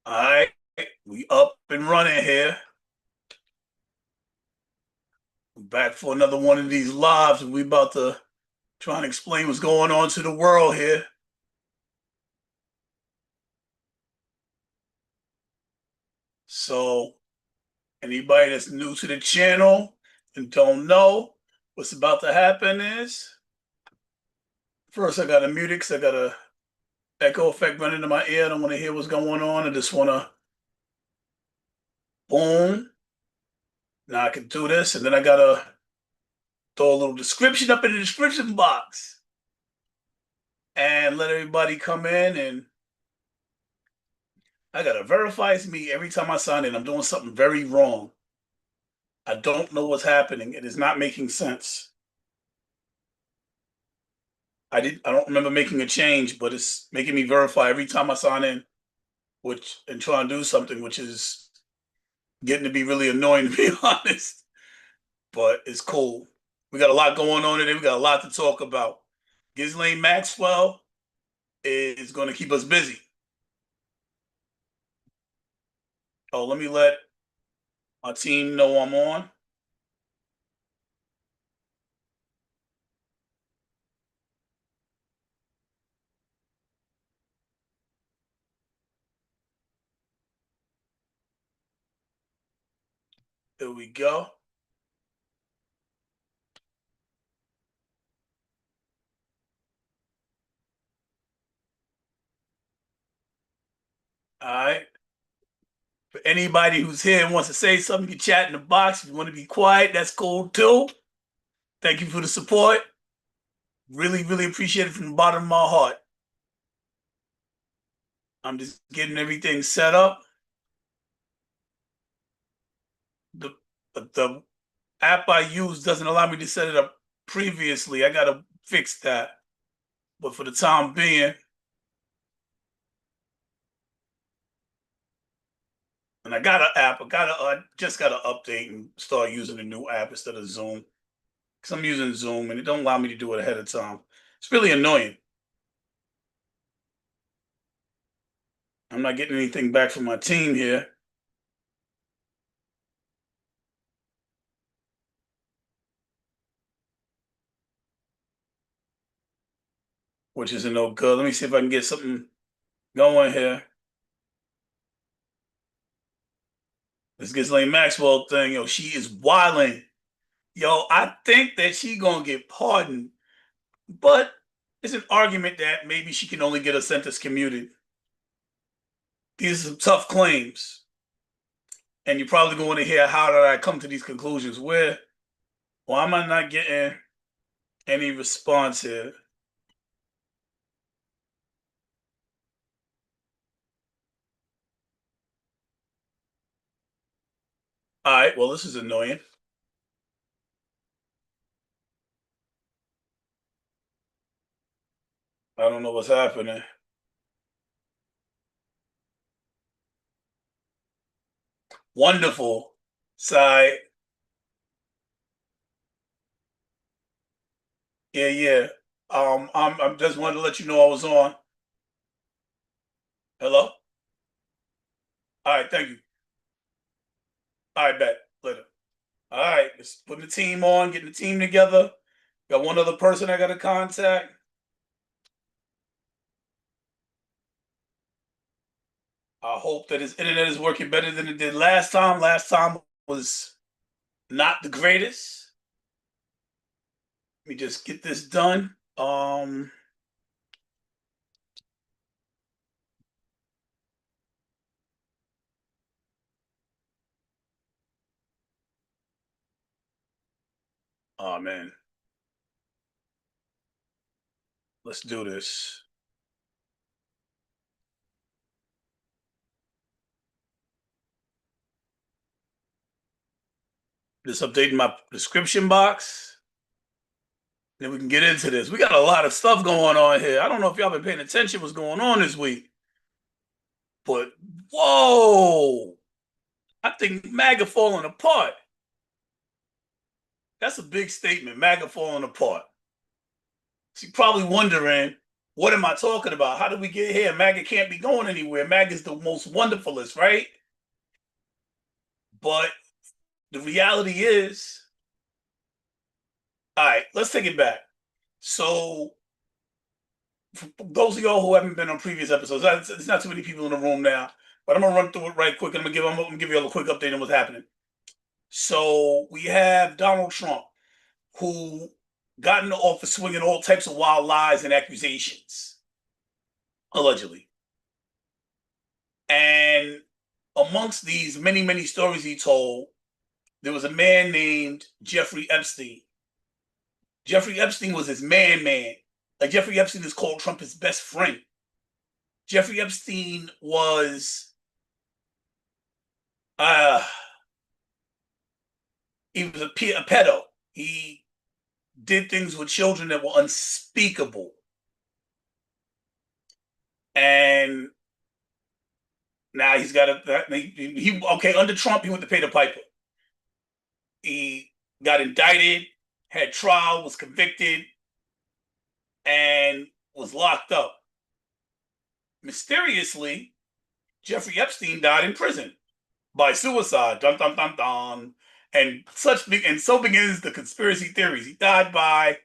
All right, we up and running here. We're back for another one of these lives, and we about to try and explain what's going on to the world here. So, anybody that's new to the channel and don't know what's about to happen is first I gotta mute it because I got a echo effect running in my ear. I don't want to hear what's going on. I just want to boom. Now I can do this, and then I gotta throw a little description up in the description box and let everybody come in and I gotta verify it's me every time I sign in. I'm doing something very wrong. I don't know what's happening. It is not making sense. I don't remember making a change, but it's making me verify every time I sign in, which and try and do something, which is getting to be really annoying to be honest. But it's cool. We got a lot going on today. We got a lot to talk about. Ghislaine Maxwell is going to keep us busy. Oh, let me let my team know I'm on. There we go. All right. For anybody who's here and wants to say something, you can chat in the box. If you want to be quiet, that's cool too. Thank you for the support. Really, really appreciate it from the bottom of my heart. I'm just getting everything set up. The the app I use doesn't allow me to set it up previously. I gotta fix that. But for the time being, and I got an app. I just gotta update and start using a new app instead of Zoom. Because I'm using Zoom and it don't allow me to do it ahead of time. It's really annoying. I'm not getting anything back from my team here. Which isn't no good. Let me see if I can get something going here. This Ghislaine Maxwell thing, yo, she is wilding. Yo, I think that she gonna get pardoned, but it's an argument that maybe she can only get a sentence commuted. These are some tough claims, and you're probably going to hear how did I come to these conclusions? Why am I not getting any response here? All right, well, this is annoying. I don't know what's happening. Wonderful. Side. Yeah, yeah. I'm just wanted to let you know I was on. Hello? All right, thank you. All right, bet. Later. All right, just putting the team on, getting the team together. Got one other person I got to contact. I hope that his internet is working better than it did last time. Last time was not the greatest. Let me just get this done. Oh man, let's do this. Just updating my description box. Then we can get into this. We got a lot of stuff going on here. I don't know if y'all been paying attention what's going on this week, but whoa, I think MAGA falling apart. That's a big statement. MAGA falling apart. So you're probably wondering What am I talking about? How did we get here? MAGA can't be going anywhere. MAGA is the most wonderfulest, right? But the reality is, all right, let's take it back. So, for those of y'all who haven't been on previous episodes, there's not too many people in the room now, but I'm gonna run through it right quick. I'm gonna give you all a quick update on what's happening. So we have Donald Trump, who got into office swinging all types of wild lies and accusations, allegedly. And amongst these many, many stories he told, there was a man named Jeffrey Epstein. Jeffrey Epstein was his man. Like, Jeffrey Epstein is called Trump his best friend. Jeffrey Epstein was he was a pedo. He did things with children that were unspeakable. And now he's got under Trump, he went to pay the piper. He got indicted, had trial, was convicted, and was locked up. Mysteriously, Jeffrey Epstein died in prison by suicide. Dun dun dun dun. And so begins the conspiracy theories. He died by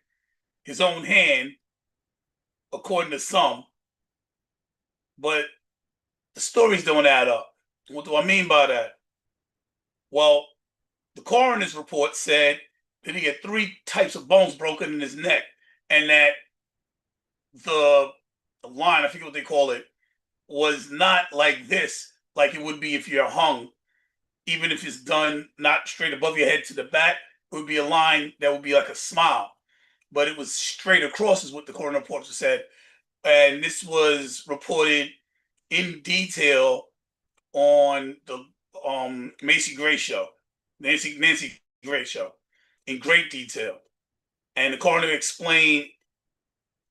his own hand, according to some, but the stories don't add up. What do I mean by that? Well, the coroner's report said that he had 3 types of bones broken in his neck, and that the line, I forget what they call it, was not like this, like it would be if you're hung. Even if it's done not straight above your head to the back, it would be a line that would be like a smile. But it was straight across, is what the coroner report said. And this was reported in detail on the Nancy Grace show, in great detail. And the coroner explained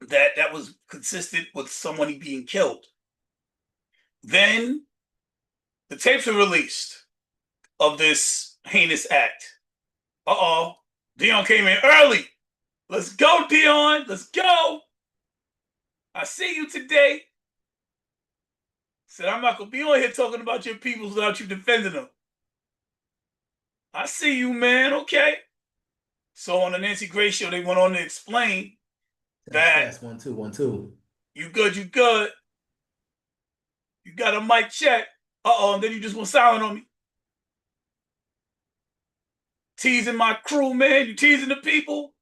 that that was consistent with someone being killed. Then the tapes were released of this heinous act. Dion came in early. Let's go, Dion. Let's go. I see you today. Said, I'm not going to be on here talking about your peoples without you defending them. I see you, man. Okay. So on the Nancy Grace show, they went on to explain that. 1 2 1 2. You good? You good? You got a mic check. And then you just went silent on me. Teasing my crew, man. You teasing the people.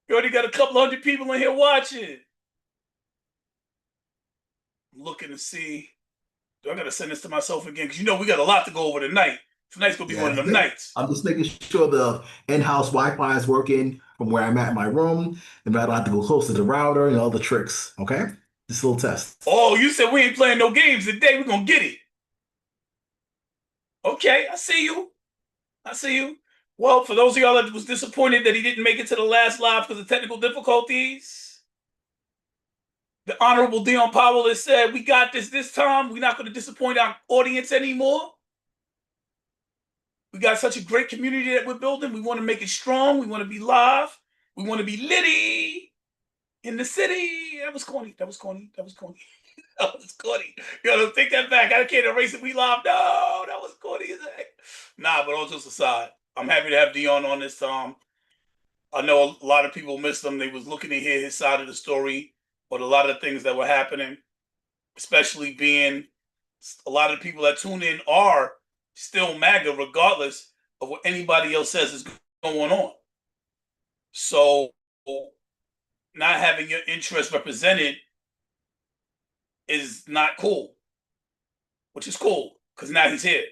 You already got a couple hundred people in here watching. I'm looking to see. Do I got to send this to myself again? Because we got a lot to go over tonight. Tonight's going to be one of them nights. I'm just making sure the in-house Wi-Fi is working from where I'm at in my room, and I don't have to go close to the router and all the tricks, okay? Just a little test. Oh, you said we ain't playing no games today. We're going to get it. Okay, I see you. Well, for those of y'all that was disappointed that he didn't make it to the last live because of technical difficulties, the Honorable Dion Powell has said, we got this time. We're not going to disappoint our audience anymore. We got such a great community that we're building. We want to make it strong. We want to be live. We want to be litty in the city. That was corny. You gotta take that back. I can't erase it. We live. No, that was corny as heck. Nah, but all jokes aside, I'm happy to have Dion on this time. I know a lot of people missed him. They was looking to hear his side of the story, but a lot of things that were happening, especially being a lot of the people that tune in are still MAGA, regardless of what anybody else says is going on. So not having your interest represented is not cool, which is cool because now he's here.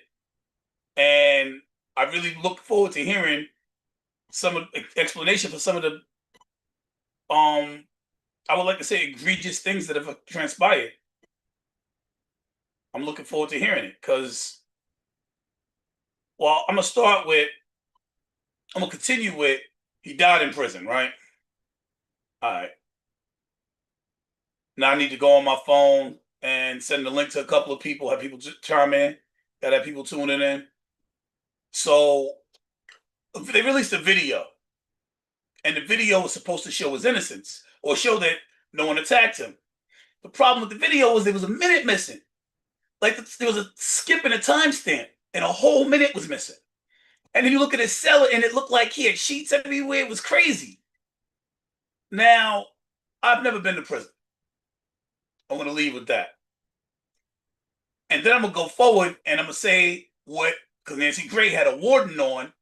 And I really look forward to hearing some of the explanation for some of the, I would like to say, egregious things that have transpired. I'm looking forward to hearing it because, well, I'm going to continue with, he died in prison, right? All right. Now I need to go on my phone and send the link to a couple of people, have people chime in, gotta have people tuning in. So they released a video, and the video was supposed to show his innocence or show that No one attacked him. The problem with the video was there was a minute missing. Like there was a skip in a timestamp, and a whole minute was missing. And then you look at his cell, and it looked like he had sheets everywhere. It was crazy. Now, I've never been to prison. I'm going to leave with that. And then I'm going to go forward, and I'm going to say what, because Nancy Gray had a warden on.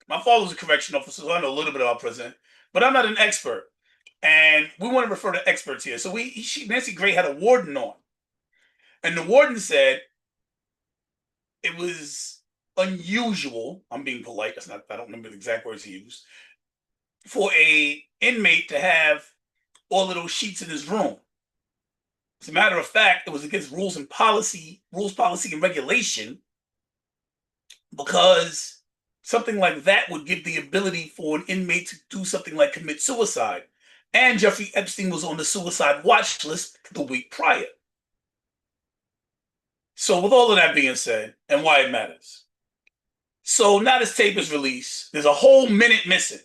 My father was a correction officer, so I know a little bit about prison, but I'm not an expert. And we want to refer to experts here. So Nancy Gray had a warden on. And the warden said it was unusual. I'm being polite. I don't remember the exact words he used. For a inmate to have all of those sheets in his room. As a matter of fact, it was against rules, policy, and regulation, because something like that would give the ability for an inmate to do something like commit suicide. And Jeffrey Epstein was on the suicide watch list the week prior. So with all of that being said, and why it matters. So now this tape is released. There's a whole minute missing.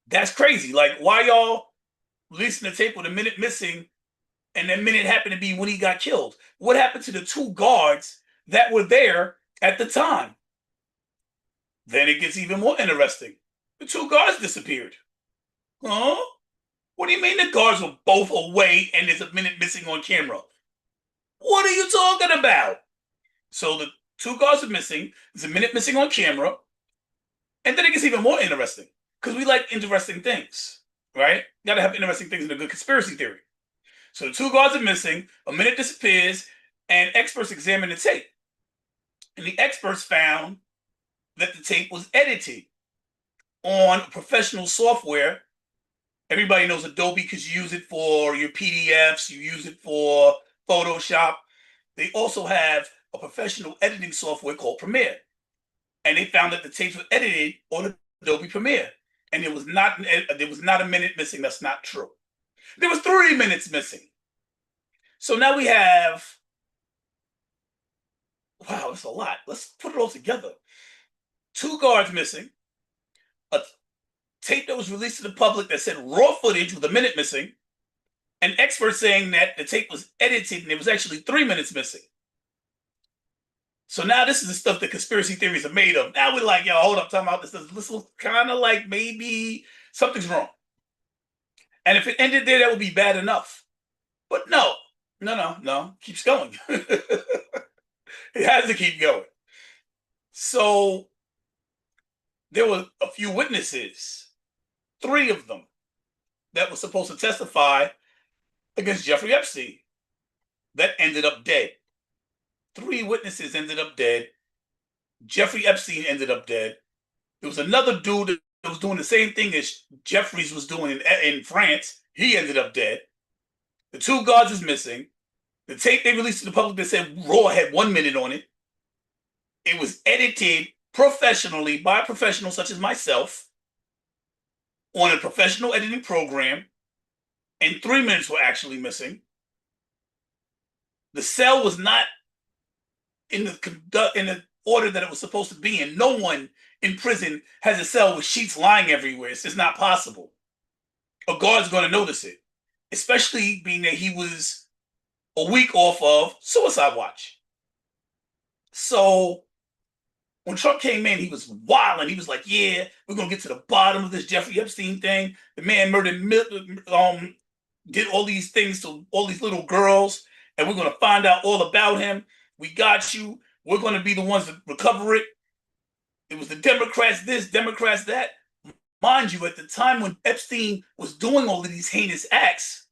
That's crazy. Like, why y'all releasing the tape with a minute missing, and that minute happened to be when he got killed? What happened to the 2 guards that were there at the time? Then it gets even more interesting. The 2 guards disappeared. Huh? What do you mean the guards were both away and there's a minute missing on camera? What are you talking about? So the 2 guards are missing. There's a minute missing on camera. And then it gets even more interesting, because we like interesting things, right? Gotta have interesting things in a good conspiracy theory. So the 2 guards are missing, a minute disappears, and experts examine the tape. And the experts found that the tape was edited on professional software. Everybody knows Adobe because you use it for your PDFs, you use it for Photoshop. They also have a professional editing software called Premiere. And they found that the tapes were edited on Adobe Premiere. And there was not a minute missing. That's not true. There was 3 minutes missing. So now we have, wow, it's a lot. Let's put it all together. 2 guards missing, a tape that was released to the public that said raw footage with a minute missing, and experts saying that the tape was edited and it was actually 3 minutes missing. So now this is the stuff that conspiracy theories are made of. Now we're like, yo, hold up, time out. This looks kind of like maybe something's wrong. And if it ended there, that would be bad enough. But no, keeps going. It has to keep going. So there were a few witnesses, 3 of them, that were supposed to testify against Jeffrey Epstein that ended up dead. 3 witnesses ended up dead. Jeffrey Epstein ended up dead. There was another dude that was doing the same thing as Jeffries was doing in France. He ended up dead. The 2 guards is missing. The tape they released to the public that said Raw had 1 minute on it. It was edited professionally by professionals such as myself on a professional editing program, and 3 minutes were actually missing. The cell was not in the order that it was supposed to be in. No one in prison has a cell with sheets lying everywhere. It's just not possible. A guard's going to notice it, especially being that he was a week off of suicide watch. So when Trump came in, he was wild, and he was like, yeah, we're going to get to the bottom of this Jeffrey Epstein thing. The man did all these things to all these little girls, and we're going to find out all about him. We got you. We're going to be the ones to recover it. It was the Democrats this, Democrats that. Mind you, at the time when Epstein was doing all of these heinous acts,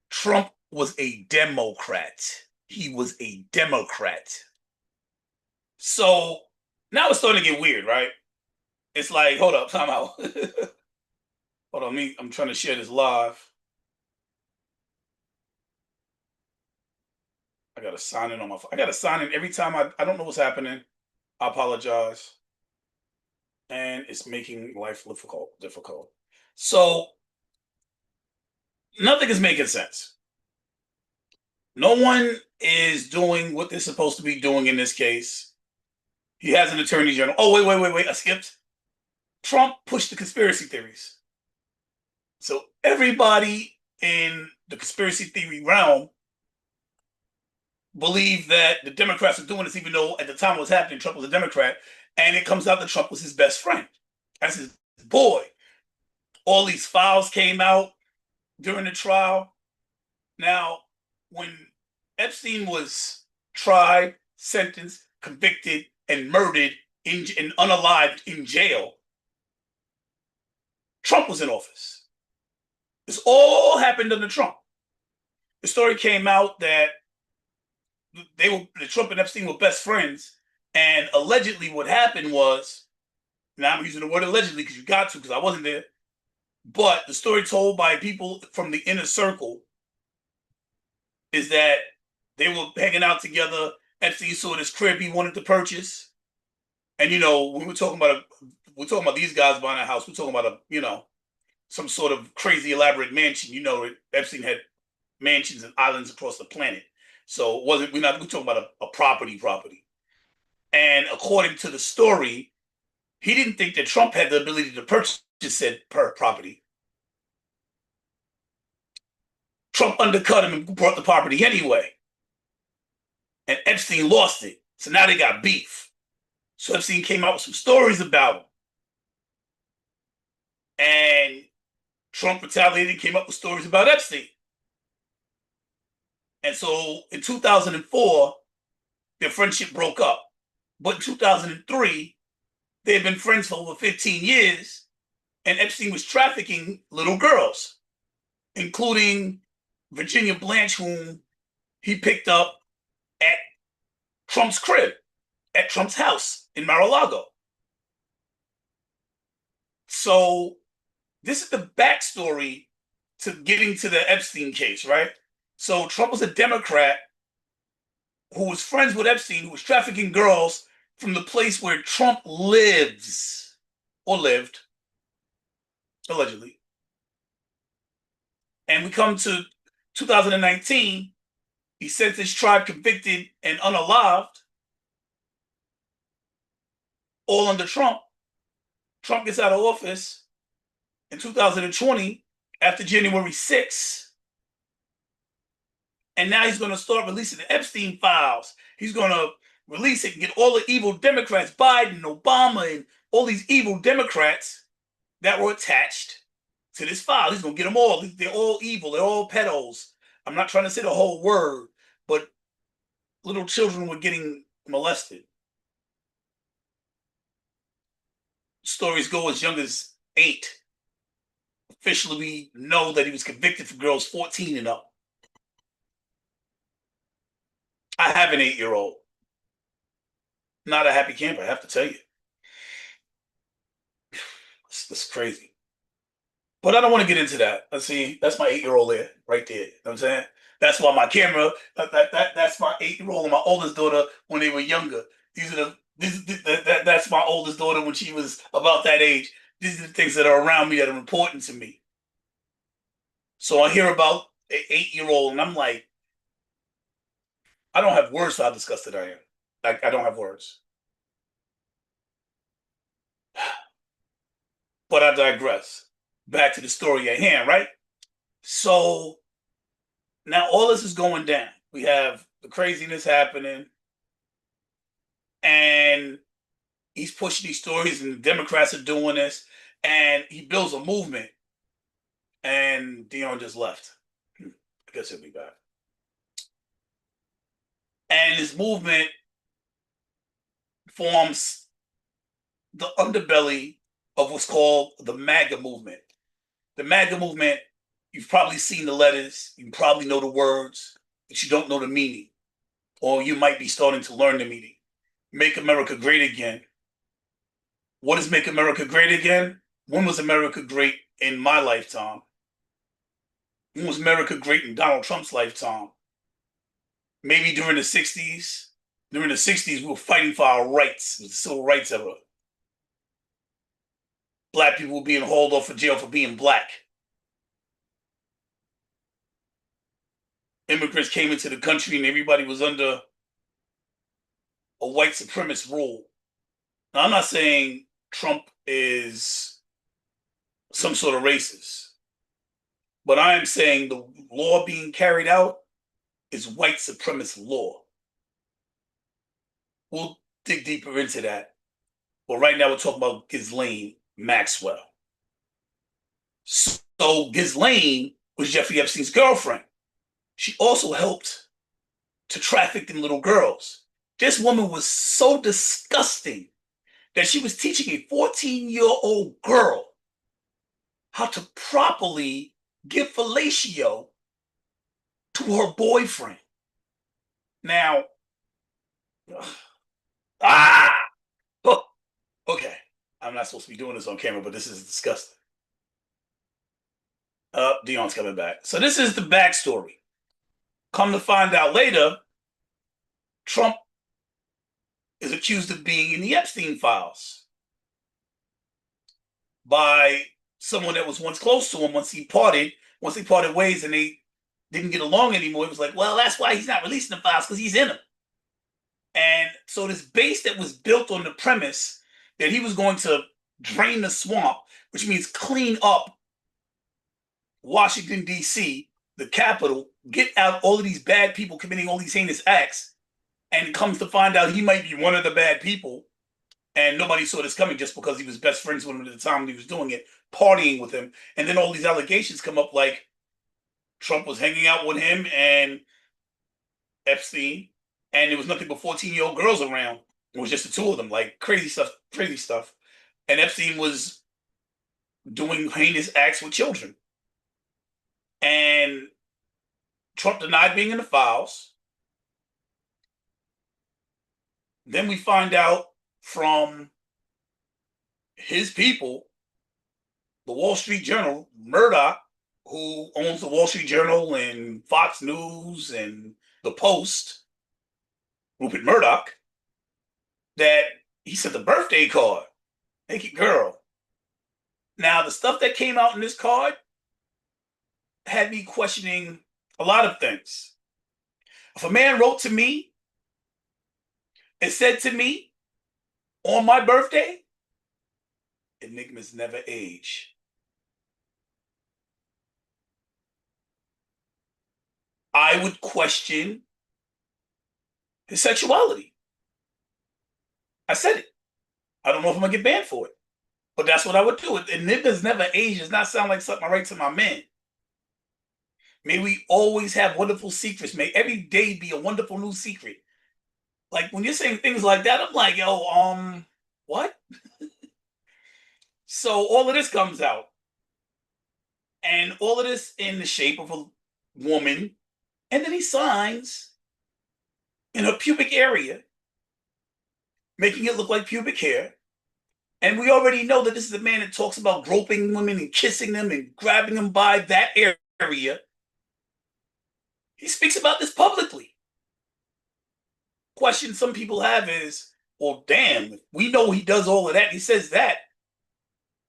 Trump was a Democrat. He was a Democrat. So now it's starting to get weird, right? It's like, hold up, time out. Hold on, I'm trying to share this live. I got to sign in on my phone. I got to sign in every time I don't know what's happening. I apologize. And it's making life difficult. So nothing is making sense. No one is doing what they're supposed to be doing in this case. He has an attorney general. Oh, wait. I skipped. Trump pushed the conspiracy theories. So everybody in the conspiracy theory realm believed that the Democrats were doing this, even though at the time it was happening, Trump was a Democrat, and it comes out that Trump was his best friend. That's his boy. All these files came out during the trial. Now, when Epstein was tried, sentenced, convicted, and murdered and unalived in jail, Trump was in office. This all happened under Trump. The story came out that Trump and Epstein were best friends, and allegedly what happened was, now I'm using the word allegedly because you got to, because I wasn't there, but the story told by people from the inner circle is that they were hanging out together. Epstein saw this crib he wanted to purchase, and when we're talking about these guys buying a house. We're talking about some sort of crazy elaborate mansion. Epstein had mansions and islands across the planet, so it wasn't we're talking about a property. And according to the story, he didn't think that Trump had the ability to purchase said property. Trump undercut him and brought the property anyway. And Epstein lost it. So now they got beef. So Epstein came out with some stories about him. And Trump retaliated and came up with stories about Epstein. And so in 2004, their friendship broke up. But in 2003, they had been friends for over 15 years. And Epstein was trafficking little girls, including Virginia Blanche, whom he picked up at Trump's crib, at Trump's house in Mar-a-Lago. So this is the backstory to getting to the Epstein case, right? So Trump was a Democrat who was friends with Epstein, who was trafficking girls from the place where Trump lives or lived, allegedly. And we come to 2019, he sentenced, tried, convicted, and unalived, all under Trump. Trump gets out of office in 2020 after January 6th. And now he's going to start releasing the Epstein files. He's going to release it and get all the evil Democrats, Biden, Obama, and all these evil Democrats that were attached to this file. He's going to get them all. They're all evil. They're all pedos. I'm not trying to say the whole word, but little children were getting molested. Stories go as young as 8. Officially, we know that he was convicted for girls 14 and up. I have an 8-year-old. Not a happy camper, I have to tell you. It's crazy. But I don't want to get into that. Let's see, that's my 8-year-old there, right there. You know what I'm saying? That's why my camera, that's my 8-year-old and my oldest daughter when they were younger. That's my oldest daughter when she was about that age. These are the things that are around me that are important to me. So I hear about an 8-year-old and I'm like, I don't have words for how disgusted I am. I don't have words. But I digress. Back to the story at hand, right? So now all this is going down. We have the craziness happening, and he's pushing these stories, and the Democrats are doing this, and he builds a movement. And Dion just left. I guess he'll be back. And his movement forms the underbelly of what's called the MAGA movement. The MAGA movement, you've probably seen the letters, you probably know the words, but you don't know the meaning. Or you might be starting to learn the meaning. Make America great again. What is Make America great again? When was America great in my lifetime? When was America great in Donald Trump's lifetime? Maybe during the 60s. During the 60s, we were fighting for our rights. It was the civil rights era. Black people were being hauled off of jail for being black. Immigrants came into the country and everybody was under a white supremacist rule. Now, I'm not saying Trump is some sort of racist. But I am saying the law being carried out is white supremacist law. We'll dig deeper into that. But right now we're talking about Ghislaine Maxwell. So Ghislaine was Jeffrey Epstein's girlfriend. She also helped to traffic them little girls. This woman was so disgusting that she was teaching a 14-year-old girl how to properly give fellatio to her boyfriend. Now, ah, oh, okay. I'm not supposed to be doing this on camera, but this is disgusting. Dion's coming back. So this is the backstory. Come to find out later, Trump is accused of being in the Epstein files by someone that was once close to him. Once they parted ways and they didn't get along anymore, it was like, well, that's why he's not releasing the files, because he's in them. And so this base that was built on the premise that he was going to drain the swamp, which means clean up Washington, D.C., the capital, get out all of these bad people committing all these heinous acts, and it comes to find out he might be one of the bad people, and nobody saw this coming just because he was best friends with him at the time when he was doing it, partying with him. And then all these allegations come up like Trump was hanging out with him and Epstein, and there was nothing but 14-year-old girls around. It was just the two of them, like crazy stuff. And Epstein was doing heinous acts with children. And Trump denied being in the files. Then we find out from his people, the Wall Street Journal, Murdoch, who owns the Wall Street Journal and Fox News and the Post, Rupert Murdoch, that he sent a birthday card. Naked girl. Now, the stuff that came out in this card had me questioning a lot of things. If a man wrote to me and said to me on my birthday, enigmas never age, I would question his sexuality. I said it. I don't know if I'm gonna get banned for it, but that's what I would do. Enigmas never age does not sound like something I write to my men. May we always have wonderful secrets. May every day be a wonderful new secret. Like when you're saying things like that, I'm like, yo, what? So all of this comes out. And all of this in the shape of a woman. And then he signs in her pubic area, making it look like pubic hair. And we already know that this is a man that talks about groping women and kissing them and grabbing them by that area. He speaks about this publicly. Question some people have is, well, damn, we know he does all of that. He says that.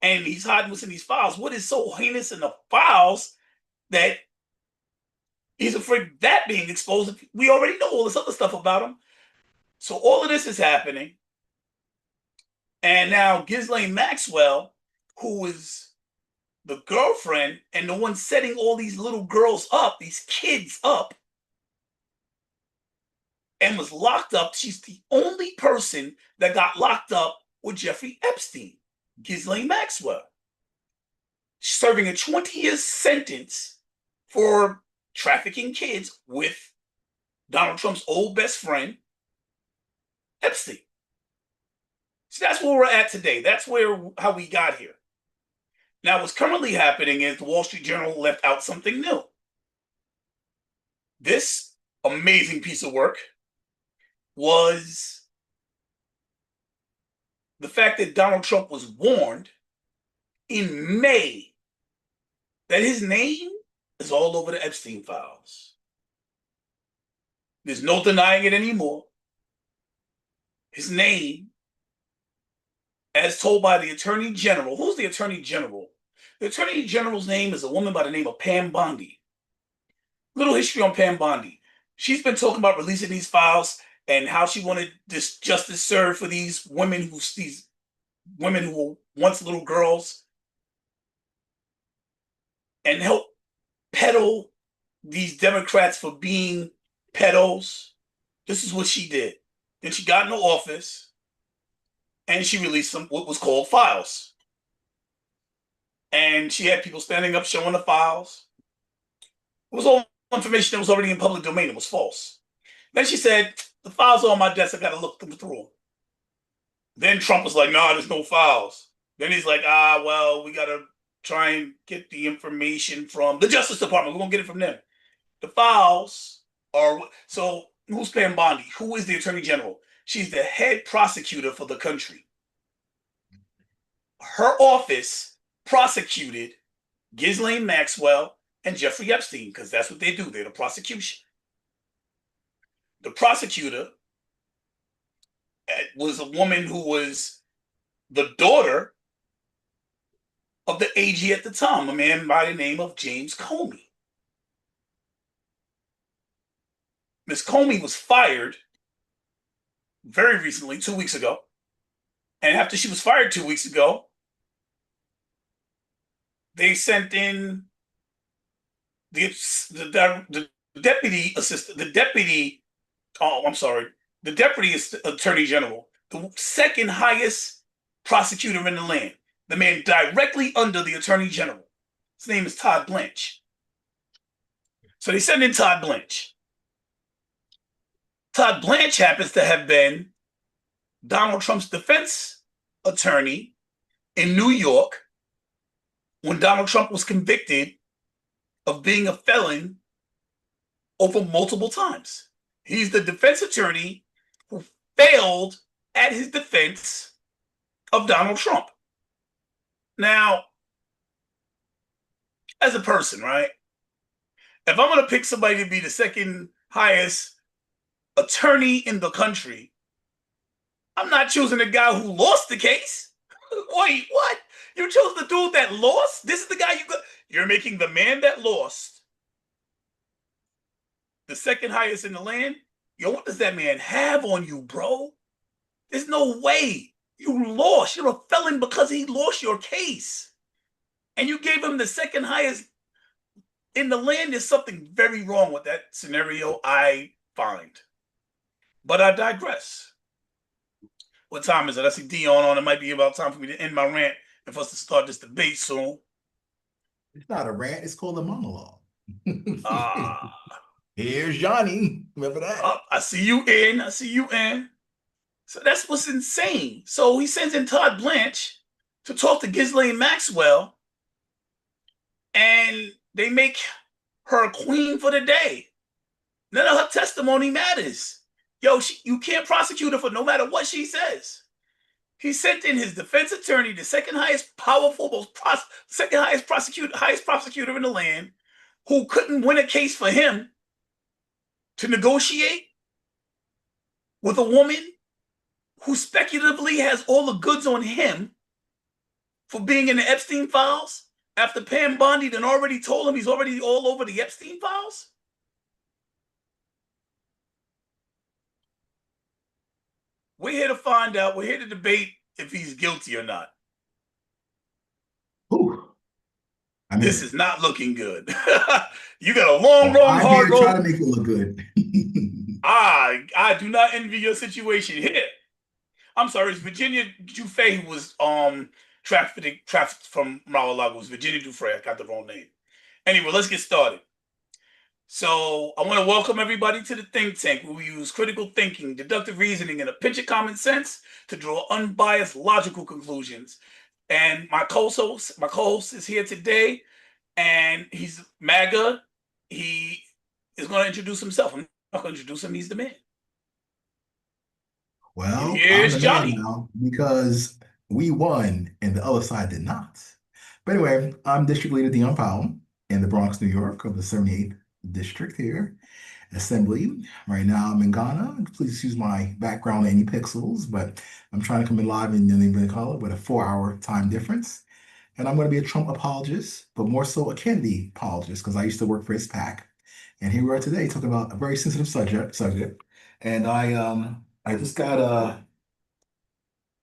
And he's hiding what's in these files. What is so heinous in the files that he's afraid of that being exposed? We already know all this other stuff about him. So all of this is happening. And now Ghislaine Maxwell, who is the girlfriend and the one setting all these little girls up, these kids up, and was locked up. She's the only person that got locked up with Jeffrey Epstein, Ghislaine Maxwell. She's serving a 20-year sentence for trafficking kids with Donald Trump's old best friend, Epstein. So that's where we're at today. That's how we got here. Now, what's currently happening is the Wall Street Journal left out something new. This amazing piece of work was the fact that Donald Trump was warned in May that his name is all over the Epstein files. There's no denying it anymore. His name, as told by the Attorney General. Who's the Attorney General? The Attorney General's name is a woman by the name of Pam Bondi. Little history on Pam Bondi. She's been talking about releasing these files and how she wanted this justice served for these women who were once little girls, and help peddle these Democrats for being pedos. This is what she did. Then she got into office and she released some what was called files. And she had people standing up showing the files. It was all information that was already in public domain. It was false. Then she said, the files are on my desk. I got to look them through. Then Trump was like, nah, there's no files. Then he's like, well, we got to try and get the information from the Justice Department. We're going to get it from them. The files are, so who's Pam Bondi? Who is the Attorney General? She's the head prosecutor for the country. Her office prosecuted Ghislaine Maxwell and Jeffrey Epstein because that's what they do. They're the prosecution. The prosecutor was a woman who was the daughter of the AG at the time, a man by the name of James Comey. Miss Comey was fired very recently, 2 weeks ago. And after she was fired 2 weeks ago, they sent in the deputy assistant, the deputy attorney general, the second highest prosecutor in the land, the man directly under the attorney general. His name is Todd Blanche. So they send in Todd Blanche. Todd Blanche happens to have been Donald Trump's defense attorney in New York when Donald Trump was convicted of being a felon over multiple times. He's the defense attorney who failed at his defense of Donald Trump. Now, as a person, right? If I'm going to pick somebody to be the second highest attorney in the country, I'm not choosing the guy who lost the case. Wait, what? You chose the dude that lost? This is the guy you got. You're making the man that lost the second highest in the land. Yo, what does that man have on you, bro? There's no way. You lost. You're a felon because he lost your case. And you gave him the second highest in the land. There's something very wrong with that scenario, I find. But I digress. What time is it? I see Dion on. It might be about time for me to end my rant and for us to start this debate soon. It's not a rant, it's called a monologue. Ah. Here's Johnny. Remember that? I see you in. I see you in. So that's what's insane. So he sends in Todd Blanche to talk to Ghislaine Maxwell, and they make her a queen for the day. None of her testimony matters. Yo, you can't prosecute her for no matter what she says. He sent in his defense attorney, the second highest prosecutor in the land, who couldn't win a case for him, to negotiate with a woman who speculatively has all the goods on him for being in the Epstein files after Pam Bondi then already told him he's already all over the Epstein files? We're here to find out. We're here to debate if he's guilty or not. Ooh. This is not looking good. You got a long, hard road. Try to make it look good. I do not envy your situation here. I'm sorry, it's Virginia Giuffre who was trafficked from Mar-a-Lago. It was Virginia Giuffre. I got the wrong name. Anyway, let's get started. So I want to welcome everybody to the think tank, where we use critical thinking, deductive reasoning, and a pinch of common sense to draw unbiased, logical conclusions. And my co-host is here today, and he's MAGA. He is going to introduce himself. I'm not going to introduce him. He's the man. Well, here's I'm the Johnny man now because we won and the other side did not. But anyway, I'm District Leader Dion Powell in the Bronx, New York, of the 78th District here, Assembly. Right now, I'm in Ghana. Please excuse my background, any pixels, but I'm trying to come in live in the call it with a 4-hour time difference. And I'm going to be a Trump apologist, but more so a Kennedy apologist because I used to work for his PAC. And here we are today talking about a very sensitive subject. And I just got a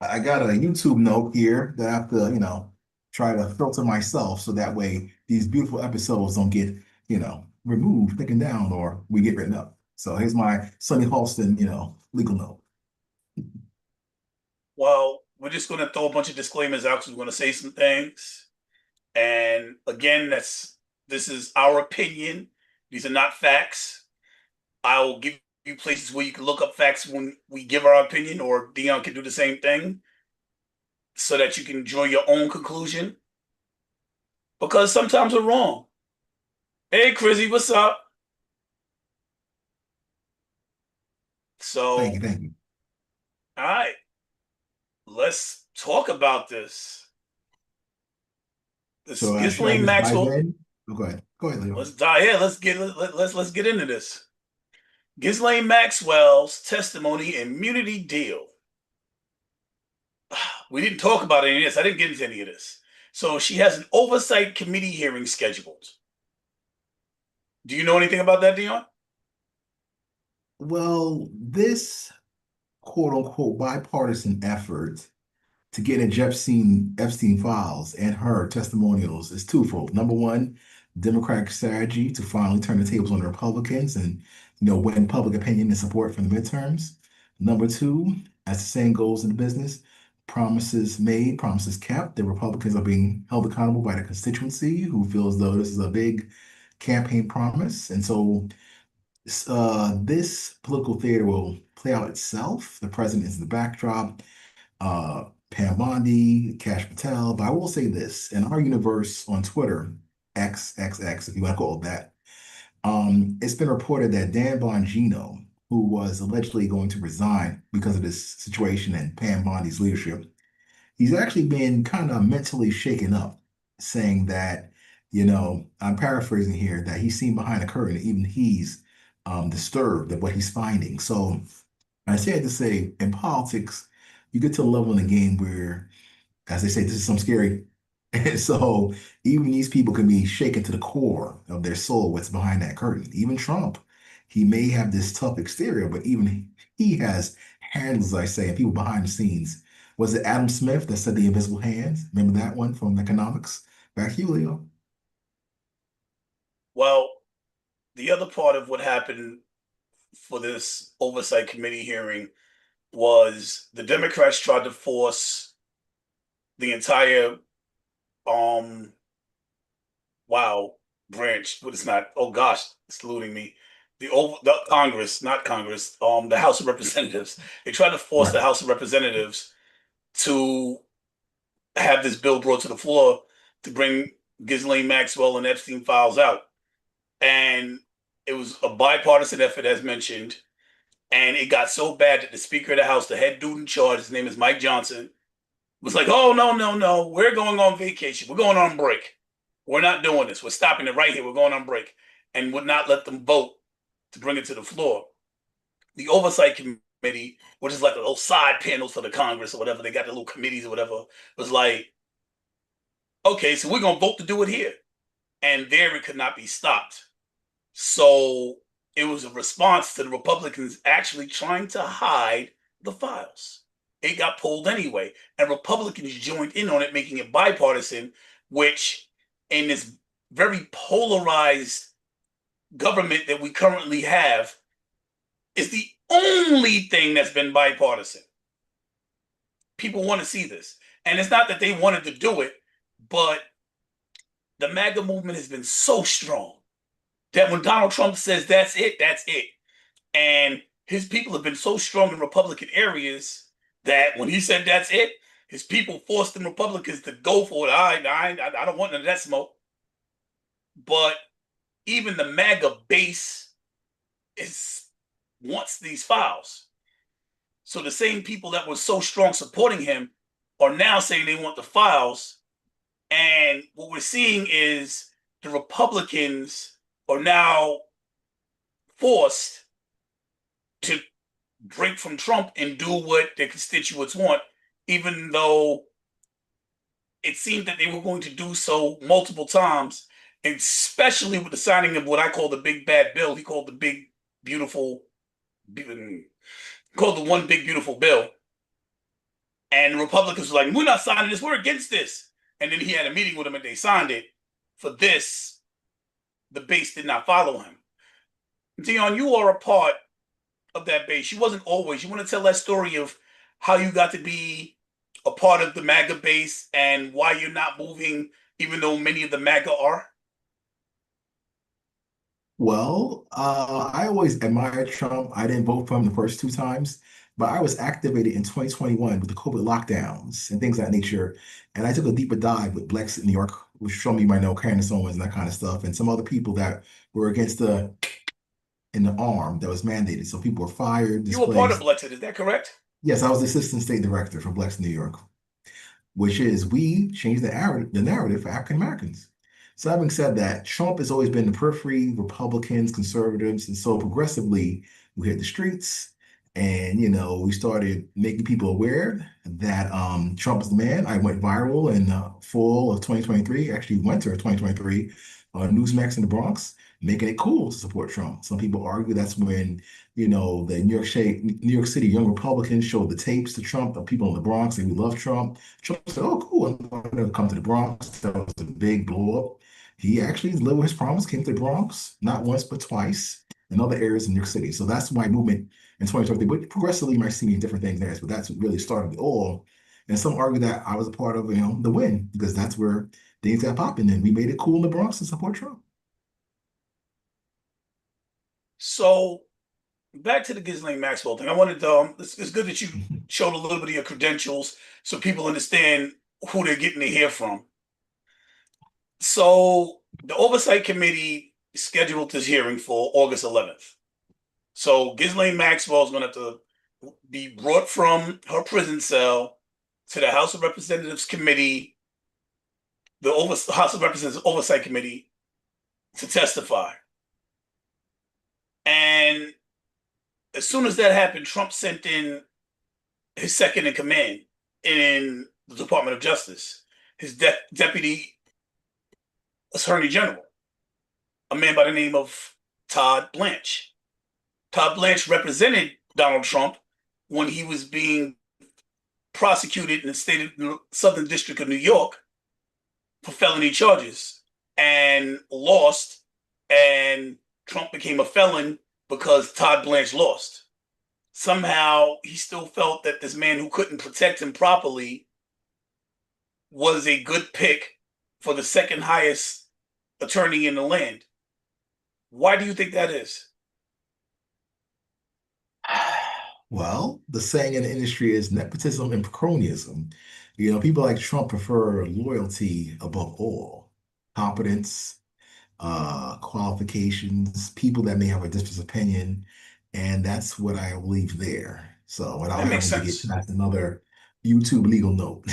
YouTube note here that I have to, try to filter myself so that way these beautiful episodes don't get removed, taken down, or we get written up. So here's my Sonny Halston, legal note. Well, we're just going to throw a bunch of disclaimers out because we're going to say some things. And again, this is our opinion. These are not facts. I will give you places where you can look up facts when we give our opinion, or Dion can do the same thing so that you can draw your own conclusion. Because sometimes we're wrong. Hey, Chrissy, what's up? Thank So, you, thank you. all right, let's talk about this. This So should I Ghislaine just dive Maxwell. in? Oh, go ahead, Leo. Let's dive. Yeah, let's get into this. Ghislaine Maxwell's testimony immunity deal. We didn't talk about any of this. I didn't get into any of this. So she has an oversight committee hearing scheduled. Do you know anything about that, Dion? Well, this quote unquote bipartisan effort to get into Epstein files and her testimonials is twofold. Number one, Democratic strategy to finally turn the tables on the Republicans and win public opinion and support for the midterms. Number two, as the saying goes in the business, promises made, promises kept. The Republicans are being held accountable by the constituency who feels though this is a big campaign promise. And so this political theater will play out itself. The president is the backdrop, Pam Bondi, Cash Patel. But I will say this, in our universe on Twitter, XXX, if you want to call it that, it's been reported that Dan Bongino, who was allegedly going to resign because of this situation and Pam Bondi's leadership, he's actually been kind of mentally shaken up, saying that, I'm paraphrasing here, that he's seen behind the curtain, even he's disturbed at what he's finding. So I say it to say, in politics, you get to a level in the game where, as they say, this is some scary. And so even these people can be shaken to the core of their soul, what's behind that curtain. Even Trump, he may have this tough exterior, but even he has handles, I say, and people behind the scenes. Was it Adam Smith that said the invisible hands? Remember that one from economics? Back to you, Leo. Well, the other part of what happened for this oversight committee hearing was the Democrats tried to force the entire um wow branch, but it's not. Oh gosh, it's eluding me. The Congress, not Congress, the House of Representatives. They tried to force Right. the House of Representatives to have this bill brought to the floor to bring Ghislaine Maxwell and Epstein files out. And it was a bipartisan effort, as mentioned. And it got so bad that the Speaker of the House, the head dude in charge, his name is Mike Johnson, was like, oh, no, no, no. We're going on vacation. We're going on break. We're not doing this. We're stopping it right here. We're going on break. And would not let them vote to bring it to the floor. The Oversight Committee, which is like a little side panels for the Congress or whatever, they got the little committees or whatever, was like, okay, so we're going to vote to do it here. And there it could not be stopped. So it was a response to the Republicans actually trying to hide the files. It got pulled anyway, and Republicans joined in on it, making it bipartisan, which in this very polarized government that we currently have is the only thing that's been bipartisan. People want to see this. And it's not that they wanted to do it, but the MAGA movement has been so strong that when Donald Trump says that's it, that's it. And his people have been so strong in Republican areas that when he said that's it, his people forced the Republicans to go for it. I don't want none of that smoke. But even the MAGA base is wants these files. So the same people that were so strong supporting him are now saying they want the files. And what we're seeing is the Republicans are now forced to break from Trump and do what their constituents want, even though it seemed that they were going to do so multiple times, especially with the signing of what I call the big bad bill. He called the big beautiful, called the one big beautiful bill. And the Republicans were like, we're not signing this, we're against this. And then he had a meeting with them and they signed it for this the base did not follow him. Dion, you are a part of that base. You wasn't always. You want to tell that story of how you got to be a part of the MAGA base and why you're not moving, even though many of the MAGA are? Well, I always admired Trump. I didn't vote for him the first two times, but I was activated in 2021 with the COVID lockdowns and things of that nature. And I took a deeper dive with Blacks in New York, which showed me my know Candace Owens and that kind of stuff, and some other people that were against the in the arm that was mandated. So people were fired, You were part of displaced. Blexit, is that correct? Yes, I was the assistant state director for Blacks in New York, which is we changed the narrative for African Americans. So having said that, Trump has always been the periphery, Republicans, conservatives, and so progressively we hit the streets and we started making people aware that Trump is the man. I went viral in fall of 2023, actually winter of 2023, on Newsmax in the Bronx, making it cool to support Trump. Some people argue that's when the New York City young Republicans showed the tapes to Trump, the people in the Bronx, and we love Trump. Trump said, "Oh, cool, I'm going to come to the Bronx." That was a big blow up. He actually lived his promise, came to the Bronx, not once, but twice, and other areas in New York City. So that's my movement in 2023. But progressively, you might see me in different things there. But that's what really started it all. And some argue that I was a part of, the win, because that's where things got popping. And we made it cool in the Bronx to support Trump. So back to the Ghislaine Maxwell thing. I wanted to, it's good that you showed a little bit of your credentials so people understand who they're getting to hear from. So the Oversight Committee scheduled this hearing for August 11th. So Ghislaine Maxwell is going to have to be brought from her prison cell to the House of Representatives Committee, the House of Representatives Oversight Committee, to testify. And as soon as that happened, Trump sent in his second in command in the Department of Justice, his deputy attorney general, a man by the name of Todd Blanche. Todd Blanche represented Donald Trump when he was being prosecuted in the Southern District of New York for felony charges and lost, and Trump became a felon because Todd Blanche lost. Somehow he still felt that this man who couldn't protect him properly was a good pick for the second highest attorney in the land. Why do you think that is? Well, the saying in the industry is nepotism and cronyism. People like Trump prefer loyalty above all, competence, qualifications, people that may have a different opinion, and that's what I believe there. So without That makes having to get sense. past another YouTube legal note.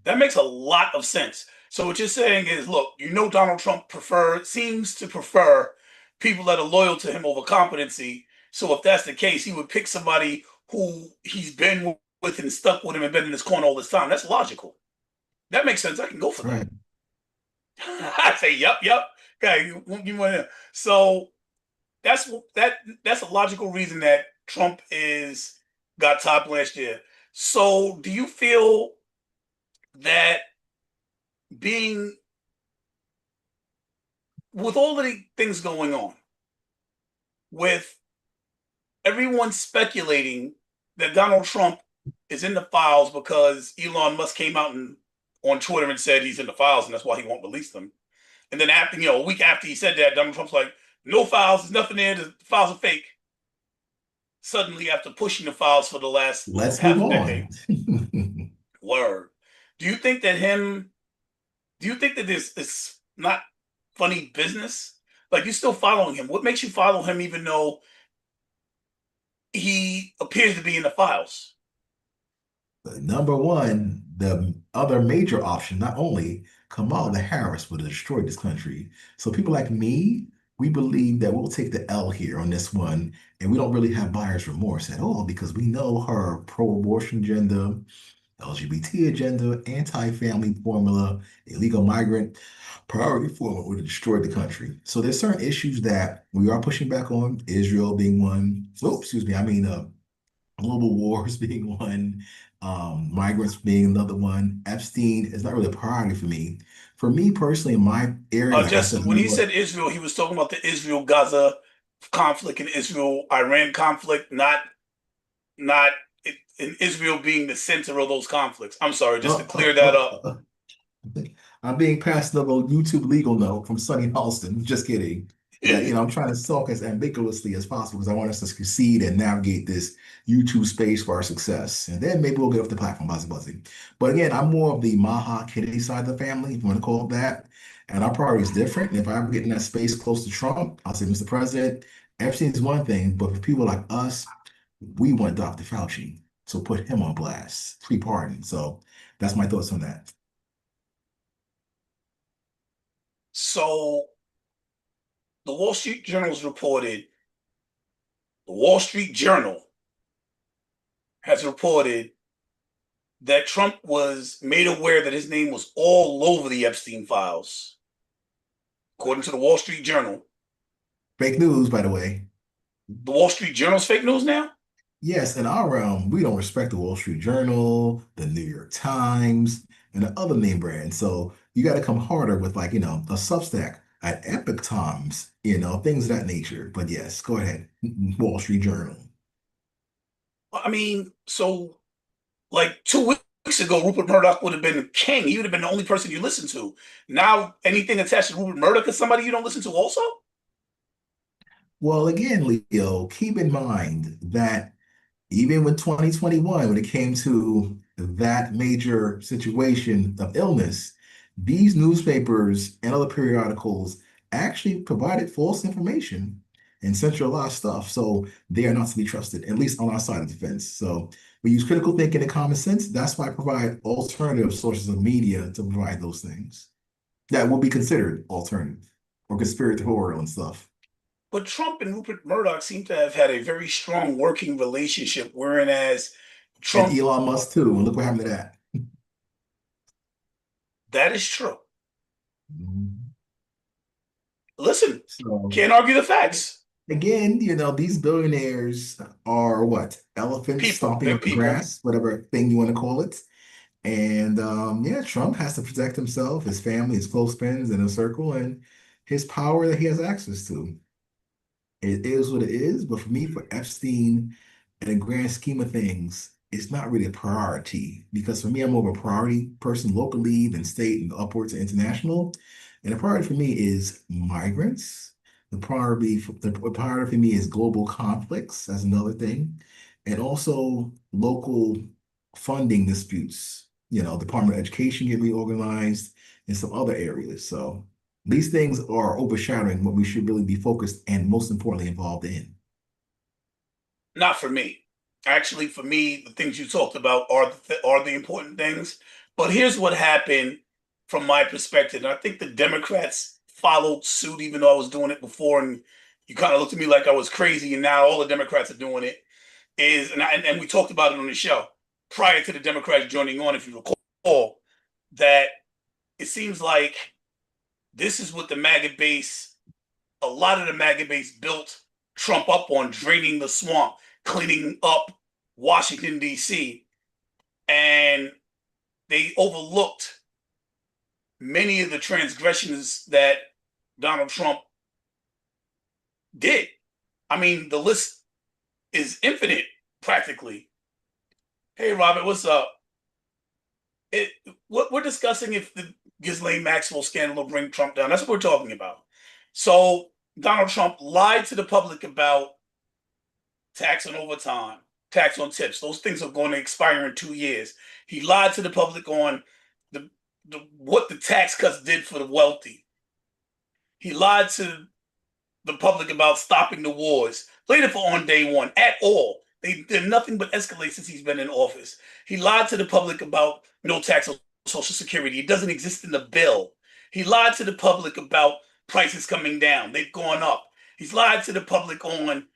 That makes a lot of sense. So what you're saying is, look, Donald Trump seems to prefer people that are loyal to him over competency. So if that's the case, he would pick somebody who he's been with and stuck with him and been in his corner all this time. That's logical. That makes sense. I can go for that. Right. I say, yep, yep. Okay, you want to. So that's that's a logical reason that Trump is got Todd Blanche there. So do you feel that being with all of the things going on, with everyone speculating that Donald Trump is in the files because Elon Musk came out and on Twitter and said he's in the files and that's why he won't release them. And then after, a week after he said that, Donald Trump's like, no files, there's nothing there, the files are fake. Suddenly, after pushing the files for the last Let's move half a on. decade, word. Do you think that him do you think that this is not funny business? Like you're still following him. What makes you follow him even though he appears to be in the files? Number one, the other major option, not only Kamala Harris would have destroyed this country. So people like me, we believe that we'll take the L here on this one, and we don't really have buyer's remorse at all because we know her pro-abortion agenda, LGBT agenda, anti-family formula, illegal migrant priority formula would have destroyed the country. So there's certain issues that we are pushing back on, Israel being one. Oh, excuse me, I mean global wars being one, migrants being another one. Epstein is not really a priority for me. For me personally, in my area, like I Just said, when he said Israel, he was talking about the Israel-Gaza conflict and Israel-Iran conflict, not in Israel being the center of those conflicts. I'm sorry, just to uh, uh, clear that uh, up. uh, I'm being passed a little YouTube legal note from Sunny Halston. Just kidding. That I'm trying to talk as ambiguously as possible because I want us to succeed and navigate this YouTube space for our success. And then maybe we'll get off the platform, buzzy. But again, I'm more of the Maha Kennedy side of the family, if you want to call it that. And our priority is different. And if I ever get in that space close to Trump, I'll say, Mr. President, Epstein is one thing, but for people like us, we want Dr. Fauci. So put him on blast, free pardon. So that's my thoughts on that. So the Wall Street Journal's reported, the Wall Street Journal has reported that Trump was made aware that his name was all over the Epstein files. According to the Wall Street Journal. Fake news, by the way. The Wall Street Journal's fake news now? Yes, in our realm, we don't respect the Wall Street Journal, the New York Times, and the other name brands. So you got to come harder with like, a Substack at Epic Times, things of that nature. But yes, go ahead. Wall Street Journal. I mean, so like 2 weeks ago, Rupert Murdoch would have been king. He would have been the only person you listen to. Now, anything attached to Rupert Murdoch is somebody you don't listen to also? Well, again, Leo, keep in mind that even with 2021, when it came to that major situation of illness, these newspapers and other periodicals actually provided false information and centralized stuff. So they are not to be trusted, at least on our side of the fence. So we use critical thinking and common sense. That's why I provide alternative sources of media to provide those things that will be considered alternative or conspiratorial and stuff. But Trump and Rupert Murdoch seem to have had a very strong working relationship, whereas And Trump, Elon Musk too. And look what happened to that. that is true. Mhm. Listen, So can't argue the facts. again, these billionaires are what? Elephants People, stomping they're on the people. grass, whatever thing you want to call it. And yeah, Trump has to protect himself, his family, his close friends, and his circle, and his power that he has access to. It is what it is. But for me, for Epstein, in the grand scheme of things, it's not really a priority because for me, I'm more of a priority person locally than state and upwards to international. And the priority for me is migrants. The priority for me is global conflicts. That's another thing. And also local funding disputes. Department of Education get reorganized in some other areas. So these things are overshadowing what we should really be focused and most importantly involved in. Not for me. Actually, for me, the things you talked about are the important things. But here's what happened from my perspective. And I think the Democrats followed suit, even though I was doing it before, and you kind of looked at me like I was crazy. And now all the Democrats are doing it. And we talked about it on the show prior to the Democrats joining on. If you recall, that it seems like this is what the MAGA base, a lot of the MAGA base built Trump up on, draining the swamp, cleaning up Washington, D.C. And they overlooked many of the transgressions that Donald Trump did. I mean, the list is infinite, practically. Hey, Robert, what's up? What we're discussing if the Ghislaine Maxwell scandal will bring Trump down. That's what we're talking about. So Donald Trump lied to the public about tax on overtime, tax on tips. Those things are going to expire in 2 years. He lied to the public on what the tax cuts did for the wealthy. He lied to the public about stopping the wars. Later for on day one at all. They did nothing but escalate since he's been in office. He lied to the public about no tax on Social Security. It doesn't exist in the bill. He lied to the public about prices coming down. They've gone up. He's lied to the public on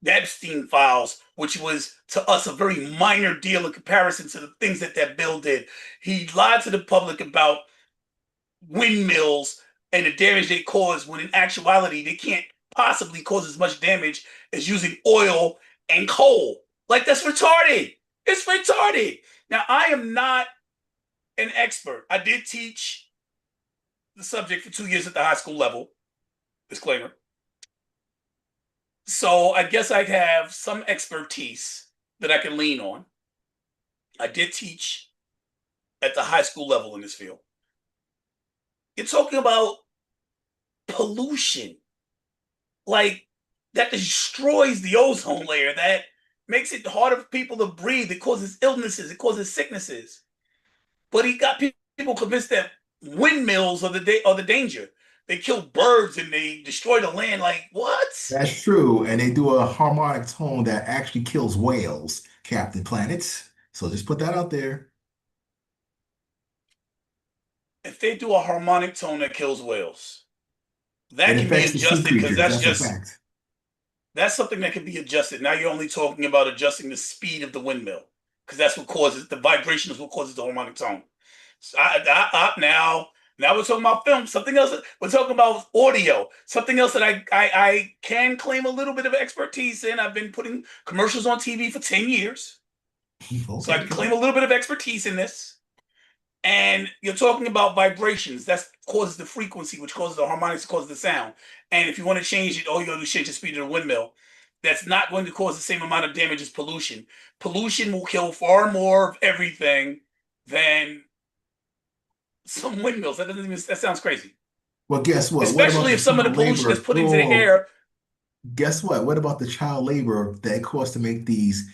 the Epstein files, which was to us a very minor deal in comparison to the things that that bill did. He lied to the public about windmills and the damage they cause when in actuality they can't possibly cause as much damage as using oil and coal. Like that's retarded. It's retarded. Now I am not an expert. I did teach the subject for 2 years at the high school level. Disclaimer. So I guess I have some expertise that I can lean on. I did teach at the high school level in this field. You're talking about pollution, like that destroys the ozone layer, that makes it harder for people to breathe. It causes illnesses, it causes sicknesses. But he got people convinced that windmills are the danger. They kill birds and they destroy the land. Like what? That's true. And they do a harmonic tone that actually kills whales, Captain Planet. So just put that out there. If they do a harmonic tone that kills whales, It that can be affects the sea adjusted because creatures. That's a fact. that's something that can be adjusted. Now you're only talking about adjusting the speed of the windmill because that's what causes the vibration is what causes the harmonic tone. So now we're talking about film. Something else we're talking about audio. Something else that I can claim a little bit of expertise in. I've been putting commercials on TV for 10 years, so I Okay, can go claim a ahead. little bit of expertise in this. And you're talking about vibrations. That causes the frequency, which causes the harmonics, causes the sound. And if you want to change it, all you got to do is change the speed of the windmill. That's not going to cause the same amount of damage as pollution. Pollution will kill far more of everything than some windmills. That sounds crazy. Well, guess what? What about Especially the if some of the child pollution is labor? put into the Oh, air. guess what? What about the child labor that it costs to make these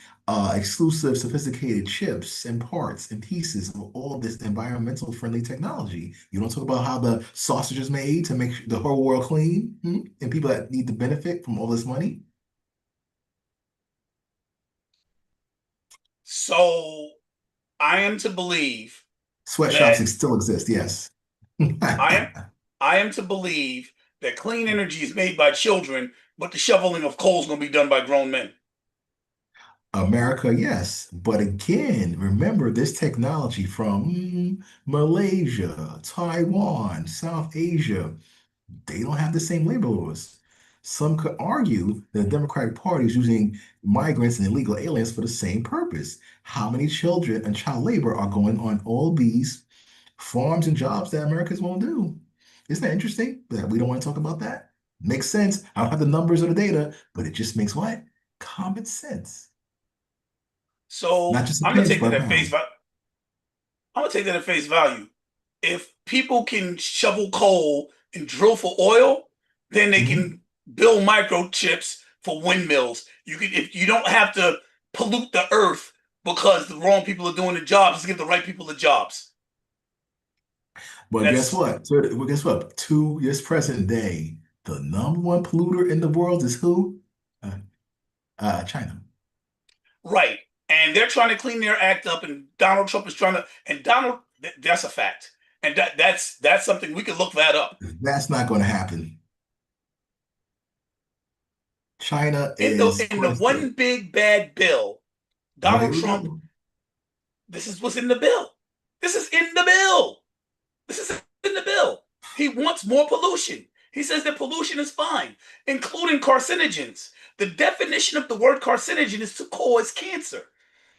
exclusive, sophisticated chips and parts and pieces of all of this environmental friendly technology? You don't talk about how the sausage is made to make the whole world clean, and people that need to benefit from all this money. So I am to believe Sweatshops that still exist, yes. I am I am to believe that clean energy is made by children, but the shoveling of coal is going to be done by grown men. America, yes. But again, remember this technology from Malaysia, Taiwan, South Asia. They don't have the same labor laws. Some could argue that the Democratic Party is using migrants and illegal aliens for the same purpose. How many children and child labor are going on all these farms and jobs that Americans won't do? Isn't that interesting that we don't want to talk about that? Makes sense. I don't have the numbers or the data, but it just makes what? Common sense. Not So just a I'm gonna pinch, take but that a at face pound. value. I'm gonna take that at face value. If people can shovel coal and drill for oil, then they Mhm. can build microchips for windmills. You can if you don't have to pollute the earth because the wrong people are doing the jobs, just give the right people the jobs. But guess That's what? So, well, guess what? To this present day, the number one polluter in the world is who? Uh, China. right. And they're trying to clean their act up, and Donald Trump is trying to. And that's a fact, and that's something we can look that up. That's not going to happen. China is In the quite a one state. big bad bill, Oh, here Donald we Trump. go. This is what's in the bill. This is in the bill. This is in the bill. He wants more pollution. He says that pollution is fine, including carcinogens. The definition of the word carcinogen is to cause cancer.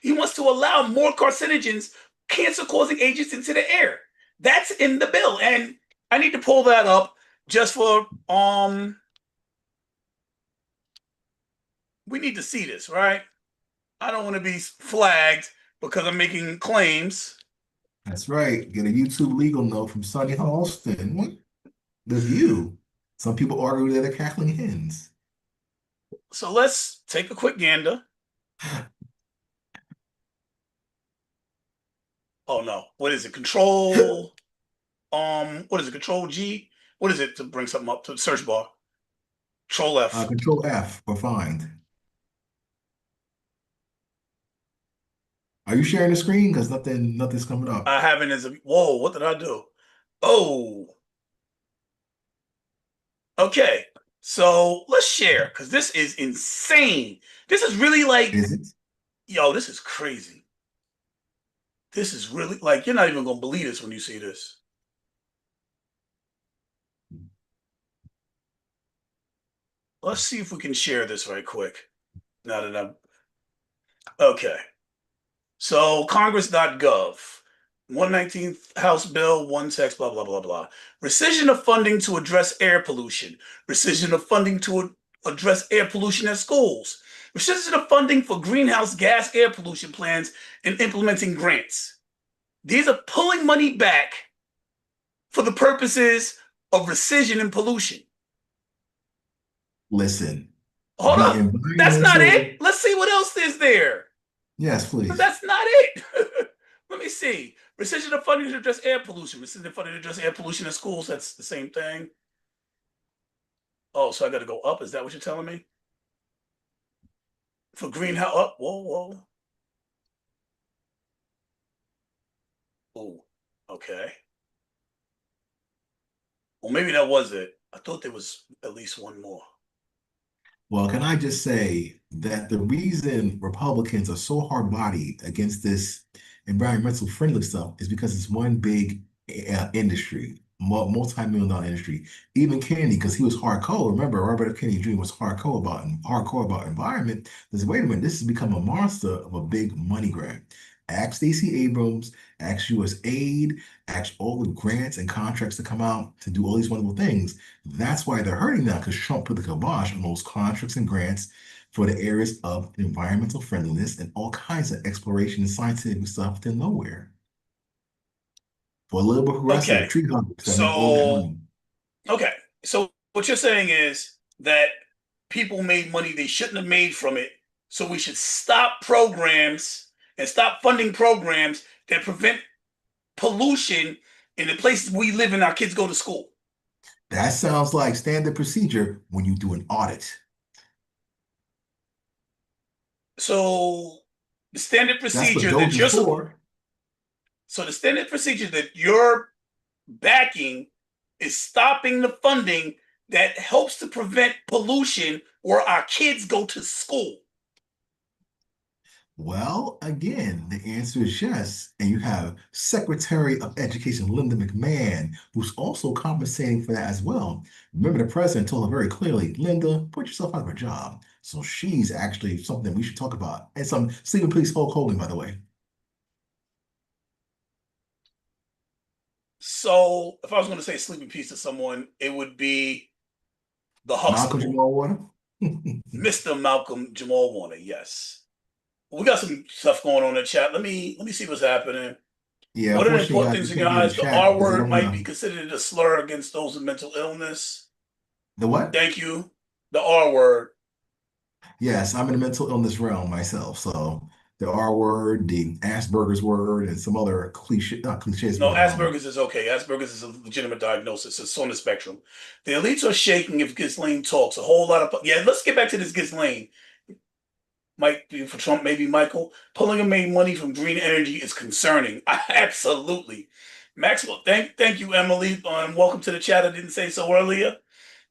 He wants to allow more carcinogens, cancer causing agents into the air. That's in the bill. And I need to pull that up just for we need to see this, right? I don't want to be flagged because I'm making claims. That's right. Get a YouTube legal note from Sonny Halston. What? The View. Some people argue that they're cackling hens. So let's take a quick gander. Oh no, what is it? Control what is it? Control G? What is it to bring something up to the search bar? Control F. Control F for find. Are you sharing the screen? Because nothing's coming up. I haven't as a whoa, what did I do? Oh, okay. So let's share because this is insane. This is really like, Is it? yo, this is crazy. This is really like you're not even gonna believe this when you see this. Let's see if we can share this right quick. Now that I'm okay. So congress.gov. 119th House Bill, one text, blah, blah, blah, blah. Rescission of funding to address air pollution. Rescission of funding to address air pollution at schools. Rescission of funding for greenhouse gas air pollution plans and implementing grants. These are pulling money back for the purposes of rescission and pollution. Listen, Hold the up. That's not it. environmental, Let's see what else is there. yes, But please. that's not it. Let me see. Rescission of funding to address air pollution. Rescission of funding to address air pollution in schools. That's the same thing. Oh, so I got to go up. Is that what you're telling me? For greenhouse up. Whoa, whoa. Oh, okay. Well, maybe that was it. I thought there was at least one more. Well, can I just say that the reason Republicans are so hard-bodied against this environmental friendly stuff is because it's one big industry, multi-million dollar industry. Even Kennedy, because he was hardcore. Remember, Robert F. Kennedy Jr. was hardcore about environment. There's wait a minute, this has become a monster of a big money grab. Ask Stacey Abrams, ask US Aid, ask all the grants and contracts to come out to do all these wonderful things. That's why they're hurting now, because Trump put the kibosh on those contracts and grants for the areas of environmental friendliness and all kinds of exploration and scientific stuff to nowhere. For a little bit progressive, Okay. tree huggers that make all that So, money. okay. So what you're saying is that people made money they shouldn't have made from it. So we should stop programs and stop funding programs that prevent pollution in the places we live and our kids go to school. That sounds like standard procedure when you do an audit. So the standard That's what procedure DOGE that is you're for. so the standard procedure that you're backing is stopping the funding that helps to prevent pollution where our kids go to school. Well, again, the answer is yes. And you have Secretary of Education Linda McMahon, who's also compensating for that as well. Remember, the president told her very clearly, Linda, put yourself out of a job. So she's actually something we should talk about. And some sleeping police Hulk Hogan, by the way. So if I was going to say sleeping piece to someone, it would be the Malcolm Huxtable, Jamal Warner. Mr. Malcolm Jamal Warner. Yes, we got some stuff going on in the chat. Let me see what's happening. Yeah, What are the unfortunately, important guys, we things in your can't do the eyes? The chat R because I word don't want might be to. considered a slur against those with mental illness. The what? Thank you. The R word. Yes, I'm in the mental illness realm myself. So the R word, the Asperger's word, and some other cliche, not cliches, No, but Asperger's is okay. Asperger's is a legitimate diagnosis. It's on the spectrum. The elites are shaking if Ghislaine talks. A whole lot of yeah. Let's get back to this Ghislaine. Might be for Trump, maybe Michael. Pulling and made money from green energy is concerning. Absolutely. Maxwell, thank you, Emily. Welcome to the chat. I didn't say so earlier.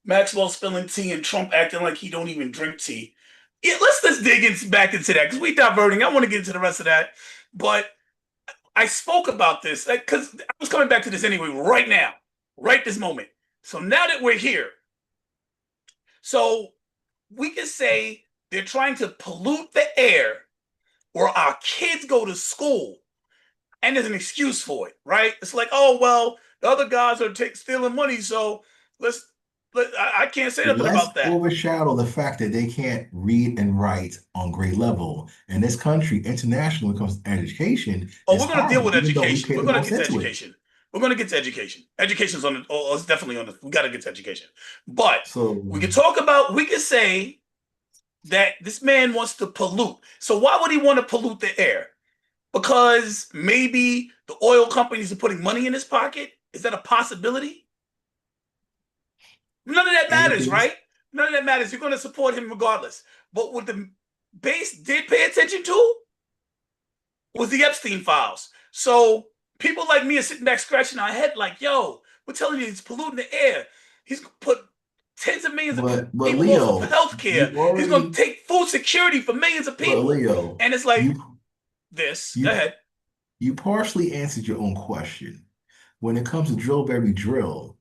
Maxwell spilling tea and Trump acting like he don't even drink tea. Yeah, let's dig back into that because we diverting. I want to get into the rest of that, but I spoke about this because I was coming back to this anyway, right now, right this moment. So now that we're here, so we can say they're trying to pollute the air where our kids go to school, and there's an excuse for it, right? It's like, oh well, the other guys are stealing money, so let's. I can't say nothing let's about that. overshadow the fact that they can't read and write on grade level. And this country, international, when it comes to education, Oh, is we're going to deal horrible, with even though we education. pay We're the going to most get to into it. education. We're going to get to education. Education's on the. Oh, it's definitely on the. We got to get to education. But So we can talk about. We can say that this man wants to pollute. So why would he want to pollute the air? Because maybe the oil companies are putting money in his pocket. Is that a possibility? None of that matters, anything, right? None of that matters. You're going to support him regardless. But what the base did pay attention to was the Epstein files. So people like me are sitting back scratching our head like, yo, we're telling you he's polluting the air. He's put tens of millions of but people off of Leo, health care. you He's going to already, take food security for millions of but people. Leo, And it's like you this. Go you ahead. you partially answered your own question. When it comes to drill, baby, drill,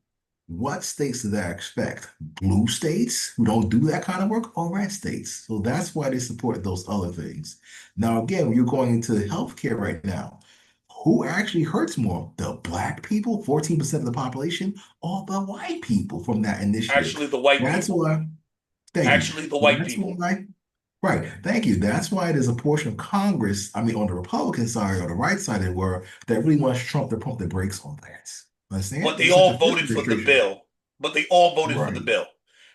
what states do they expect? Blue states who don't do that kind of work or red states? So that's why they support those other things. Now, again, when you're going into healthcare right now, who actually hurts more? The black people, 14% of the population, or the white people from that initiative? Actually, the white That's people. why, thank you. Actually, the white That's people. why, right, thank you. That's why there's a portion of Congress, I mean, on the Republican side or the right side of where that really wants Trump to pump the brakes on that. But Understand? they Just like all the first voted for the administration. bill. But they all voted for the Right. bill.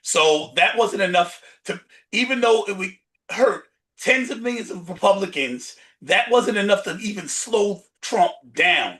So that wasn't enough to, even though it would hurt tens of millions of Republicans, that wasn't enough to even slow Trump down.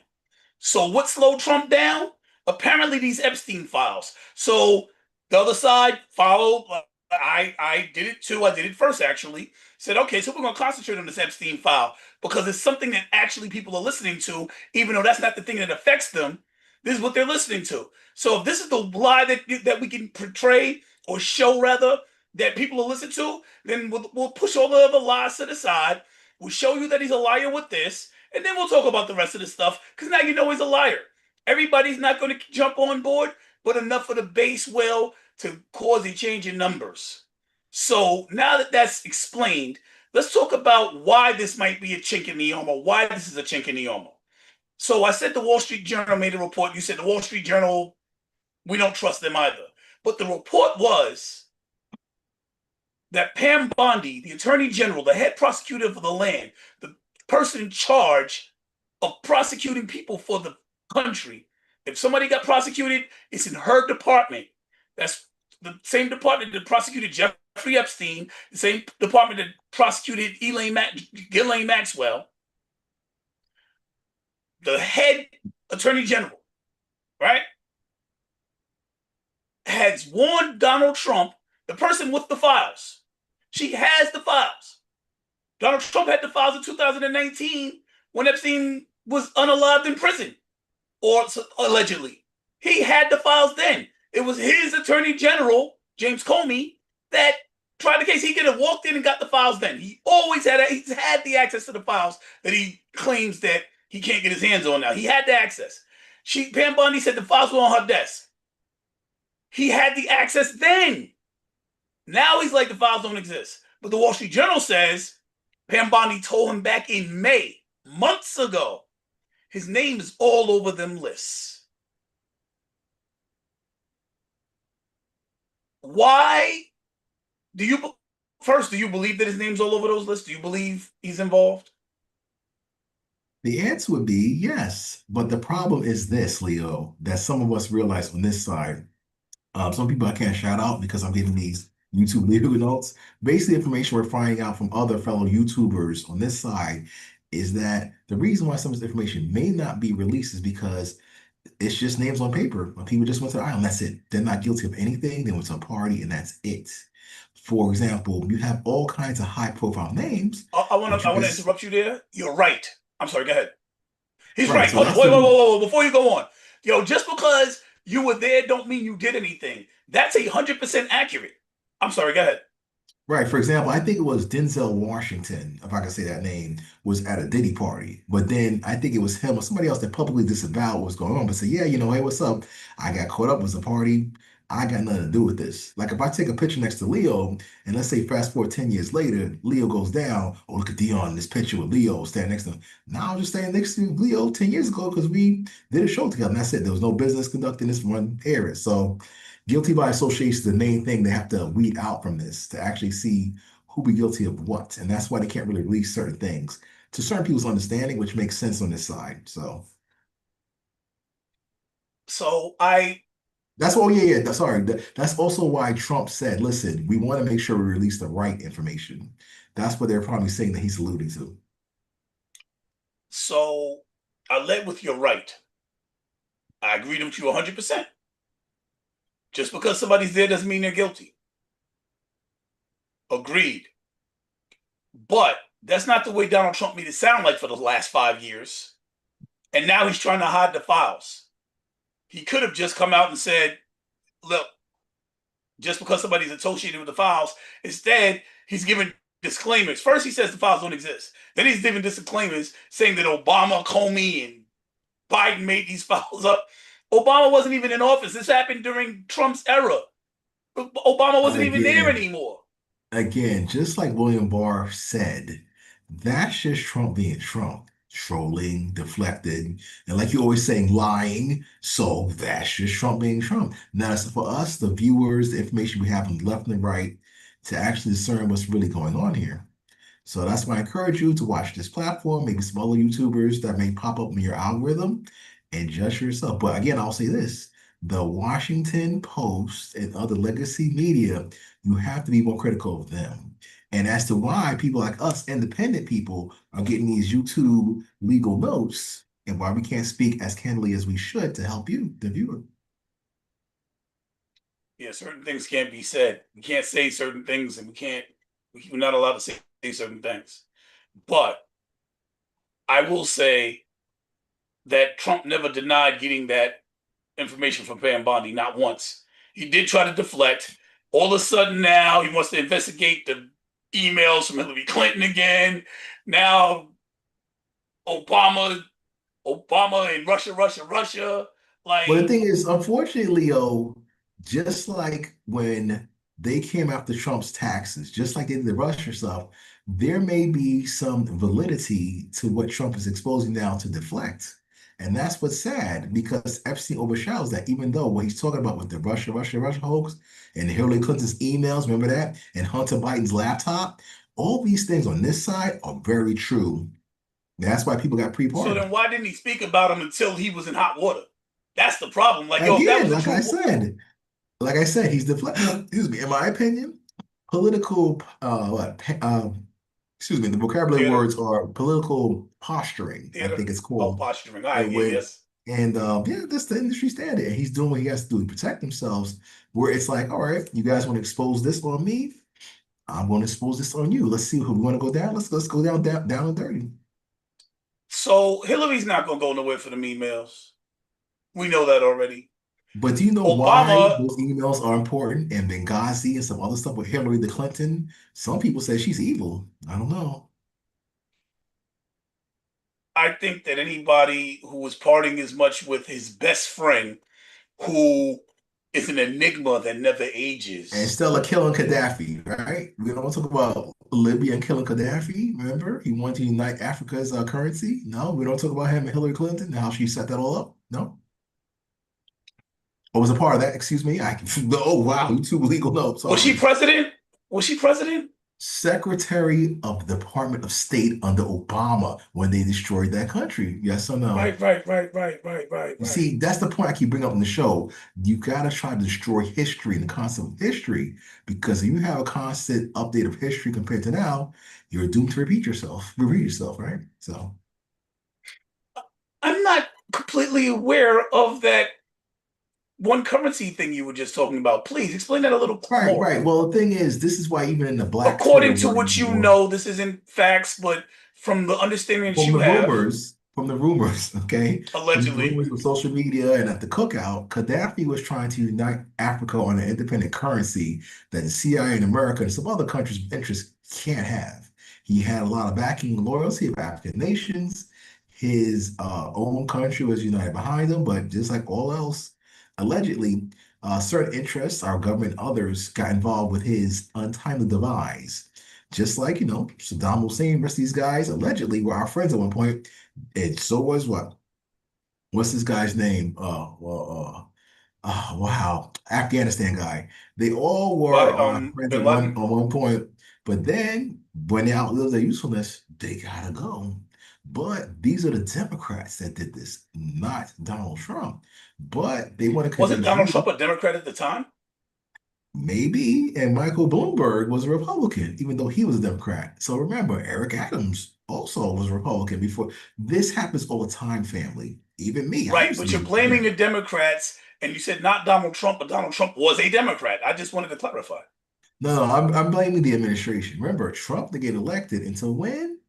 So what slowed Trump down? Apparently these Epstein files. So the other side followed. I did it too. I did it first actually. Said, okay, so we're gonna concentrate on this Epstein file because it's something that actually people are listening to, even though that's not the thing that affects them. This is what they're listening to. So if this is the lie that we can portray or show rather that people will listen to, then we'll push all the other lies to the side. We'll show you that he's a liar with this, and then we'll talk about the rest of the stuff because now you know he's a liar. Everybody's not going to jump on board, but enough of the base will to cause a change in numbers. So now that that's explained, let's talk about why this might be a chink in the armor, why this is a chink in the armor. So I said the Wall Street Journal made a report. You said the Wall Street Journal, we don't trust them either. But the report was that Pam Bondi, the Attorney General, the head prosecutor for the land, the person in charge of prosecuting people for the country, if somebody got prosecuted, it's in her department. That's the same department that prosecuted Jeffrey Epstein, the same department that prosecuted Ghislaine Maxwell, the head Attorney General, right, has warned Donald Trump, the person with the files. She has the files. Donald Trump had the files in 2019 when Epstein was unalived in prison, or allegedly. He had the files then. It was his attorney general, James Comey, that tried the case. He could have walked in and got the files then. He always he's had the access to the files that he claims that he can't get his hands on now. He had the access. Pam Bondi said the files were on her desk. He had the access then. Now he's like the files don't exist. But the Wall Street Journal says Pam Bondi told him back in May, months ago, his name is all over them lists. Why do you first do you believe that his name's all over those lists? Do you believe he's involved? The answer would be yes. But the problem is this, Leo, that some of us realize on this side. Some people I can't shout out because I'm getting these YouTube legal notes. Basically, information we're finding out from other fellow YouTubers on this side is that the reason why some of this information may not be released is because it's just names on paper. When people just went to the island, that's it. They're not guilty of anything. They went to a party and that's it. For example, you have all kinds of high profile names, I want which to you I can, want to interrupt you there. You're right. I'm sorry. Go ahead. He's right. right. So Hold on. that's Wait, the wait, wait, wait, wait. Before you go on, yo, just because you were there don't mean you did anything. That's 100% accurate. I'm sorry. Go ahead. Right. For example, I think it was Denzel Washington, if I can say that name, was at a Diddy party. But then I think it was him or somebody else that publicly disavowed what was going on, but said, yeah, hey, what's up? I got caught up with a party. I got nothing to do with this. Like if I take a picture next to Leo, and let's say fast forward 10 years later, Leo goes down. Oh, look at Dion in this picture with Leo standing next to him. Now I'm just standing next to Leo 10 years ago because we did a show together. And that's it. There was no business conducted in this one area. So guilty by association is the main thing they have to weed out from this to actually see who be guilty of what. And that's why they can't really release certain things to certain people's understanding, which makes sense on this side. So So I that's oh yeah, yeah. Sorry. That's also why Trump said, listen, we want to make sure we release the right information. That's what they're probably saying that he's alluding to. so I led with you're right. I agreed with you 100%. Just because somebody's there doesn't mean they're guilty. Agreed. But that's not the way Donald Trump made it sound like for the last 5 years. And now he's trying to hide the files. He could have just come out and said, look, just because somebody's associated with the files, instead, he's giving disclaimers. First, he says the files don't exist. Then he's giving disclaimers saying that Obama, Comey, and Biden made these files up. Obama wasn't even in office. This happened during Trump's era. Obama wasn't even there Again, anymore. again, just like William Barr said, that's just Trump being Trump. trolling, deflecting, and like you're always saying, lying. So that's just Trump being Trump. Now, it's for us, the viewers, the information we have on the left and the right, to actually discern what's really going on here. So that's why I encourage you to watch this platform, maybe some other YouTubers that may pop up in your algorithm and judge for yourself. But again, I'll say this, the Washington Post and other legacy media, you have to be more critical of them. And as to why people like us, independent people, are getting these YouTube legal notes and why we can't speak as candidly as we should to help you, the viewer. Yeah, certain things can't be said. We can't say certain things, and we're not allowed to say certain things. But I will say that Trump never denied getting that information from Pam Bondi, not once. He did try to deflect. All of a sudden now he wants to investigate the emails from Hillary Clinton again. Now Obama, Obama and Russia. Well, the Like, thing is, unfortunately, Leo, just like when they came after Trump's taxes, just like they did the Russia stuff, there may be some validity to what Trump is exposing now to deflect. And that's what's sad because Epstein overshadows that, even though what he's talking about with the Russia hoax and Hillary Clinton's emails, remember that? And Hunter Biden's laptop, all these things on this side are very true. That's why people got so pre-pardoned. then why didn't he speak about him until he was in hot water? That's the problem. Like, yo, if that Again, was the truth, like I said, he's deflect. Excuse me. In my opinion, political excuse me. The vocabulary theater, words are political posturing. I theater, think it's oh, called. posturing. All right, And yeah, with yes. yeah, that's the industry standard. And he's doing what he has to do to protect themselves. Where it's like, all right, you guys want to expose this on me? I'm going to expose this on you. Let's see who we want to go down. Let's go down and dirty. So Hillary's not gonna go nowhere for them emails. We know that already. But do you know why Obama, those emails are important? And Benghazi and some other stuff with Hillary the Clinton. Some people say she's evil. I don't know. I think that anybody who was partying as much with his best friend, who is an enigma that never And ages. Stella killing Gaddafi, right? We don't talk about Libya and killing Gaddafi. Remember, he wanted to unite Africa's currency. No, we don't talk about him and Hillary Clinton and how she set that all up. No, or was a part of that? Excuse me. Oh wow, YouTube legal. No, Was she sorry. president? Was she president? Secretary of the Department of State under Obama when they destroyed that country. Yes or no? You Right. see, that's the point I keep bringing up in the show. You gotta try to destroy history and the concept of history because if you have a constant update of history compared to now, you're doomed to repeat yourself, right? So, I'm not completely aware of that one currency thing you were just talking about. Please explain that a little right, more. right. Well, the thing is, this is why even in the Black Twitter According to world what you anymore, know, this isn't facts, but from the understanding that you have, from the rumors, okay, from the allegedly, rumors of social media and at the cookout, Gaddafi was trying to unite Africa on an independent currency that the CIA in America and some other countries' interests can't have. He had a lot of backing and loyalty of African nations. His own country was united behind him, but just like all else, allegedly, certain interests, our government, others got involved with his untimely demise. Just like, Saddam Hussein, the rest of these guys allegedly were our friends at one point. And so was what? What's this guy's name? Wow, Afghanistan guy. They all were but our friends Bin Laden. at one point, but then when they outlived their usefulness, they gotta go. But these are the Democrats that did this, not Donald Trump. But they want to Wasn't convince Donald you. Trump a Democrat at the time? Maybe, and Michael Bloomberg was a Republican, even though he was a Democrat. So remember, Eric Adams also was a Republican before. This happens all the time, family. Even me, I Right, used to but be a you're blaming Democrat. the Democrats, and you said not Donald Trump, but Donald Trump was a Democrat. I just wanted to clarify. No, I'm blaming the administration. Remember, Trump to get elected until when?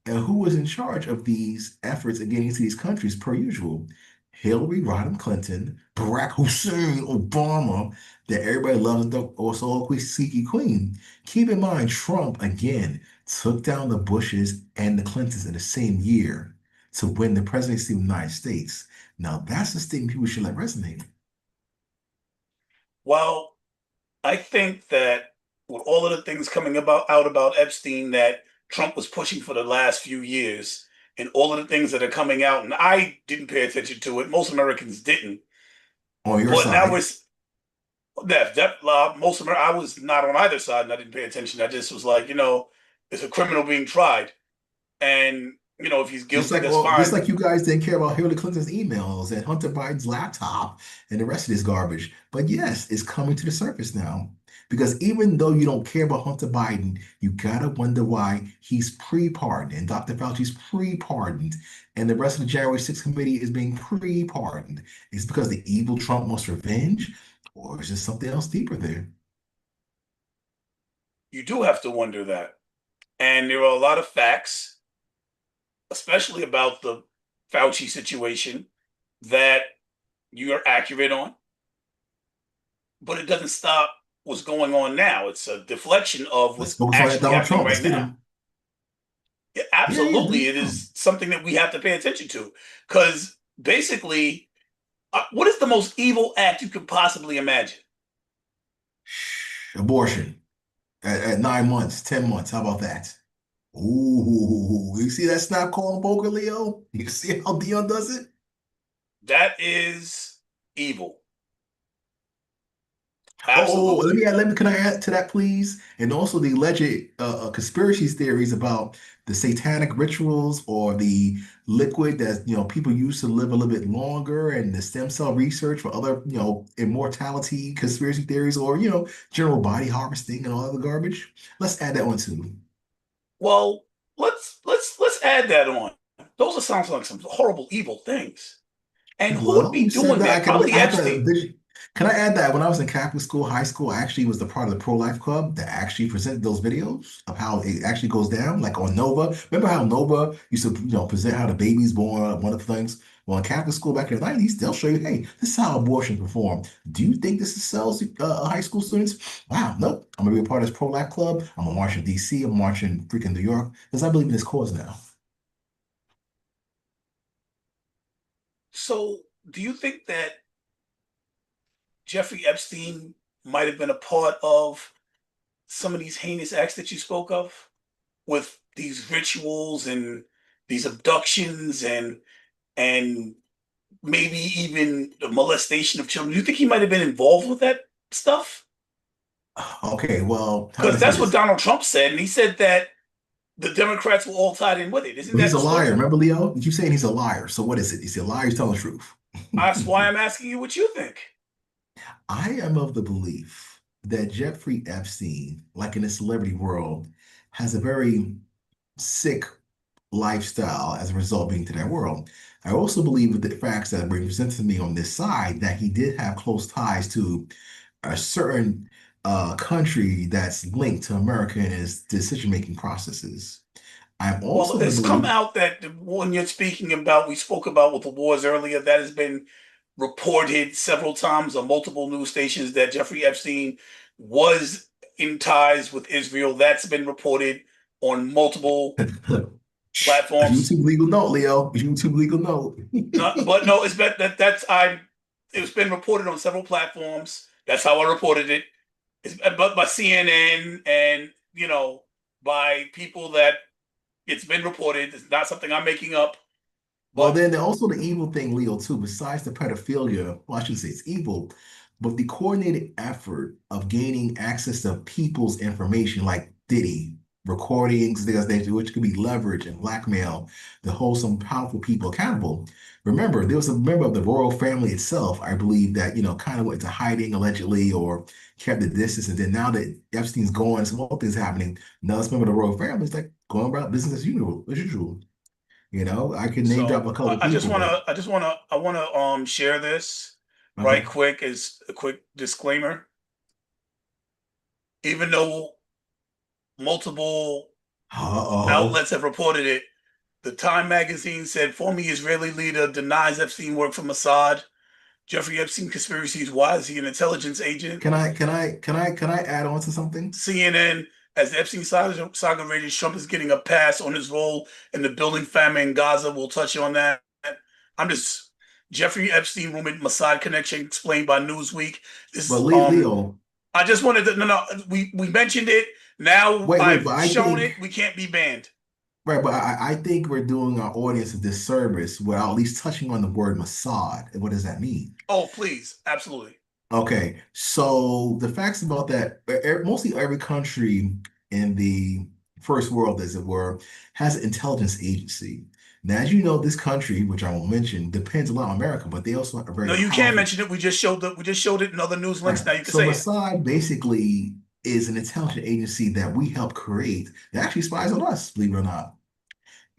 And who was in charge of these efforts of getting into these countries per usual? Hillary Rodham Clinton, Barack Hussein Obama, that everybody loves the also squeaky queen. Keep in mind, Trump again took down the Bushes and the Clintons in the same year to win the presidency of the United States. Now that's the statement people should let resonate. Well, I think that with all of the things coming out about Epstein that Trump was pushing for the last few years, and all of the things that are coming out, and I didn't pay attention to it. Most Americans didn't, On your but now side, it's that most Amer I was not on either side, and I didn't pay attention. I just was like, it's a criminal being tried, and if he's just guilty, like that's well, just fine. like you guys didn't care about Hillary Clinton's emails and Hunter Biden's laptop and the rest of this garbage. But yes, it's coming to the surface now. Because even though you don't care about Hunter Biden, you gotta wonder why he's pre-pardoned and Dr. Fauci's pre-pardoned and the rest of the January 6th committee is being pre-pardoned. Is because the evil Trump wants revenge, or is there something else deeper there? You do have to wonder that, and there are a lot of facts, especially about the Fauci situation, that you're accurate on, but it doesn't stop what's going on now. It's a deflection of Let's what's focus on that actually Donald happening Trump. Let's right get now. him. Yeah, Yeah, yeah, absolutely, do it some. is something that we have to pay attention to because basically, what is the most evil act you could possibly imagine? Abortion at 9 months, 10 months. How about that? Ooh, you see that snap call on poker, Leo? You see how Dion does it? That is evil. Let Absolutely. me add, can I add to that, please? And also the alleged conspiracies theories about the satanic rituals or the liquid that people use to live a little bit longer, and the stem cell research for other immortality conspiracy theories, or general body harvesting and all the garbage. Let's add that one too. Well, let's add that on. Those are sounds like some horrible, evil things. And who would Well, be you said doing that that? I Probably have a Epstein. vision. Can I add that when I was in Catholic school, high school, I actually was the part of the pro-life club that actually presented those videos of how it actually goes down, like on Nova. Remember how Nova used to, present how the baby's born, one of the things? Well, in Catholic school back in the 90s, they'll show you, hey, this is how abortion performed. Do you think this is sells high school students? Wow, nope. I'm gonna be a part of this pro-life club. I'm gonna march in DC. I'm marching freaking New York because I believe in this cause now. So, do you think that Jeffrey Epstein might have been a part of some of these heinous acts that you spoke of with these rituals and these abductions and maybe even the molestation of children? Do you think he might have been involved with that stuff? Okay, well, how can Because I say that's what this? Donald Trump said, and he said that the Democrats were all tied in with it. Isn't Well, he's that a the liar. story? Remember, Leo? You saying he's a liar. So what is it? Is he a liar? He's telling the truth. That's why I'm asking you what you think. I am of the belief that Jeffrey Epstein, like in the celebrity world, has a very sick lifestyle as a result of being to that world. I also believe with the facts that were presented to me on this side that he did have close ties to a certain country that's linked to America in his decision-making processes. I'm Well, also of the it's come belief. out that the one you're speaking about, we spoke about with the wars earlier, that has been reported several times on multiple news stations that Jeffrey Epstein was in ties with Israel. That's been reported on multiple Shh, platforms. YouTube legal note, Leo. YouTube legal note. No, but no, it's been that's I. It's been reported on several platforms. That's how I reported it. But by CNN and by people that it's been reported. It's not something I'm making up. Well, But then also the evil thing, Leo, too, besides the pedophilia, well, I shouldn't say it's evil, but the coordinated effort of gaining access to people's information, like Diddy, recordings, things like that, which could be leverage and blackmail to hold some powerful people accountable. Remember, there was a member of the royal family itself, I believe, that, kind of went into hiding allegedly or kept the distance. And then now that Epstein's gone, some more things happening, now this member of the royal family is like going about business as usual, as usual. I could name drop so a couple I just people, but wanna share this right okay. quick as a quick disclaimer. Even though multiple Uh-oh. outlets have reported it, the Time magazine said former Israeli leader denies Epstein worked for Mossad. Jeffrey Epstein conspiracies. Why is he an intelligence agent? Can I add on to something? CNN, as the Epstein saga rages, Trump is getting a pass on his role in the building famine in Gaza. We'll touch on that. I'm just Jeffrey Epstein rumored Mossad connection explained by Newsweek. But This Leo, I just wanted to no, we mentioned it. Now wait, I've but I shown think it. We can't be banned. Right, but I think we're doing our audience a disservice without at least touching on the word Mossad. And what does that mean? Oh, please, absolutely. Okay, so the facts about that, mostly every country in the first world, as it were, has an intelligence agency. Now, as you know, this country, which I won't mention, depends a lot on America, but they also are very No, you can powerful. mention it. We just showed it in other news links. Right. Now you can So say it. Mossad basically is an intelligence agency that we help create that actually spies on us, believe it or not.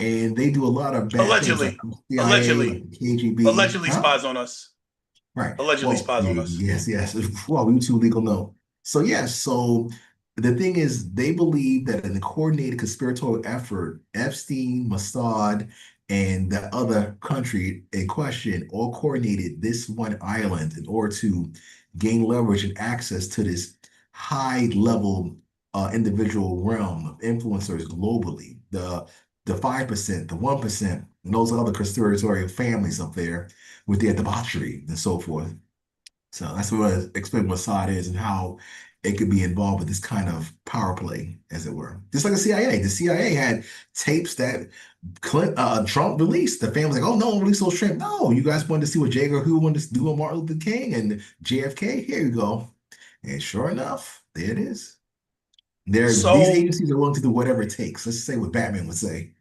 And they do a lot of bad things like Allegedly, the CIA, like allegedly, the KGB. allegedly Huh? spies on us. Right. Allegedly Well, spies on us. yes, yes. Well, we too legal no. So yes, so the thing is they believe that in a coordinated conspiratorial effort, Epstein, Mossad, and the other country in question all coordinated this one island in order to gain leverage and access to this high level individual realm of influencers globally. The 5%, the 1%, and those other conspiratorial families up there with their debauchery and so forth. So that's what I explain what Assad is and how it could be involved with this kind of power play, as it were. Just like the CIA. The CIA had tapes that Trump released. The family was like, oh, no one released those tapes. No, you guys wanted to see what J. Edgar Hoover wanted to do with Martin Luther King and JFK? Here you go. And sure enough, there it is. These So agencies are willing to do whatever it takes. Let's say what Batman would say.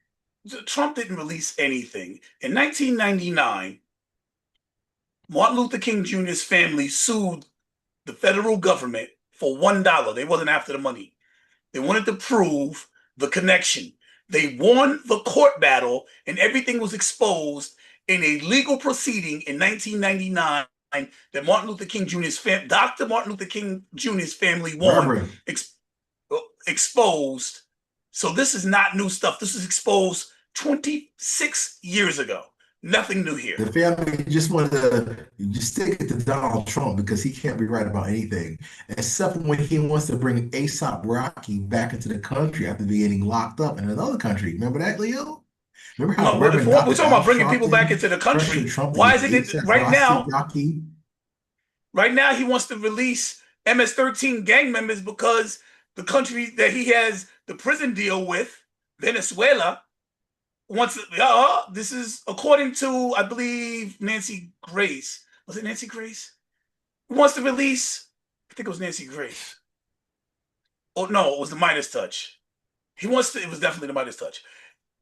Trump didn't release anything. In 1999, Martin Luther King Jr.'s family sued the federal government for $1. They wasn't after the money. They wanted to prove the connection. They won the court battle, and everything was exposed in a legal proceeding in 1999 that Martin Luther King Jr.'s Dr. Martin Luther King Jr.'s family won, Reverend, ex- exposed. So this is not new stuff. This is exposed 26 years ago. Nothing new here. the family just wanted to just stick it to Donald Trump because he can't be right about anything, except when he wants to bring ASAP Rocky back into the country after getting locked up in another country. Remember that, Leo? Remember how No, if Reverend we're Dr. talking Al about bringing people back Sharpton into the pressured country, Trump to why get isn't it ASAP right now? Rocky? Right now, he wants to release MS-13 gang members because the country that he has the prison deal with, Venezuela, wants. This is according to, I believe, Nancy Grace. Was it Nancy Grace? Who wants to release? I think it was Nancy Grace. Oh no, it was the Midas Touch. He wants to. It was definitely the Midas Touch.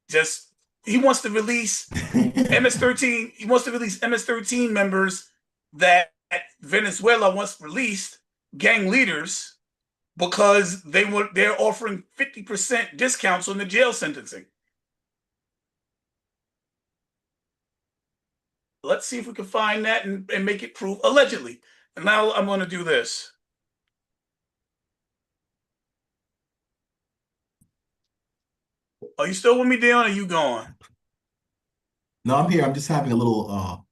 Just he wants to release MS-13. He wants to release MS-13 members that Venezuela once released, gang leaders, because they're offering 50% discounts on the jail sentencing. Let's see if we can find that and make it proof allegedly. And now I'm going to do this. Are you still with me, Dion? Or are you gone? No, I'm here. I'm just having a little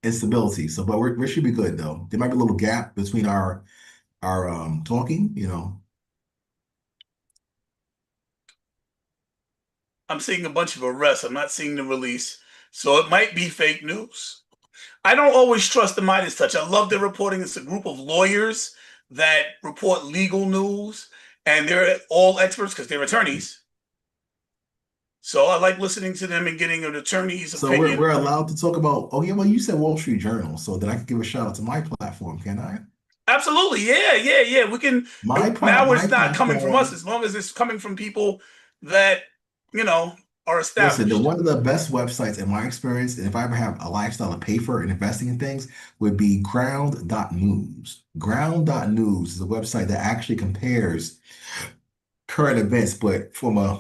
instability. So, but we should be good though. There might be a little gap between our talking, you know. I'm seeing a bunch of arrests. I'm not seeing the release. So it might be fake news. I don't always trust the Midas Touch. I love their reporting. It's a group of lawyers that report legal news, and they're all experts because they're attorneys. So I like listening to them and getting an attorney's So we're opinion. allowed to talk about. Oh yeah, well you said Wall Street Journal, so then I can give a shout out to my platform, can I? Absolutely, yeah, yeah, yeah. We can now. My It's not coming from us platform. as long as it's coming from people that you know are Listen, established. one of the best websites in my experience, and if I ever have a lifestyle to pay for and investing in things, would be ground.news. Ground.news is a website that actually compares current events, but from a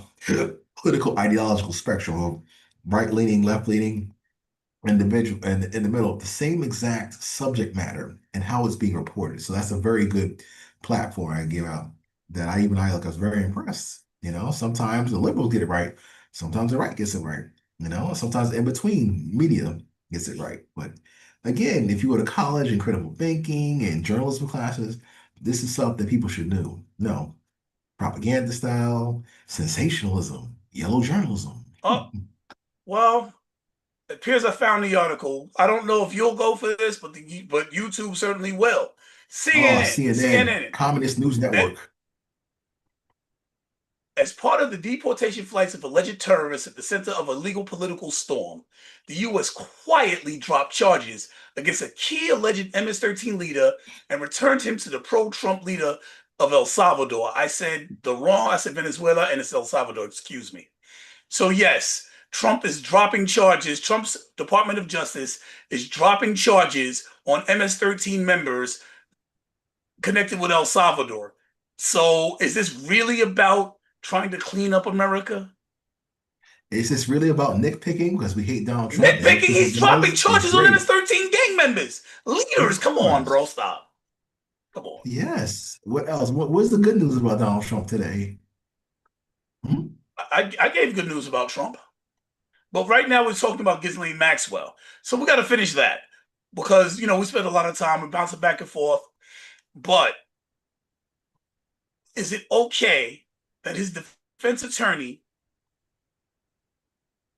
political ideological spectrum of right leaning, left leaning, individual, and in the middle, the same exact subject matter and how it's being reported. So that's a very good platform I give out that I was very impressed. You know, sometimes the liberals get it right, sometimes the right gets it right, you know, sometimes in between media gets it right. But again, if you go to college and critical thinking and journalism classes, this is something people should know. No, propaganda style, sensationalism, yellow journalism. Oh well, it appears I found the article. I don't know if you'll go for this, but YouTube certainly will. Oh, CNN, CNN, CNN. Communist News Eh, Network. As part of the deportation flights of alleged terrorists at the center of a legal political storm, the U.S. quietly dropped charges against a key alleged MS-13 leader and returned him to the pro-Trump leader of El Salvador. I said the wrong, I said Venezuela, and it's El Salvador, excuse me. So yes, Trump is dropping charges. Trump's Department of Justice is dropping charges on MS-13 members connected with El Salvador. So is this really about trying to clean up America? Is this really about nitpicking because we hate Donald Trump? And Nitpicking, everything he he's dropping does is charges on great. MS-13 gang members, leaders. Of Come on, bro, course. stop. Come on. Yes. What else? What's the good news about Donald Trump today? Hmm? I gave good news about Trump, but right now we're talking about Ghislaine Maxwell. So we got to finish that because, we spent a lot of time, we're bouncing back and forth. But is it okay that his defense attorney,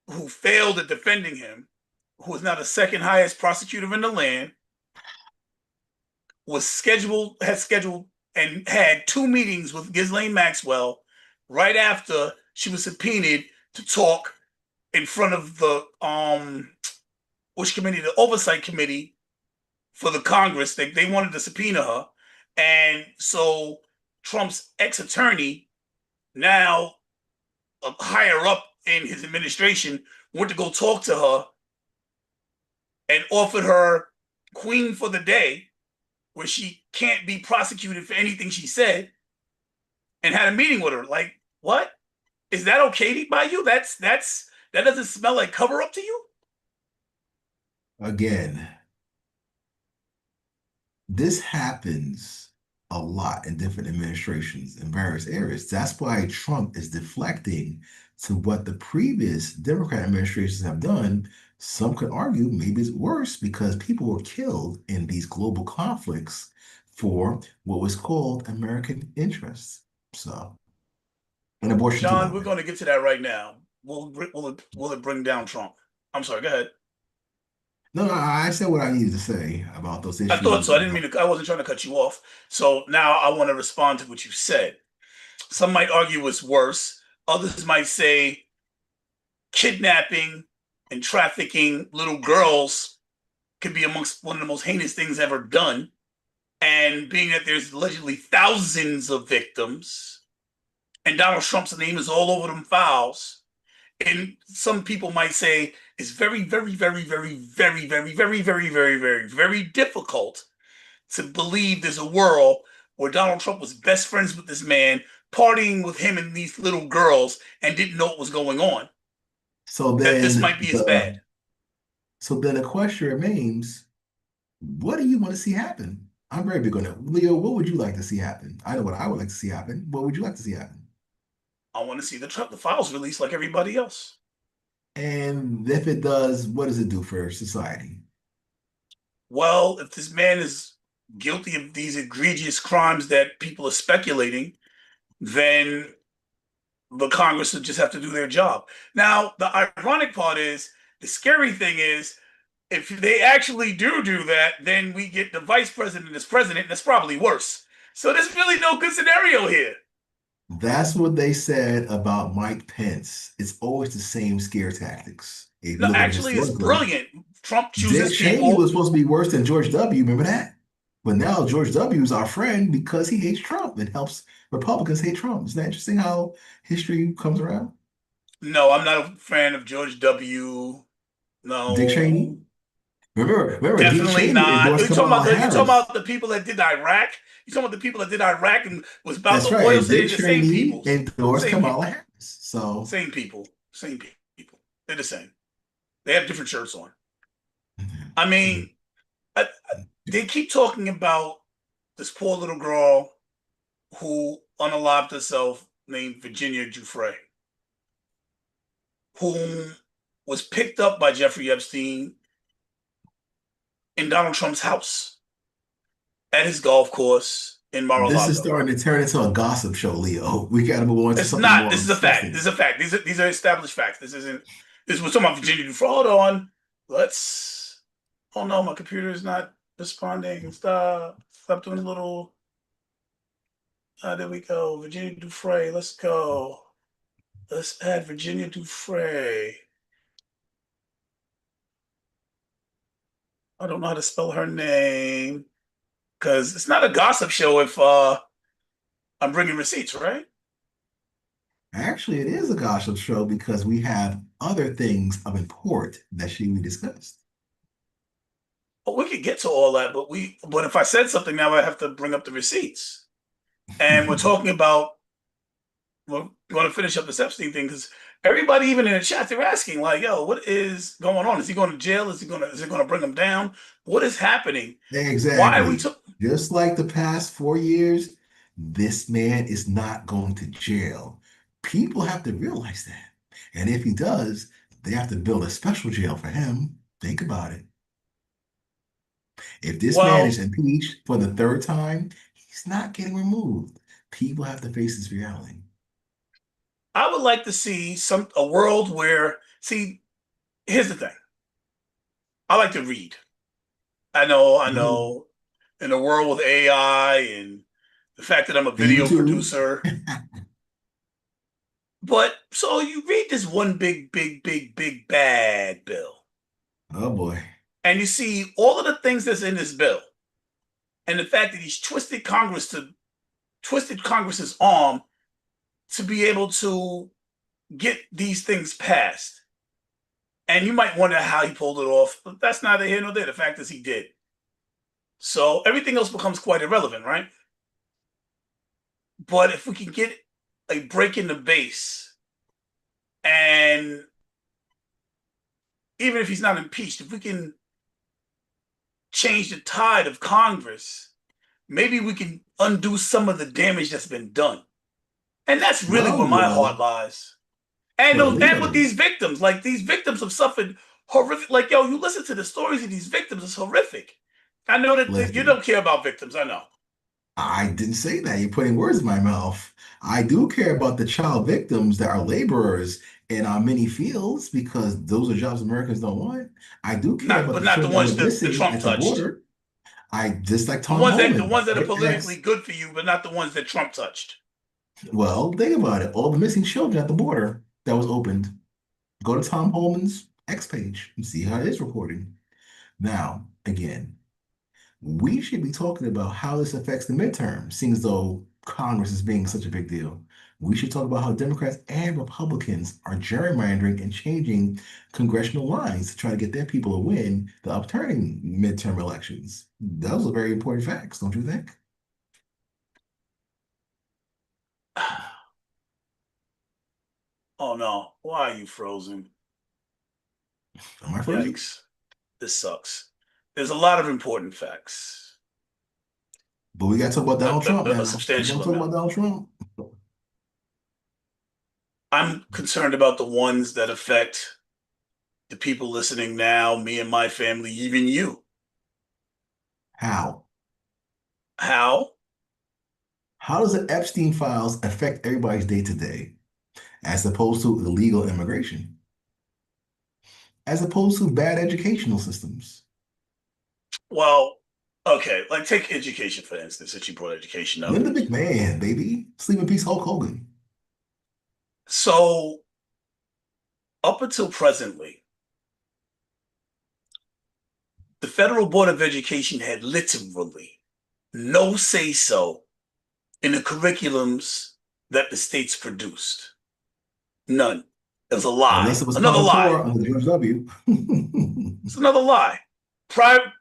who failed at defending him, who is now the second highest prosecutor in the land, had scheduled and had two meetings with Ghislaine Maxwell right after she was subpoenaed to talk in front of the which committee, the oversight committee for the Congress. They wanted to subpoena her. And so Trump's ex-attorney, now higher up in his administration, went to go talk to her and offered her queen for the day, where she can't be prosecuted for anything she said, and had a meeting with her. Like, what? Is that okay by you? That doesn't smell like cover up to you? Again, this happens a lot in different administrations in various areas. That's why Trump is deflecting to what the previous Democrat administrations have done. Some could argue maybe it's worse because people were killed in these global conflicts for what was called American interests. So, and abortion too, by John, the we're way. going to get to that right now. Will it bring down Trump? I'm sorry, go ahead. No, I said what I needed to say about those I thought issues. so. I didn't mean to, I wasn't trying to cut you off. So now I want to respond to what you said. Some might argue it's worse. Others might say kidnapping and trafficking little girls could be amongst one of the most heinous things ever done. And being that there's allegedly thousands of victims, and Donald Trump's name is all over them files, and some people might say it's very, very, very, very, very, very, very, very, very, very, very difficult to believe there's a world where Donald Trump was best friends with this man, partying with him and these little girls, and didn't know what was going on. So That this then might be as bad. the question remains, what do you want to see happen? I'm very big on that. Leo, what would you like to see happen? I know what I would like to see happen. What would you like to see happen? I want to see the files released like everybody else. And if it does, what does it do for society? Well, if this man is guilty of these egregious crimes that people are speculating, then the Congress would just have to do their job. Now, the ironic part is, the scary thing is, if they actually do that, then we get the vice president as president, and that's probably worse. So there's really no good scenario here. That's what they said about Mike Pence. It's always the same scare tactics. If you No, look at it actually, it's historically, brilliant. Trump Dick chooses Cheney people. was supposed to be worse than George W. Remember that? But now George W. is our friend because he hates Trump and helps Republicans hate Trump. Isn't that interesting how history comes around? No, I'm not a fan of George W. Dick No, Cheney. Remember, Dick definitely Cheney not. endorsed Kamala You talking Harris. about the people that did Iraq? You talking about the people that did Iraq and was about That's the right. oil? And Dick Saying the same Cheney peoples, endorsed same Kamala people, Harris. So same people, same people. They're the same. They have different shirts on. I mean, I, they keep talking about this poor little girl who unalived herself, named Virginia Giuffre, who was picked up by Jeffrey Epstein in Donald Trump's house at his golf course in this is Mar-a-Lago. starting to turn into a gossip show, Leo. We got to move on to It's something not. more This is a fact. This is a substantive. fact. These are established facts. This isn't. This was talking about Virginia Giuffre. Hold on. Let's. Oh no, my computer is not responding. Stop doing a little. There we go. Virginia Giuffre. Let's go. Let's add Virginia Dufresne. I don't know how to spell her name because it's not a gossip show if I'm bringing receipts, right? Actually, it is a gossip show because we have other things of import that should be discussed. Well, we could get to all that, but if I said something now, I have to bring up the receipts. And we're talking about we're going to finish up this Epstein thing because everybody, even in the chat, they're asking like, "Yo, what is going on? Is he going to jail? Is it going to bring him down? What is happening? Why are we?" Exactly. Just like the past 4 years, this man is not going to jail. People have to realize that. And if he does, they have to build a special jail for him. Think about it. If this man is Well, impeached for the third time, he's not getting removed. People have to face this reality. I would like to see a world where. See, here's the thing. I like to read. I Mhm. know. In a world with AI and the fact that I'm a And video YouTube. producer, but so you read this one big bad bill, Oh boy. and you see all of the things that's in this bill, and the fact that he's twisted Congress's arm to be able to get these things passed. And you might wonder how he pulled it off, but that's neither here nor there. The fact is he did. So everything else becomes quite irrelevant, right? But if we can get a break in the base, and even if he's not impeached, if we can change the tide of Congress, maybe we can undo some of the damage that's been done. And that's really where my heart Well, lies. well, And with these Leo, victims, like these victims have suffered horrific. Like yo, you listen to the stories of these victims, it's horrific. I know that you listen. don't care about victims. I know. I didn't say that. You're putting words in my mouth. I do care about the child victims that are laborers in our many fields because those are jobs Americans don't want. I do care Not, about but the not the children that ones went that the missing Trump at the touched. border. I just like The Tom ones that the Homan. ones that are They politically asked, good for you, but not the ones that Trump touched. well, think about it. All the missing children at the border that was opened. Go to Tom Homan's X page and see how it is reporting. Now, again, we should be talking about how this affects the midterm, seeing as though Congress is being such a big deal. We should talk about how Democrats and Republicans are gerrymandering and changing congressional lines to try to get their people to win the upturning midterm elections. Those are very important facts, don't you think? Oh no, why are you frozen? Am I frozen? Yikes. This sucks. There's a lot of important facts, But we got to talk about Donald Trump a now. You want substantial to talk amount. about Donald Trump? I'm concerned about the ones that affect the people listening now, me and my family, even you. How? How? How does the Epstein files affect everybody's day to day, as opposed to illegal immigration, as opposed to bad educational systems? Well, okay, like take education for instance, since you brought education up. Linda McMahon, baby. Sleep in peace, Hulk Hogan. So, up until presently, the Federal Board of Education had literally no say so in the curriculums that the states produced. None. It was a lie. Unless it was Another Common lie. Core under George W. It's another lie. Prior,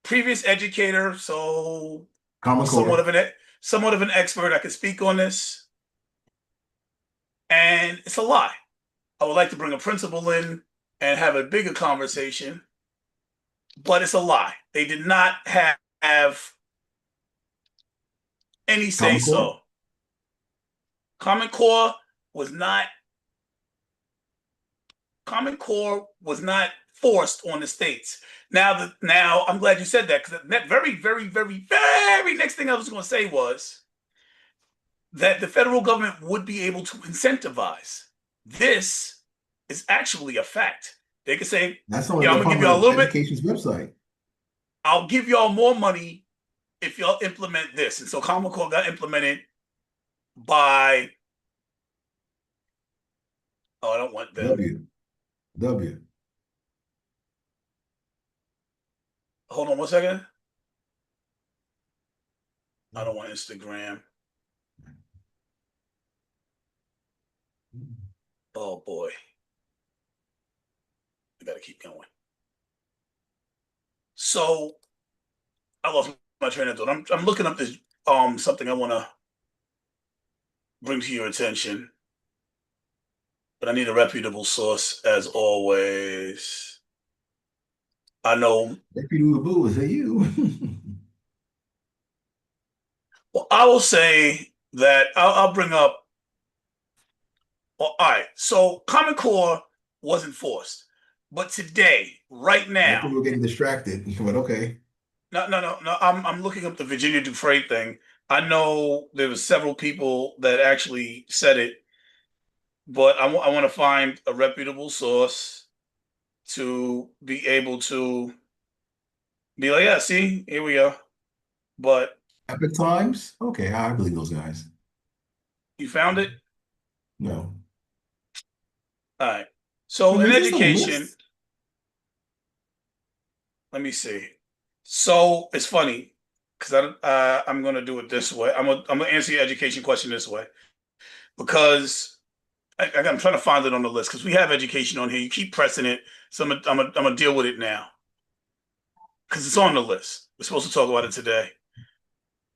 previous educator, so Common somewhat Core. of an somewhat of an expert. I can speak on this, and it's a lie. I would like to bring a principal in and have a bigger conversation, but it's a lie. They did not have any say Common Core. so. Common Core was not Common Core was not forced on the states. Now I'm glad you said that because that very next thing I was going to say was that the federal government would be able to incentivize. This is actually a fact. They could say, That's on "Yeah, the I'm gonna give y'all a Department of little bit. Education's website. I'll give y'all more money if y'all implement this." And so Common Core got implemented by Oh, I don't want them. W. W. Hold on 1 second. I don't want Instagram. Oh boy, I gotta keep going. So I lost my train of thought. I'm looking up this something I want to bring to your attention, but I need a reputable source as always. I know. Deputy Boo, is that you? Well, I will say that I'll bring up. Well, all right. So Common Core wasn't forced, but today, right I think now, we're getting distracted, but okay. no. I'm looking up the Virginia Dufresne thing. I know there was several people that actually said it, but I want to find a reputable source to be able to be like, yeah, see, here we go. But Epic Times? Okay, I believe those guys. you found it? No. All right. So in Is this a education, list? let me see. So it's funny because I'm gonna do it this way. I'm gonna answer your education question this way because I'm trying to find it on the list because we have education on here. You keep pressing it, so I'm gonna deal with it now because it's on the list. We're supposed to talk about it today,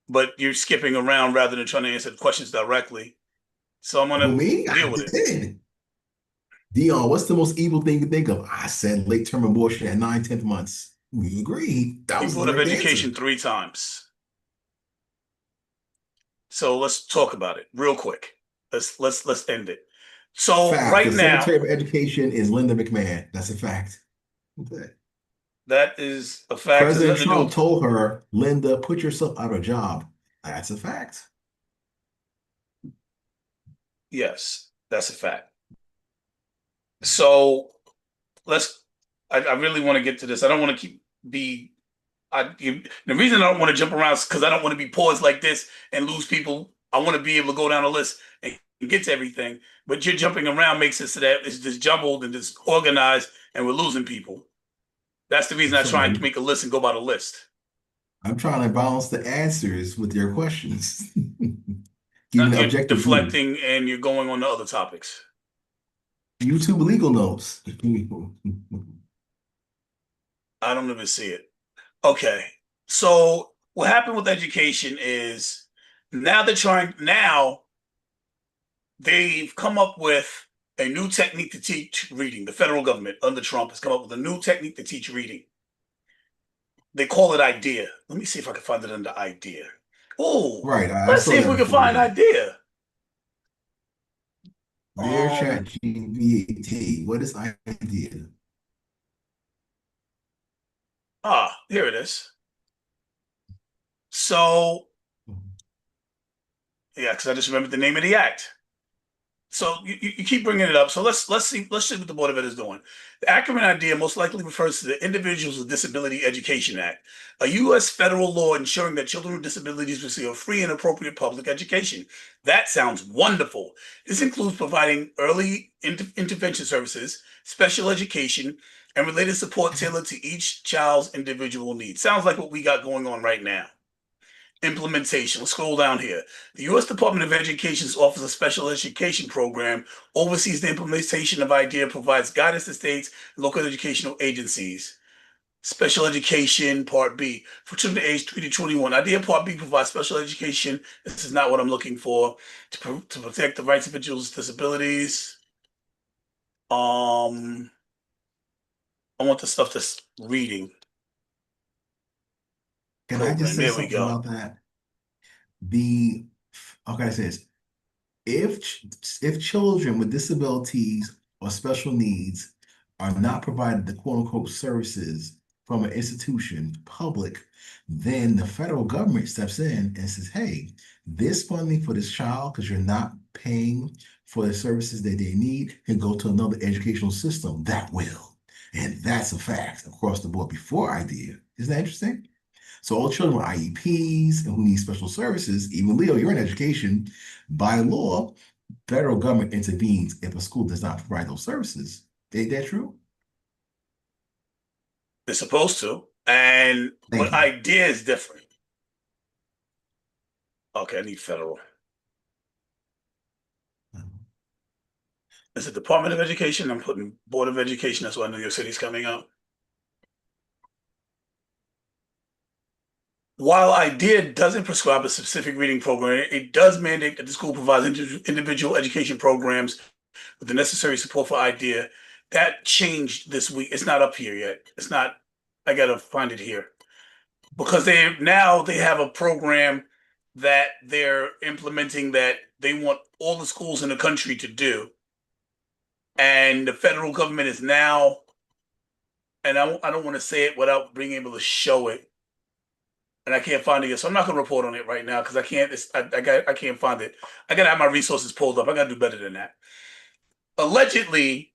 but you're skipping around rather than trying to answer the questions directly. So I'm Who, gonna me? I deal with it. did. Dion, what's the most evil thing you think of? I said late term abortion at 9, 10 months. We agree. That You was the brought up direct answer. education 3 times. So let's talk about it real quick. Let's end it. So Fact. The right now, Secretary of Education is Linda McMahon. That's a fact. Okay. that is a fact. Has President nothing to Trump do. told her, Linda, put yourself out of a job. That's a fact. Yes, that's a fact. So let's. I really want to get to this. I don't want to keep be. The reason I don't want to jump around is because I don't want to be paused like this and lose people. I want to be able to go down a list and get to everything. But you're jumping around makes it so that it's just jumbled and disorganized, and we're losing people. That's the reason I'm I try and sorry. make a list and go by the list. I'm trying to balance the answers with your questions. Give me the You're objective view. deflecting and you're going on to other topics. YouTube legal notes. I don't even see it. Okay. So what happened with education is now they've come up with a new technique to teach reading. The federal government under Trump has come up with a new technique to teach reading. They call it idea. Let me see if I can find it under idea. Oh, Right, I let's saw see if that we can before. find Yeah. idea. Dear Um, ChatGPT, what is idea? here it is. So yeah, because I just remembered the name of the act. So you keep bringing it up. So let's see what the Board of Ed is doing. The acronym idea most likely refers to the Individuals with Disability Education Act, a U.S. federal law ensuring that children with disabilities receive a free and appropriate public education. That sounds wonderful. This includes providing early intervention services, special education, and related support tailored to each child's individual needs. Sounds like what we got going on right now. Implementation. Let's scroll down here. The U.S. Department of Education's Office of Special Education Program oversees the implementation of IDEA, provides guidance to states and local educational agencies. Special Education Part B for children aged 3 to 21. IDEA Part B provides special education. This is not what I'm looking for to protect the rights of individuals with disabilities. I want the stuff that's reading Can I just program. say There we something go. about that? The okay, it says if children with disabilities or special needs are not provided the quote unquote services from an institution, public, then the federal government steps in and says, hey, this funding for this child, because you're not paying for the services that they need, can go to another educational system that will. And that's a fact across the board before idea. Isn't that interesting? So all children with IEPs and who need special services, even Leo, you're in education, by law, federal government intervenes if a school does not provide those services. Ain't that true? They're supposed to. And Thank but you. idea is different. Okay, I need federal. Is it Department of Education? I'm putting Board of Education. That's why New York City's coming up. While IDEA doesn't prescribe a specific reading program, it does mandate that the school provides individual education programs with the necessary support for IDEA. That changed this week. It's not up here yet. It's not. I gotta find it here because they have a program that they're implementing that they want all the schools in the country to do, and the federal government is now. And I don't want to say it without being able to show it, and I can't find it yet. So I'm not going to report on it right now because I can't. I can't find it. I got to have my resources pulled up. I got to do better than that. Allegedly,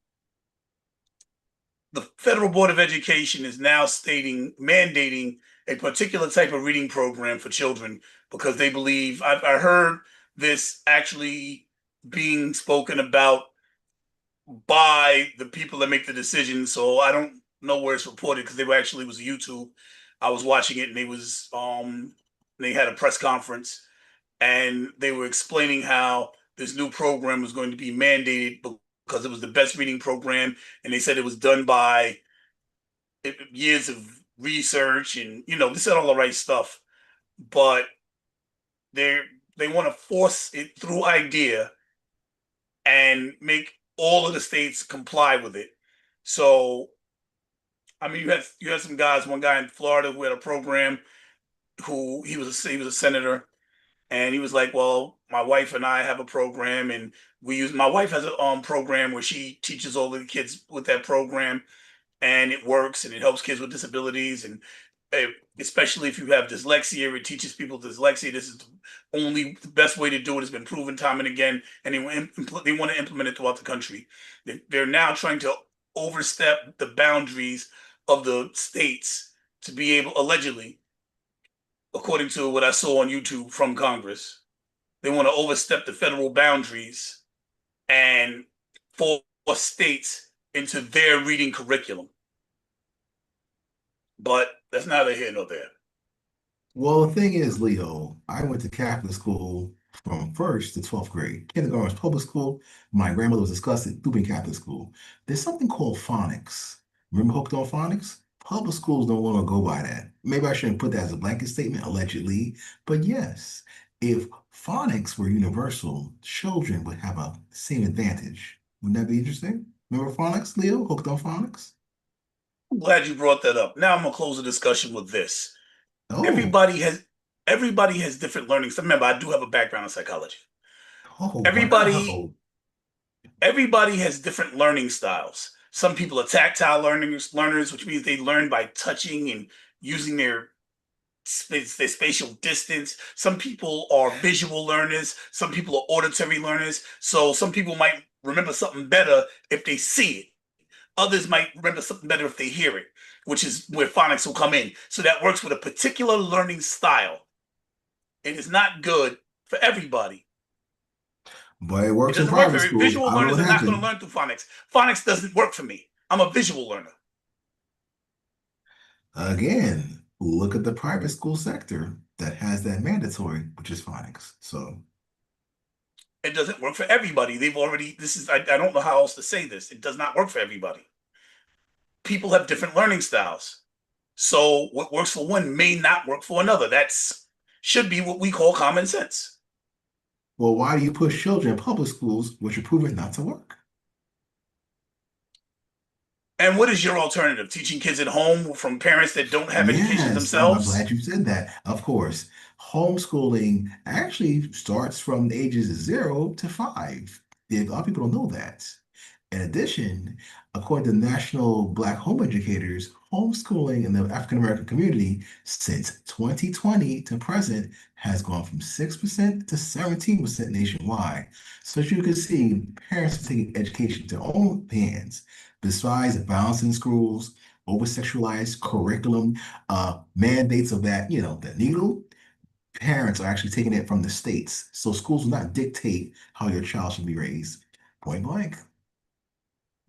the Federal Board of Education is now mandating a particular type of reading program for children because they believe I heard this actually being spoken about by the people that make the decisions. So I don't know where it's reported because it was YouTube. I was watching it and they had a press conference and they were explaining how this new program was going to be mandated because it was the best reading program, and they said it was done by years of research, and they said all the right stuff, but they they want to force it through idea and make all of the states comply with it. So I mean, you had some guys, one guy in Florida who had a program who he was a senator. And he was like, "Well, my wife and I have a program, and my wife has a program where she teaches all the kids with that program, and it works, and it helps kids with disabilities, and uh, especially if you have dyslexia, it teaches people dyslexia. This is the best way to do it. It's been proven time and again, and they want to implement it throughout the country. They're now trying to overstep the boundaries of the states to be able, allegedly, according to what I saw on YouTube from Congress, they want to overstep the federal boundaries and force states into their reading curriculum. But that's neither here nor there. Well, the thing is, Leo, I went to Catholic school from first to 12th grade. Kindergarten was public school. My grandmother was disgusted through being Catholic school. There's something called phonics. Remember hooked on phonics? Public schools don't want to go by that. Maybe I shouldn't put that as a blanket statement, allegedly. But yes, if phonics were universal, children would have a same advantage. Wouldn't that be interesting? Remember phonics, Leo? Hooked on phonics? I'm glad you brought that up. Now I'm gonna close the discussion with this. Oh, Everybody has everybody has different learnings. Remember, I do have a background in psychology. oh, Everybody wow. everybody has different learning styles. Some people are tactile learners, which means they learn by touching and using their spatial distance. Some people are visual learners. Some people are auditory learners. So some people might remember something better if they see it. Others might remember something better if they hear it, which is where phonics will come in. So that works with a particular learning style. It is not good for everybody. But it It works in doesn't work private for every schools. visual I don't know learners what are not going to happened. learn through phonics. Phonics doesn't work for me. I'm a visual learner. Again, look at the private school sector that has that mandatory, which is phonics. So, It doesn't work for everybody. I don't know how else to say this. It does not work for everybody. People have different learning styles. So what works for one may not work for another. That's should be what we call common sense. well, why do you push children in public schools, which are proven not to work? And what is your alternative? Teaching kids at home from parents that don't have education Yes, I'm themselves? glad you said that. Of course, homeschooling actually starts from the ages of 0 to 5. A lot of people don't know that. In addition, according to National Black Home Educators, homeschooling in the African American community since 2020 to present has gone from 6% to 17% nationwide. So as you can see, parents are taking education into their own hands. Besides violence in schools, over-sexualized curriculum, mandates of that, the needle, parents are actually taking it from the states. So schools will not dictate how your child should be raised. Point blank.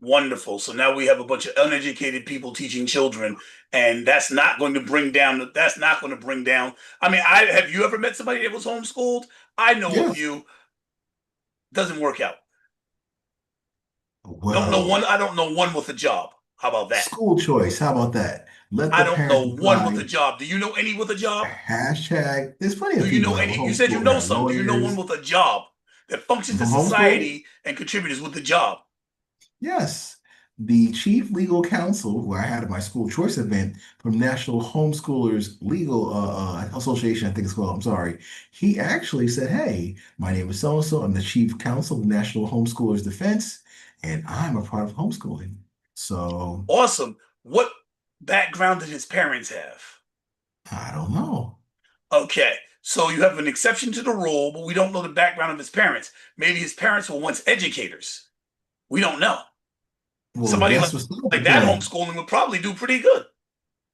Wonderful. So now we have a bunch of uneducated people teaching children, and that's not going to bring down. That's not going to bring down. I mean, I have you ever met somebody that was homeschooled? I know a Yes. few. Doesn't work out. Don't know Well, one. I don't know one with a job. How about that? school choice. How about that? Let I the don't parents know one with a decide. job. Do you know any with a job? Hashtag. There's plenty Do of you people know that were any? You said you homeschooled that know are some. Do you know one lawyers with a job that functions in from homeschool. society and contributes with the job? Yes. The chief legal counsel, who I had at my school choice event from National Homeschoolers Legal Association, I think it's called, I'm sorry, he actually said, hey, my name is so-and-so. I'm the chief counsel of the National Homeschoolers Defense, and I'm a part of homeschooling. So Awesome. What background did his parents have? I don't know. Okay, so you have an exception to the rule, but we don't know the background of his parents. Maybe his parents were once educators. We don't know. Well, Somebody guess what's not the like that point? homeschooling would probably do pretty good.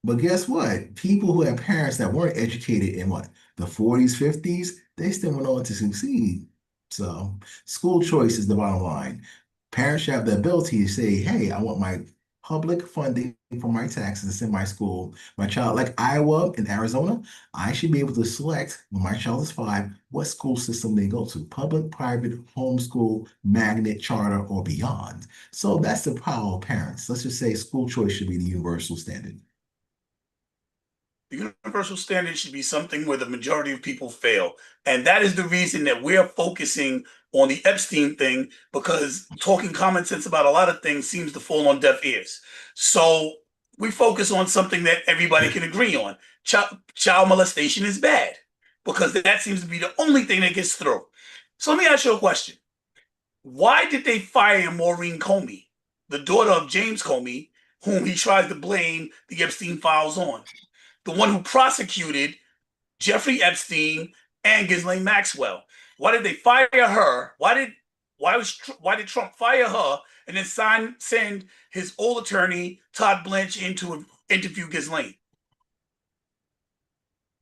But guess what? People who had parents that weren't educated in what, the 40s, 50s, they still went on to succeed. So, school choice is the bottom line. Parents should have the ability to say, hey, I want my public funding for my taxes to send my school, my child, like Iowa and Arizona, I should be able to select when my child is 5 what school system they go to, public, private, homeschool, magnet, charter, or beyond. So that's the power of parents. Let's just say school choice should be the universal standard. The universal standard should be something where the majority of people fail. And that is the reason that we're focusing on the Epstein thing, because talking common sense about a lot of things seems to fall on deaf ears. So we focus on something that everybody can agree on. Child molestation is bad because that seems to be the only thing that gets through. So let me ask you a question. Why did they fire Maureen Comey, the daughter of James Comey, whom he tries to blame the Epstein files on? The one who prosecuted Jeffrey Epstein and Ghislaine Maxwell. Why did they fire her? Why did Trump fire her and then send his old attorney Todd Blanche in to interview Ghislaine?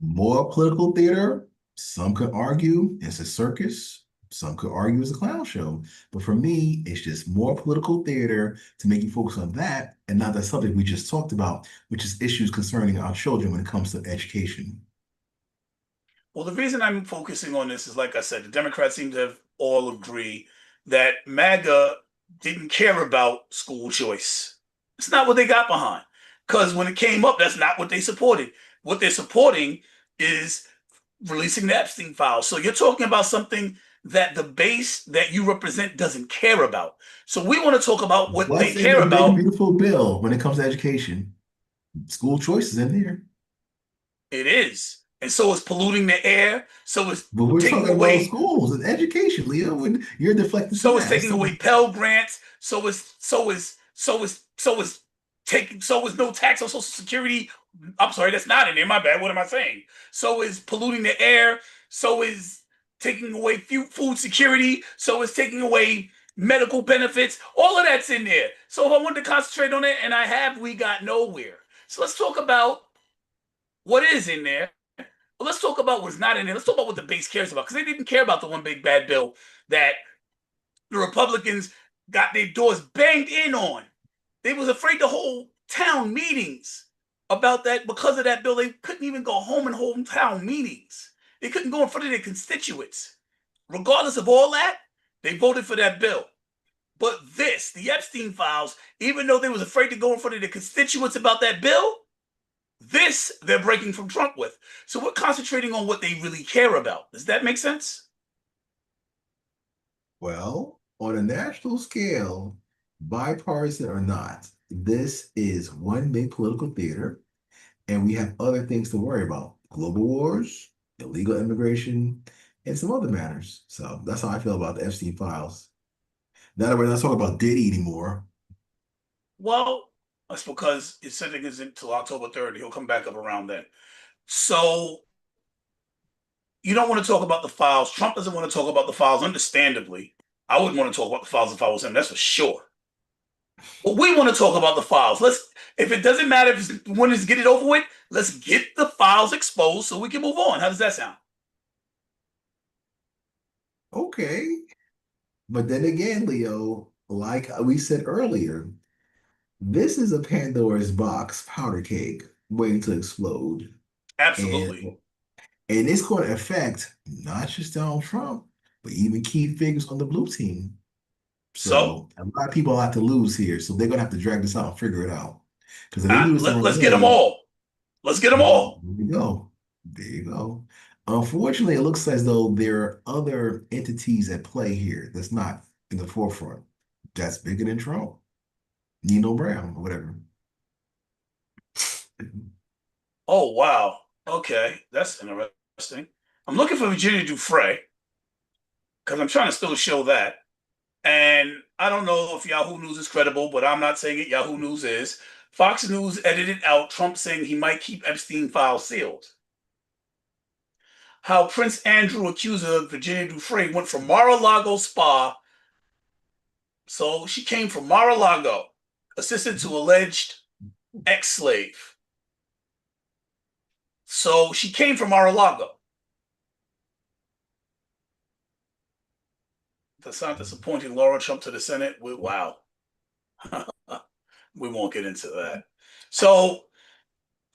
More political theater, some could argue it's a circus, some could argue it's a clown show. But for me, it's just more political theater to make you focus on that and not the subject we just talked about, which is issues concerning our children when it comes to education. Well, the reason I'm focusing on this is, like I said, the Democrats seem to have all agree that MAGA didn't care about school choice. It's not what they got behind. Because when it came up, that's not what they supported. What they're supporting is releasing the Epstein files. So you're talking about something that the base that you represent doesn't care about. So we want to talk about what they What's in care the big, about. beautiful bill when it comes to education? School choice is in there. It is. And so it's polluting the air. So it's But we're taking talking about away schools and education, Leo, when you're deflecting to So it's that. taking away Pell Grants. So is taking so is no tax on Social Security. I'm sorry, that's not in there. My bad. What am I saying? So is polluting the air. So is taking away food security. So is taking away medical benefits. All of that's in there. So if I wanted to concentrate on it, and I have, we got nowhere. So let's talk about what is in there. Well, let's talk about what's not in there. Let's talk about what the base cares about, because they didn't care about the one big bad bill that the Republicans got their doors banged in on. They was afraid to hold town meetings about that because of that bill. They couldn't even go home and hold town meetings. They couldn't go in front of their constituents. Regardless of all that, they voted for that bill. But this, the Epstein files, even though they was afraid to go in front of their constituents about that bill, this they're breaking from Trump with. So we're concentrating on what they really care about. Does that make sense? Well, on a national scale, bipartisan or not, this is one big political theater, and we have other things to worry about: global wars, illegal immigration, and some other matters. So that's how I feel about the Epstein files. Now that we're not talking about Diddy anymore, Well, that's because his sentence isn't until October 3rd. He'll come back up around then. So you don't want to talk about the files. Trump doesn't want to talk about the files, understandably. I wouldn't want to talk about the files if I was him, that's for sure. But we want to talk about the files. If it doesn't matter if we want to get it over with, let's get the files exposed so we can move on. How does that sound? Okay. But then again, Leo, like we said earlier, this is a Pandora's box powder cake waiting to explode. And Absolutely. and it's going to affect not just Donald Trump, but even key figures on the blue team. So So a lot of people have to lose here. So they're gonna have to drag this out and figure it out. Because if they do this the wrong let's get them way, all. Let's get them there all. you go. There you go. Unfortunately, it looks as though there are other entities at play here that's not in the forefront. That's bigger than Trump. Nino Brown, or whatever. Oh wow. Okay, that's interesting. I'm looking for Virginia Dufresne because I'm trying to still show that. And I don't know if Yahoo News is credible, but I'm not saying it. Yahoo News is. Fox News edited out Trump saying he might keep Epstein files sealed. How Prince Andrew accuser Virginia Dufresne went from Mar-a-Lago spa. So she came from Mar-a-Lago, assistant to alleged ex-slave. So she came from Mar-a-Lago. DeSantis appointed Laura Trump to the Senate. Wow. We won't get into that. So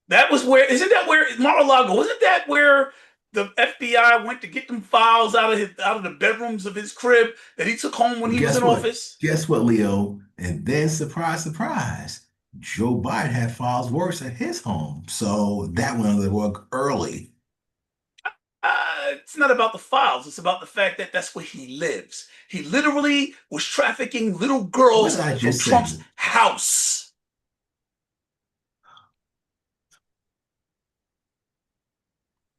that was where, isn't that where Mar-a-Lago, wasn't that where the FBI went to get them files out of the bedrooms of his crib that he took home when But he was in guess what? office? Guess what, Leo? And then, surprise, surprise, Joe Biden had files worse at his home. So that went under the rug early. It's not about the files. It's about the fact that that's where he lives. He literally was trafficking little What did girls I from just say? Trump's house.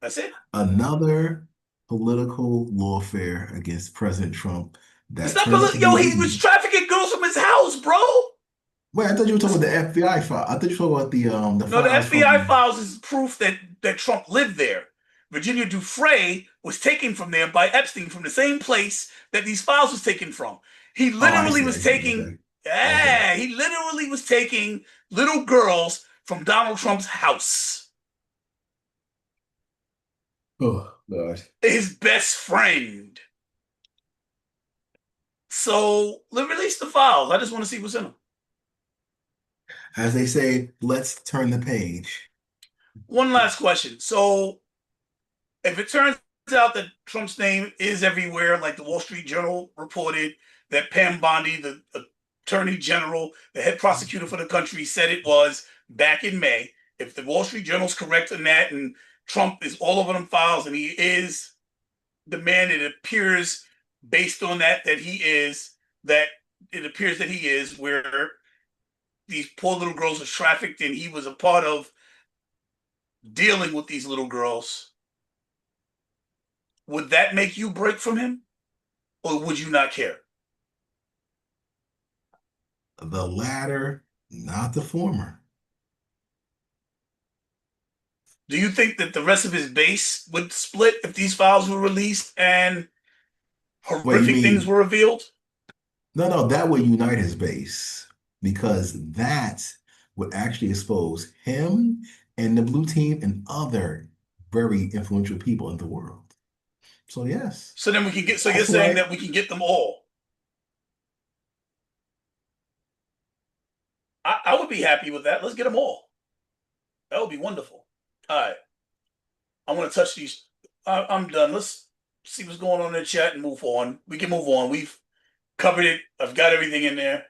That's it. Another political lawfare against President Trump It's that not, turns out to be yo, he was legal. trafficking girls from his house, bro. Wait, I thought you were talking It's, about the FBI file. I thought you were talking about the no, the files FBI from. files is proof that Trump lived there. Virginia Dufresne was taken from there by Epstein from the same place that these files was taken from. He Oh, I literally see, I was see. taking, Okay, okay. yeah, he literally was taking little girls from Donald Trump's house. Oh God. His best friend. So let release the files. I just want to see what's in them. As they say, let's turn the page. One last question. So if it turns out that Trump's name is everywhere, like the Wall Street Journal reported, that Pam Bondi, the attorney general, the head prosecutor for the country, said it was back in May. If the Wall Street Journal's correct in that, and Trump is all over them files, and he is the man it appears based on that he is, that it appears that he is, where these poor little girls were trafficked and he was a part of dealing with these little girls, would that make you break from him? Or would you not care? The latter, not the former. Do you think that the rest of his base would split if these files were released and Wait, you horrific things mean were revealed? no, that would unite his base because that would actually expose him and the blue team and other very influential people in the world. So yes, So then we can get. So you're that's saying why that we can get them all. I would be happy with that. Let's get them all. That would be wonderful. All right. I want to touch these. I'm done. Let's see what's going on in the chat and move on. We can move on. We've covered it. I've got everything in there.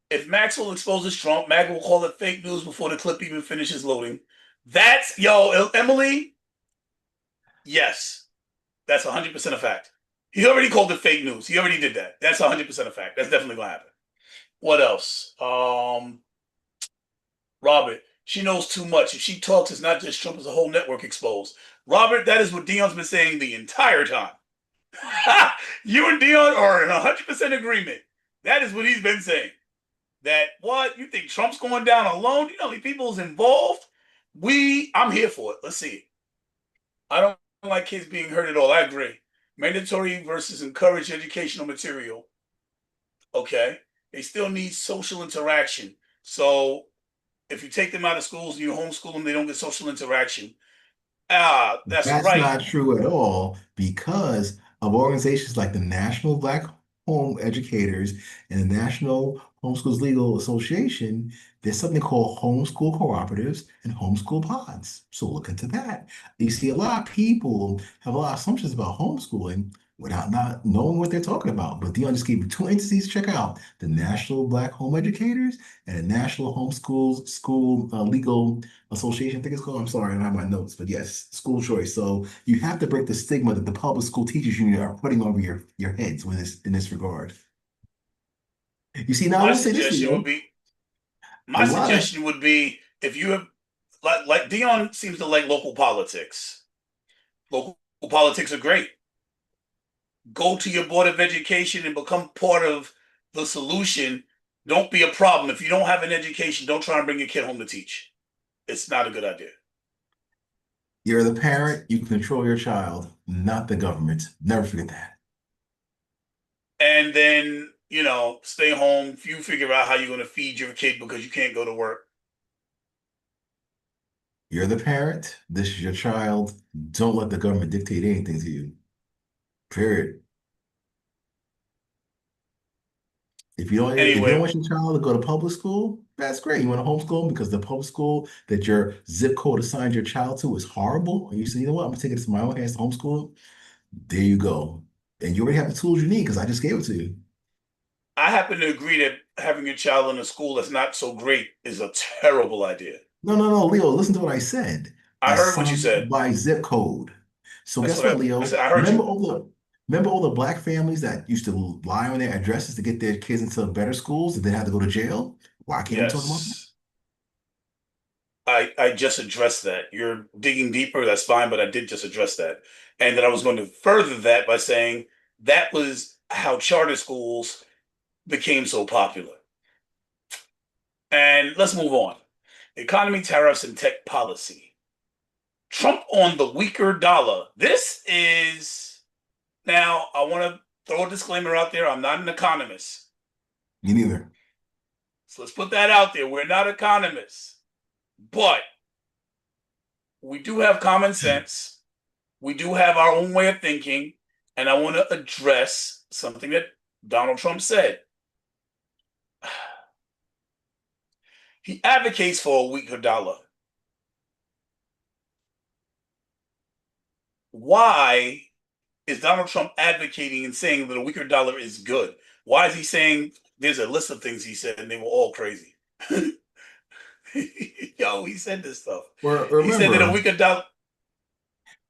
If Maxwell exposes Trump, MAGA will call it fake news before the clip even finishes loading. That's, yo, Emily, yes, that's 100% a fact. He already called it fake news. He already did that. That's 100% a fact. That's definitely going to happen. What else? Robert, she knows too much. If she talks, it's not just Trump, it's a whole network exposed. Robert, that is what Dion's been saying the entire time. You and Dion are in 100% agreement. That is what he's been saying. That what you think Trump's going down alone? You know how many people's involved? I'm here for it. Let's see it. I don't like kids being hurt at all. I agree. Mandatory versus encourage educational material. Okay. They still need social interaction. So if you take them out of schools and you homeschool them, they don't get social interaction. That's That's right. not true at all because of organizations like the National Black Home Educators and the National Homeschools Legal Association. There's something called homeschool cooperatives and homeschool pods. So look into that. You see, a lot of people have a lot of assumptions about homeschooling without not knowing what they're talking about. But Dion just gave you two entities to check out: the National Black Home Educators and the National Homeschools School Legal Association, I think it's called. I'm sorry, I don't have my notes, but yes, school choice. So you have to break the stigma that the public school teachers union are putting over your heads with this in this regard. You see, now I My will say this, suggestion would Leo. be A my lot of suggestion would be if you have like Dion seems to like local politics. Local politics are great. Go to your board of education and become part of the solution. Don't be a problem. If you don't have an education, don't try and bring your kid home to teach. It's not a good idea. you're the parent, you control your child, not the government. Never forget that. And then, stay home. You figure out how you're going to feed your kid because you can't go to work. You're the parent, this is your child. Don't let the government dictate anything to you. Period. If you don't Anyway, want your child to go to public school, that's great. You want to homeschool them because the public school that your zip code assigned your child to is horrible. And you say, you know what, I'm gonna take it to my own hands to homeschool. There you go. And you already have the tools you need because I just gave it to you. I happen to agree that having your child in a school that's not so great is a terrible idea. No, no, no, Leo, listen to what I said. I heard what you Assigned said. by zip code. So That's guess what what, I Leo? said. I heard Remember you. all the remember all the black families that used to lie on their addresses to get their kids into better schools and then had to go to jail? Why can't we talk about that? Yes. I just addressed that. You're digging deeper, that's fine, but I did just address that. And then I was going to further that by saying that was how charter schools became so popular. And let's move on. Economy, tariffs, and tech policy. Trump on the weaker dollar. This is now, I want to throw a disclaimer out there. I'm not an economist. Me neither. So let's put that out there. We're not economists, but we do have common sense. We do have our own way of thinking. And I want to address something that Donald Trump said. He advocates for a weaker dollar. Why is Donald Trump advocating and saying that a weaker dollar is good? Why is he saying there's a list of things he said and they were all crazy? Yo, he said this stuff. Well, He said that a remember, weaker dollar.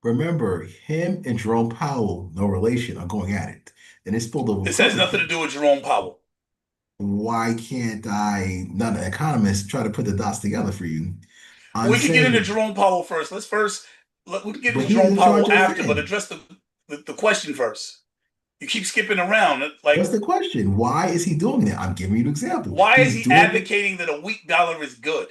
remember, him and Jerome Powell, no relation, are going at it. And it spilled over a This has couple of nothing to things. do with Jerome Powell. Why can't I, not an economist, try to put the dots together for you? I'm We can get into saying, Jerome Powell first. We can get but into he's Jerome in charge Powell of the after, but Fed. address the question first. You keep skipping around. What's Like, the question? Why is he doing that? I'm giving you an example. why is He's he doing it. advocating that a weak dollar is good?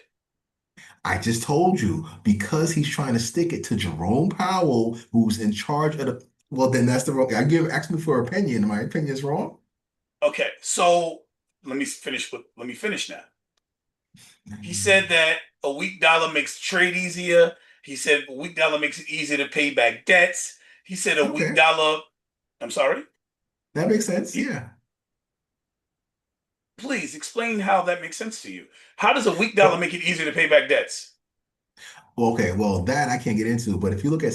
I just told you because he's trying to stick it to Jerome Powell, who's in charge of the. Well, then that's the wrong. Ask me for opinion. My opinion is wrong. Okay, so let me finish now. He said that a weak dollar makes trade easier. He said a weak dollar makes it easier to pay back debts. He said a weak Okay, dollar. I'm sorry. that makes sense. He, Yeah. please explain how that makes sense to you. How does a weak dollar Well, make it easier to pay back debts? okay. Well, that I can't get into. But if you look at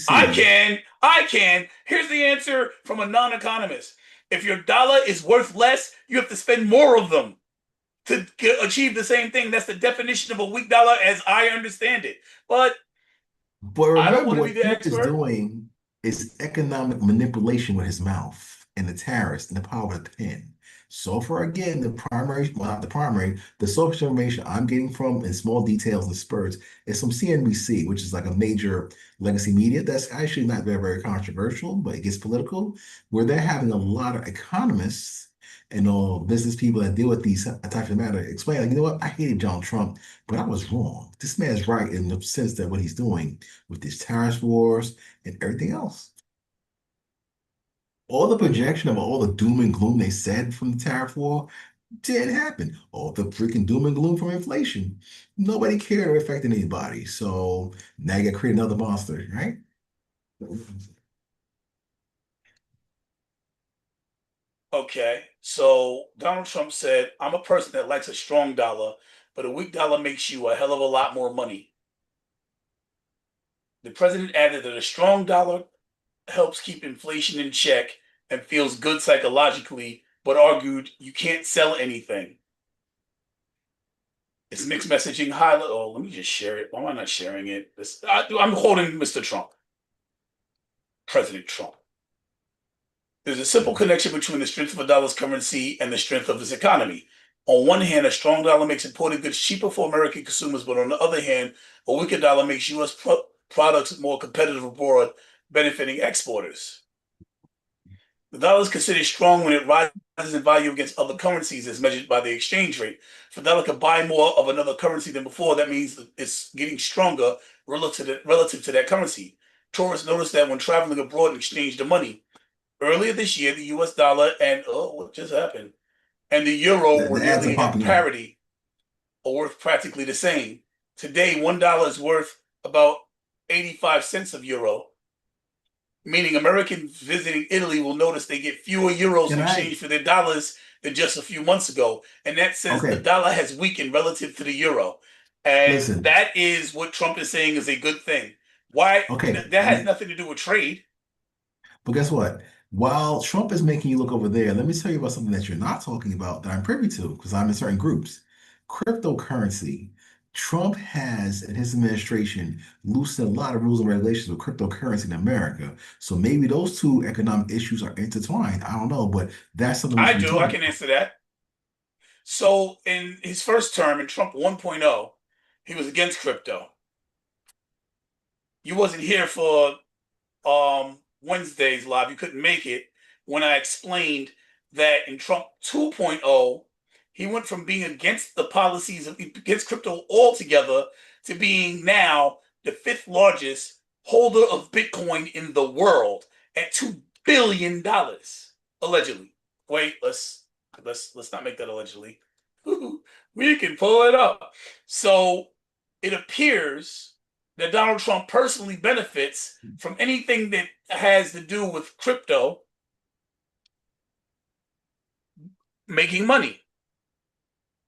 I CNBC, can. I can. Here's the answer from a non-economist. If your dollar is worth less, you have to spend more of them to achieve the same thing. That's the definition of a weak dollar as I understand it. But but I don't remember want to be what the Trump is expert. doing is economic manipulation with his mouth and the tariffs and the power of the pen. So for again, the primary, well, not the primary, the source information I'm getting from in small details and spurts is from CNBC, which is like a major legacy media that's actually not very, very controversial, but it gets political, where they're having a lot of economists and all business people that deal with these types of matter explain, like, you know what, I hated Donald Trump, but I was wrong. This man's right in the sense that what he's doing with these tariff wars and everything else. All the projection of all the doom and gloom they said from the tariff war, Didn't happen. All the freaking doom and gloom from inflation. Nobody cared or affected anybody. So now you got to create another monster, right? Okay, so Donald Trump said, I'm a person that likes a strong dollar, but a weak dollar makes you a hell of a lot more money. The president added that a strong dollar helps keep inflation in check and feels good psychologically, but argued you can't sell anything. It's mixed messaging highlight. Oh, let me just share it. Why am I not sharing it? I'm quoting Mr. Trump, President Trump. There's a simple connection between the strength of a dollar's currency and the strength of its economy. On one hand, a strong dollar makes imported goods cheaper for American consumers, but on the other hand, a weaker dollar makes U.S. products more competitive abroad, benefiting exporters. The dollar is considered strong when it rises in value against other currencies as measured by the exchange rate. If a dollar can buy more of another currency than before, that means it's getting stronger relative to that currency. Tourists notice that when traveling abroad and exchange the money. Earlier this year, the US dollar and what just happened? And the euro were The ads are nearly at popping up. parity or worth practically the same. Today, $1 is worth about 85 cents of euro, meaning Americans visiting Italy will notice they get fewer euros in Can I? exchange for their dollars than just a few months ago. And that says the Okay, dollar has weakened relative to the euro. And listen. that is what Trump is saying is a good thing. Why? Okay, That has nothing to do with trade. but guess what? While Trump is making you look over there, let me tell you about something that you're not talking about that I'm privy to because I'm in certain groups. Cryptocurrency. Trump has, in his administration, loosened a lot of rules and regulations with cryptocurrency in America. So maybe those two economic issues are intertwined. I don't know, but that's something we I should be do. I talking can about. answer that. So in his first term in Trump 1.0, he was against crypto. You wasn't here for Wednesday's live. You couldn't make it when I explained that in Trump 2.0, he went from being against the policies of against crypto altogether to being now the fifth largest holder of Bitcoin in the world at $2 billion allegedly. Wait, let's not make that allegedly. We can pull it up. So it appears that Donald Trump personally benefits from anything that has to do with crypto making money.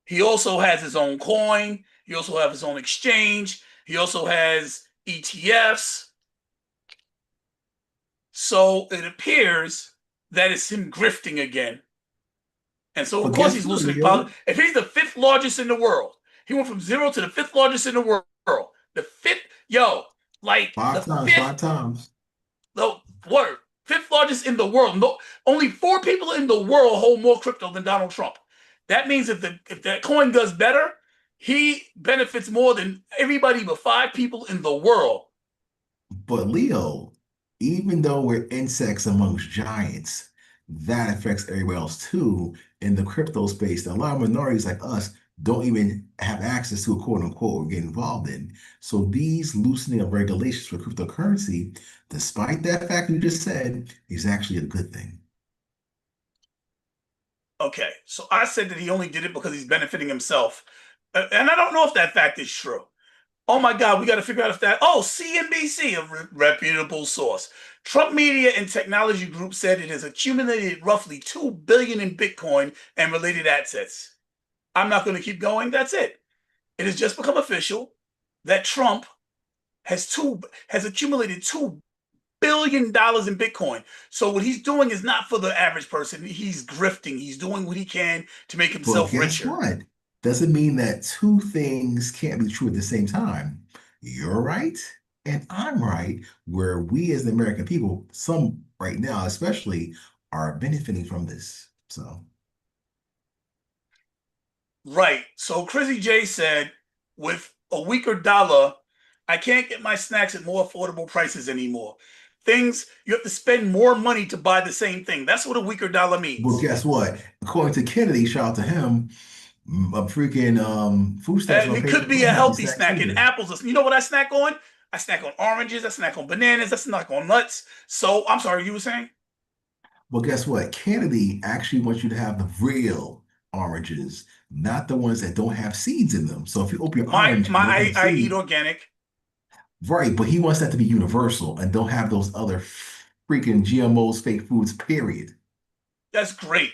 He also has his own coin. He also has his own exchange. He also has ETFs. So it appears that it's him grifting again. And so, of But course, guess he's what, loosening Leo? policy. If he's the fifth largest in the world, he went from zero to the fifth largest in the world. The fifth, yo, like the Five times, fifth, five times. the word, fifth largest in the world. No, only four people in the world hold more crypto than Donald Trump. That means if that coin does better, he benefits more than everybody but five people in the world. But Leo, even though we're insects amongst giants, that affects everybody else too in the crypto space. A lot of minorities like us don't even have access to a quote unquote or get involved in. So these loosening of regulations for cryptocurrency, despite that fact you just said, is actually a good thing. Okay, so I said that he only did it because he's benefiting himself. And I don't know if that fact is true. Oh my God, we got to figure out if that. Oh, CNBC, a reputable source. Trump Media and Technology Group said it has accumulated roughly 2 billion in Bitcoin and related assets. I'm not going to keep going. That's it. It has just become official that Trump has accumulated $2 billion in Bitcoin. So what he's doing is not for the average person. He's grifting. He's doing what he can to make But himself guess richer. what? Doesn't mean that two things can't be true at the same time. You're right, and I'm right, where we as the American people, some right now especially, are benefiting from this. So, Right. So Chrissy J said, with a weaker dollar, I can't get my snacks at more affordable prices anymore. Things you have to spend more money to buy the same thing. That's what a weaker dollar well, means. guess what? According to Kennedy, shout out to him, a freaking food stamps And don't it pay for could be a healthy healthy snacks snack. And either. apples, you know what I snack on? I snack on oranges, I snack on bananas, I snack on nuts. So I'm sorry, you were saying? Well, guess what? Kennedy actually wants you to have the real oranges, not the ones that don't have seeds in them. So if you open your My orange my and don't have I eat seeds, organic. right, but he wants that to be universal and don't have those other freaking GMOs, fake foods, period. That's great.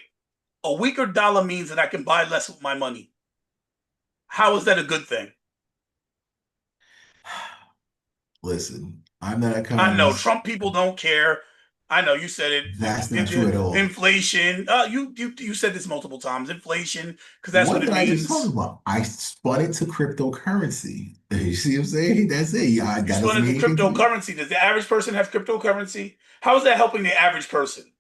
A weaker dollar means that I can buy less with my money. How is that a good thing? Listen, I'm not an I know economist. Trump people don't care. I know you said it. That's not true at all. Inflation. You said this multiple times. Inflation, because that's What what did it I just talk means. about? I spun it to cryptocurrency. You see what I'm saying? That's it. Yeah, You that spun doesn't into mean anything to me. cryptocurrency. Does the average person have cryptocurrency? How is that helping the average person?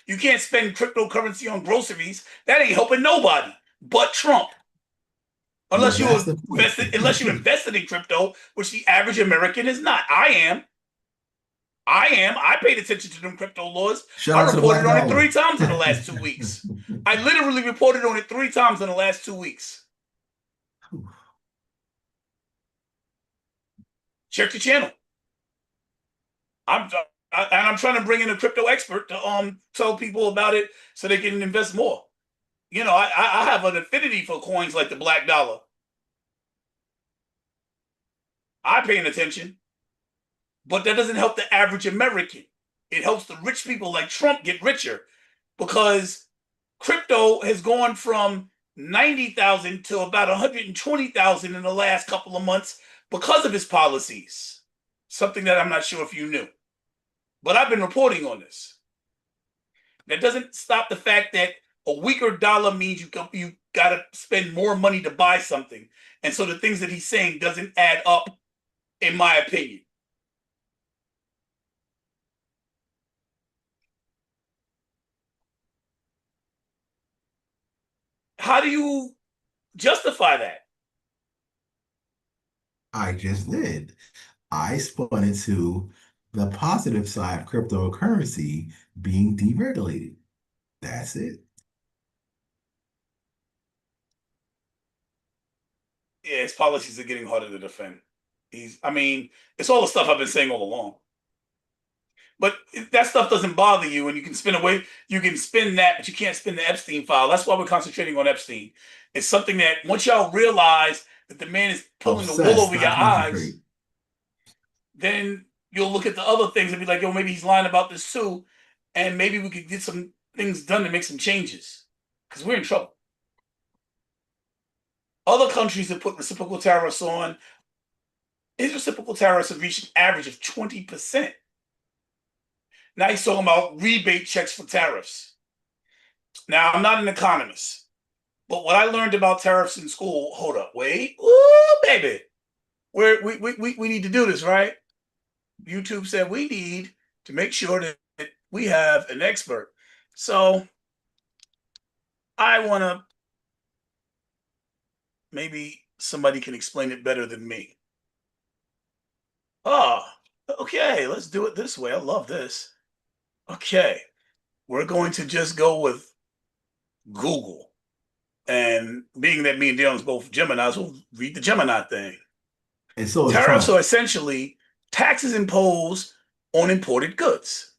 You can't spend cryptocurrency on groceries. That ain't helping nobody but Trump. Well, Unless that's you the point. invested in crypto, which the average American is not. I am. I am. I paid attention to them crypto laws. Shout I out to the reported Black on it Dollar. 3 times in the last 2 weeks. I literally reported on it 3 times in the last 2 weeks. Check the channel. I'm and I'm trying to bring in a crypto expert to tell people about it so they can invest more. You know, I have an affinity for coins like the black dollar. I'm paying attention, but that doesn't help the average American. It helps the rich people like Trump get richer because crypto has gone from 90,000 to about 120,000 in the last couple of months because of his policies. Something that I'm not sure if you knew, but I've been reporting on this. That doesn't stop the fact that a weaker dollar means you got to spend more money to buy something. And so the things that he's saying doesn't add up, in my opinion. How do you justify that? I just did. I spun it to the positive side of cryptocurrency being deregulated. That's it. Yeah, his policies are getting harder to defend. I mean, it's all the stuff I've been saying all along. But that stuff doesn't bother you, and you can spin away. You can spin that, but you can't spin the Epstein file. That's why we're concentrating on Epstein. It's something that once y'all realize that the man is pulling the wool Obsessed, over your not eyes, concentrate. then you'll look at the other things and be like, yo, maybe he's lying about this too, and maybe we could get some things done to make some changes because we're in trouble. Other countries have put reciprocal tariffs on. His reciprocal tariffs have reached an average of 20%. Now he's talking about rebate checks for tariffs. Now, I'm not an economist, but what I learned about tariffs in school, hold up, wait, ooh, baby, we need to do this, right? YouTube said we need to make sure that we have an expert. So I want to, maybe somebody can explain it better than me. Oh, okay, let's do it this way. I love this. Okay, we're going to just go with Google. And being that me and Dion's both Geminis, we'll read the Gemini thing. And so is Tariffs Trump. are essentially taxes imposed on imported goods,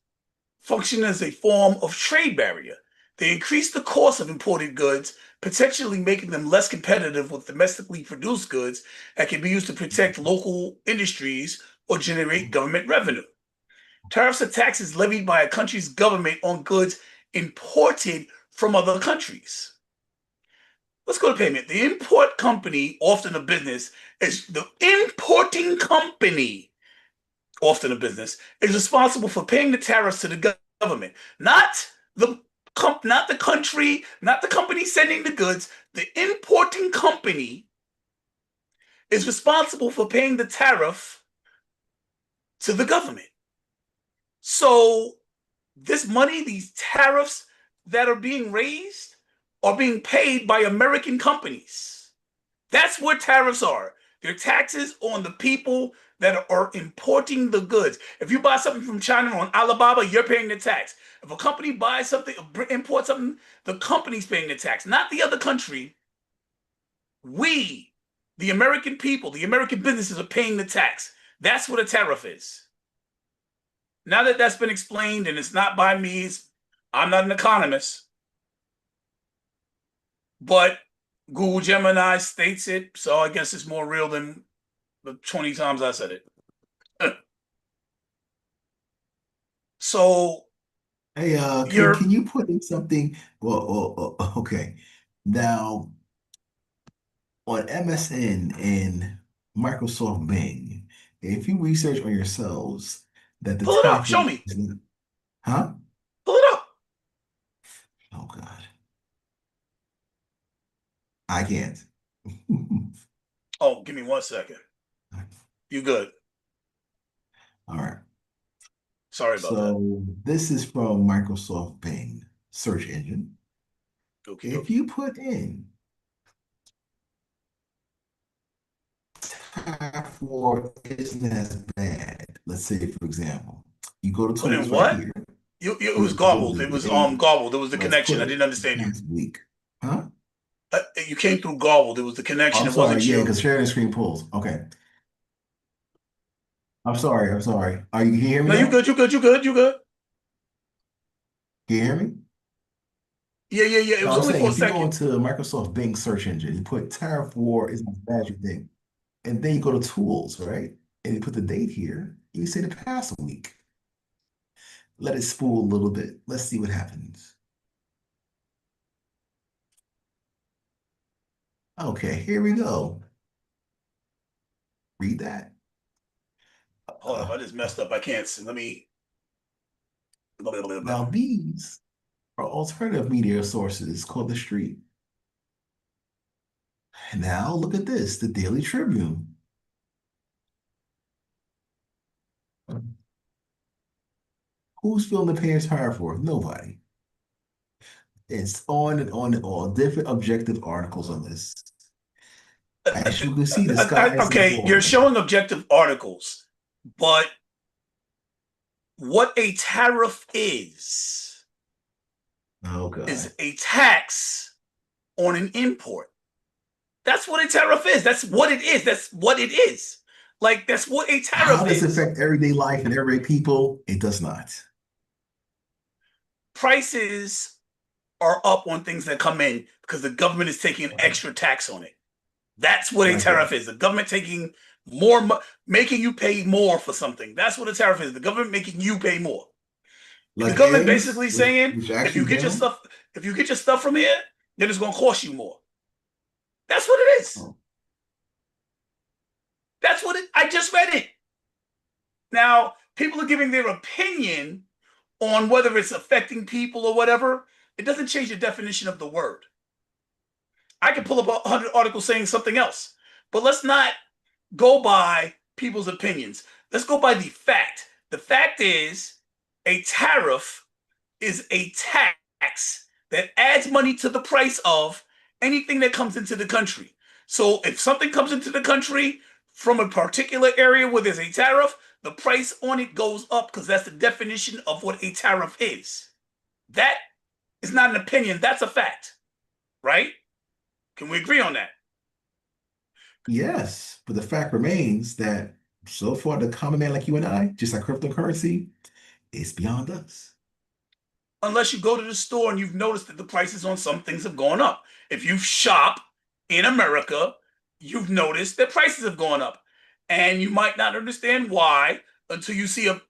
function as a form of trade barrier. They increase the cost of imported goods, potentially making them less competitive with domestically produced goods that can be used to protect local industries or generate government revenue. Tariffs are taxes levied by a country's government on goods imported from other countries. Let's go to payment. The import company, often a business, is the importing company, often a business, is responsible for paying the tariffs to the government, not not the country, not the company sending the goods. The importing company is responsible for paying the tariff to the government. So this money, these tariffs that are being raised, are being paid by American companies. That's what tariffs are. They're taxes on the people that are importing the goods. If you buy something from China on Alibaba, you're paying the tax. If a company buys something, imports something, the company's paying the tax, not the other country. We, the American people, the American businesses are paying the tax. That's what a tariff is. Now that that's been explained, and it's not by me, I'm not an economist. but Google Gemini states it, so I guess it's more real than the 20 times I said it. So Hey, you're can you put in something? Well, okay. Now on MSN and Microsoft Bing, if you research on yourselves that the pull it up. tariff Show rate me. is, huh? Pull it up. Oh God, I can't. Oh, give me 1 second. You good? All right. Sorry about that. So this is from Microsoft Bing search engine. Okie If dokie. you put in tariff war isn't as bad, let's say for example, you go to Put in tools right what? here. It You was go to garbled. It the was date. garbled. It was the Let's connection. I put didn't understand you. past week. Huh? You came through garbled. It was the Oh, connection. I'm It sorry. wasn't Yeah, you. because sharing the screen pulls. Okay. I'm sorry. I'm sorry. Are you can you hear me No, you now? good. You good. You good. You good. Can you hear me? Yeah, yeah, yeah. It No, was I'm only saying for a if you go second. into Microsoft Bing search engine, you put tariff war isn't as bad as you think. And then you go to tools, right? And you put the date here. You say the past week. Let it spool a little bit. Let's see what happens. Okay, here we go. Read that. Hold up. I just Uh, messed up. I can't see. Let me. now, these are alternative media sources called The Street. Now, look at this, the Daily Tribune. Who's feeling the pain tire for? Nobody. It's on and on and on. Different objective articles on this. As you can see, the sky isn't Okay, you're falling. showing objective articles, but what a tariff Oh, God. is a tax on an import. That's what a tariff is. That's what it is. That's what it is. Like, that's what a How tariff does it is. affect everyday life and everyday people? It does not. Prices are up on things that come in because the government is taking an Right. extra tax on it. That's what a Like what? tariff is. The government taking more, making you pay more for something. That's what a tariff is. The government making you pay more. The Like government eggs, basically saying, which if actually you get your down? stuff, if you get your stuff from here, then it's going to cost you more. That's what it is. Oh. That's what it. I just read it. Now people are giving their opinion on whether it's affecting people or whatever. It doesn't change the definition of the word. I can pull up 100 articles saying something else, but let's not go by people's opinions. Let's go by the fact. The fact is, a tariff is a tax that adds money to the price of anything that comes into the country. So if something comes into the country from a particular area where there's a tariff, the price on it goes up because that's the definition of what a tariff is. That is not an opinion, that's a fact, right? Can we agree on that? Yes, but the fact remains that so far the common man like you and I, just like cryptocurrency, is beyond us. Unless you go to the store and you've noticed that the prices on some things have gone up. If you shop in America, you've noticed that prices have gone up. And you might not understand why until you see a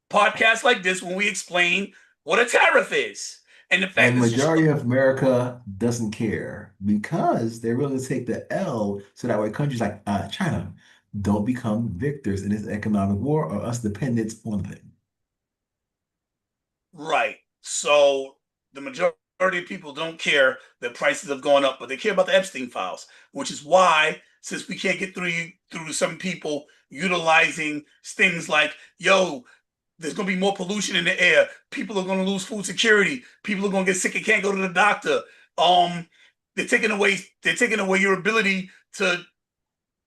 podcast like this when we explain what a tariff is. And the fact And is, majority of America doesn't care because they're willing to take the L so that way countries like China don't become victors in this economic war or us dependents on them. right. So the majority of people don't care that prices have gone up, but they care about the Epstein files, which is why, since we can't get through to some people utilizing things like, yo, there's going to be more pollution in the air. People are going to lose food security. People are going to get sick and can't go to the doctor. Um, they're taking away your ability to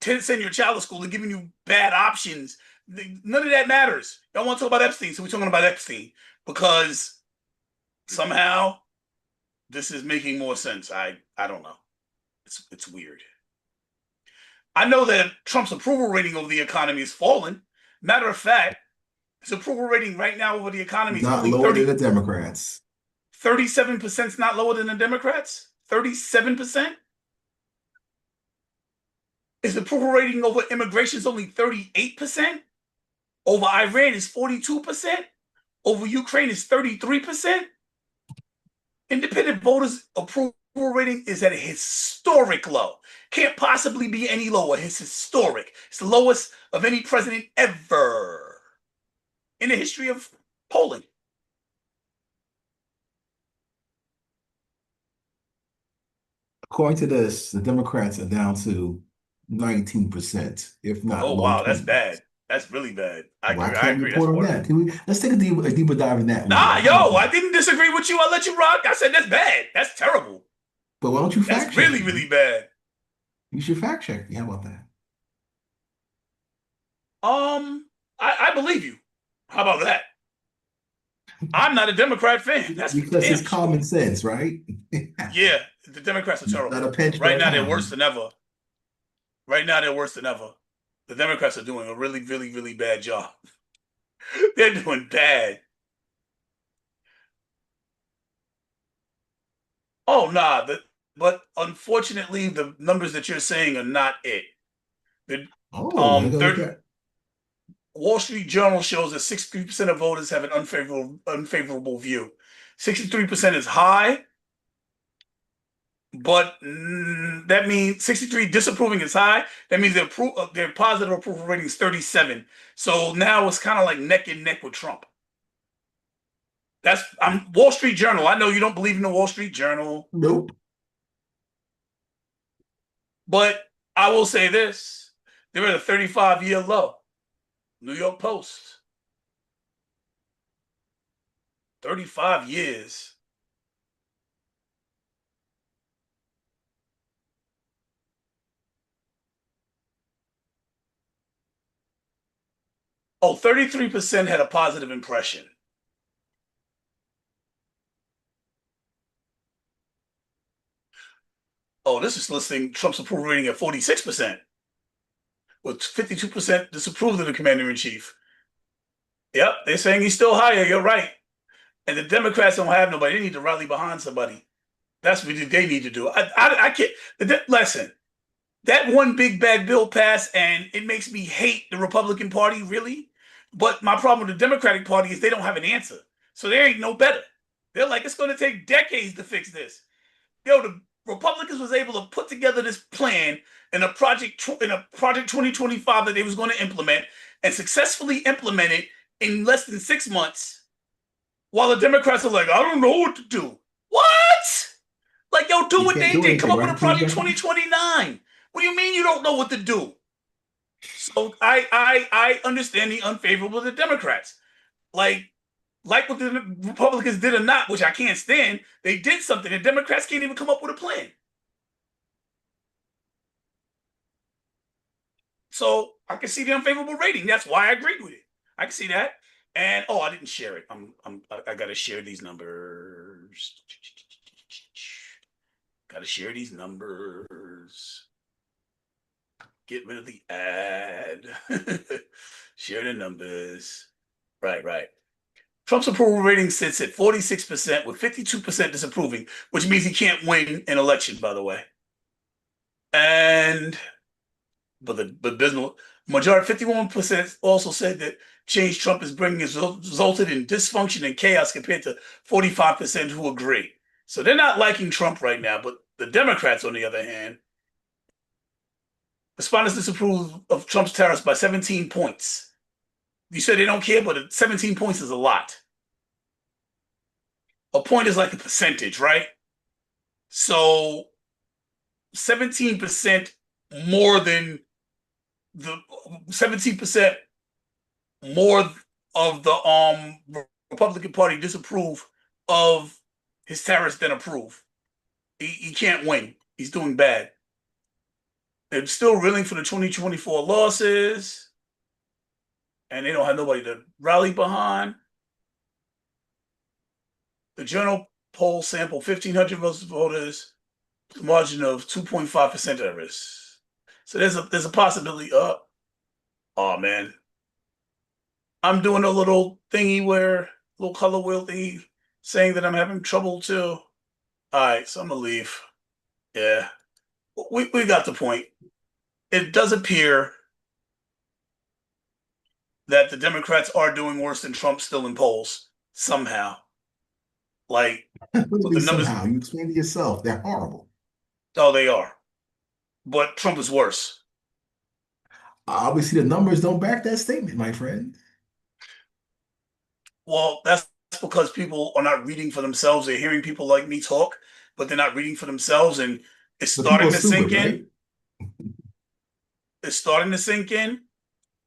send your child to school. They're giving you bad options. None of that matters. Y'all want to talk about Epstein, so we're talking about Epstein because somehow this is making more sense. I don't know. It's weird. I know that Trump's approval rating over the economy is falling. Matter of fact, his approval rating right now over the economy is Not only lower than 30. the Democrats. 37% is not lower than the Democrats. 37%? Is the approval rating over immigration is only 38%? Over Iran is 42%? Over Ukraine is 33%? Independent voters' approval rating is at a historic low. Can't possibly be any lower. It's historic. It's the lowest of any president ever in the history of polling. According to this, the Democrats are down to 19%, if not Oh low wow, that's 20s. bad. That's really bad. I Why agree. I can't we agree. That's report on horrible. that? Let's take a deeper dive in that later. Nah, How about yo, I that? didn't disagree with you. I let you rock. I said that's bad. That's terrible. But why don't you That's fact check really, me? really bad. You should fact check me. How about that? I believe you. How about that? I'm not a Democrat fan. That's for Because it's damn common sure. sense, right? Yeah, the Democrats are Not terrible. a pinch, but Right a now, they're worse pound. than ever. Right now, they're worse than ever. The Democrats are doing a really, really, really bad job. They're doing bad. Oh, nah. But unfortunately, the numbers that you're saying are not it. The Oh, I gotta look 30, at. Wall Street Journal shows that 63% of voters have an unfavorable view. 63% is high, but that means 63 disapproving is high. That means their positive approval rating is 37. So now it's kind of like neck and neck with Trump. I'm Wall Street Journal. I know you don't believe in the Wall Street Journal, Nope. but I will say this: they're at a 35-year low. New York Post, 35 years. Oh, 33% had a positive impression. Oh, this is listing Trump's approval rating at 46%, with 52% disapprove of the commander in chief. Yep, they're saying he's still higher. You're right. And the Democrats don't have nobody. They need to rally behind somebody. That's what they need to do. I can't. Listen, that one big bad bill passed, and it makes me hate the Republican Party, really. But my problem with the Democratic Party is they don't have an answer. So they ain't no better. They're like, it's going to take decades to fix this. Yo, the Republicans was able to put together this plan in a project 2025 that they was going to implement and successfully implement it in less than 6 months, while the Democrats are like, I don't know what to do. What? Like, yo, do You what can't they do did. Come anything, up with right? a Change project nothing. 2029. What do you mean you don't know what to do? So I understand the unfavorable of the Democrats. Like what the Republicans did or not, which I can't stand, they did something. The Democrats can't even come up with a plan. So I can see the unfavorable rating. That's why I agreed with it. I can see that. And oh, I didn't share it. I gotta share these numbers. Gotta share these numbers. Get rid of the ad. Share the numbers. Right, right. Trump's approval rating sits at 46% with 52% disapproving, which means he can't win an election, by the way. And but the business majority, 51% also said that change Trump is bringing has resulted in dysfunction and chaos compared to 45% who agree. So they're not liking Trump right now, but the Democrats, on the other hand, respondents disapprove of Trump's tariffs by 17 points. You said they don't care, but 17 points is a lot. A point is like a percentage, right? So 17% more than the 17% more of the Republican Party disapprove of his tariffs than approve. He can't win. He's doing bad. They're still reeling for the 2024 losses, and they don't have nobody to rally behind. The journal poll sampled 1,500 voters, margin of 2.5% errors. So there's a possibility. Oh man, I'm doing a little thingy where little color wheel thingy saying that I'm having trouble too. All right, so I'm gonna leave. Yeah, we got the point. It does appear that the Democrats are doing worse than Trump still in polls somehow. Like What do you with the mean numbers, somehow? You explained it yourself. They're horrible. oh, they are. But Trump is worse. Obviously, the numbers don't back that statement, my friend. Well, that's because people are not reading for themselves. They're hearing people like me talk, but they're not reading for themselves, and it's The people starting are to sink stupid, in. right? It's starting to sink in.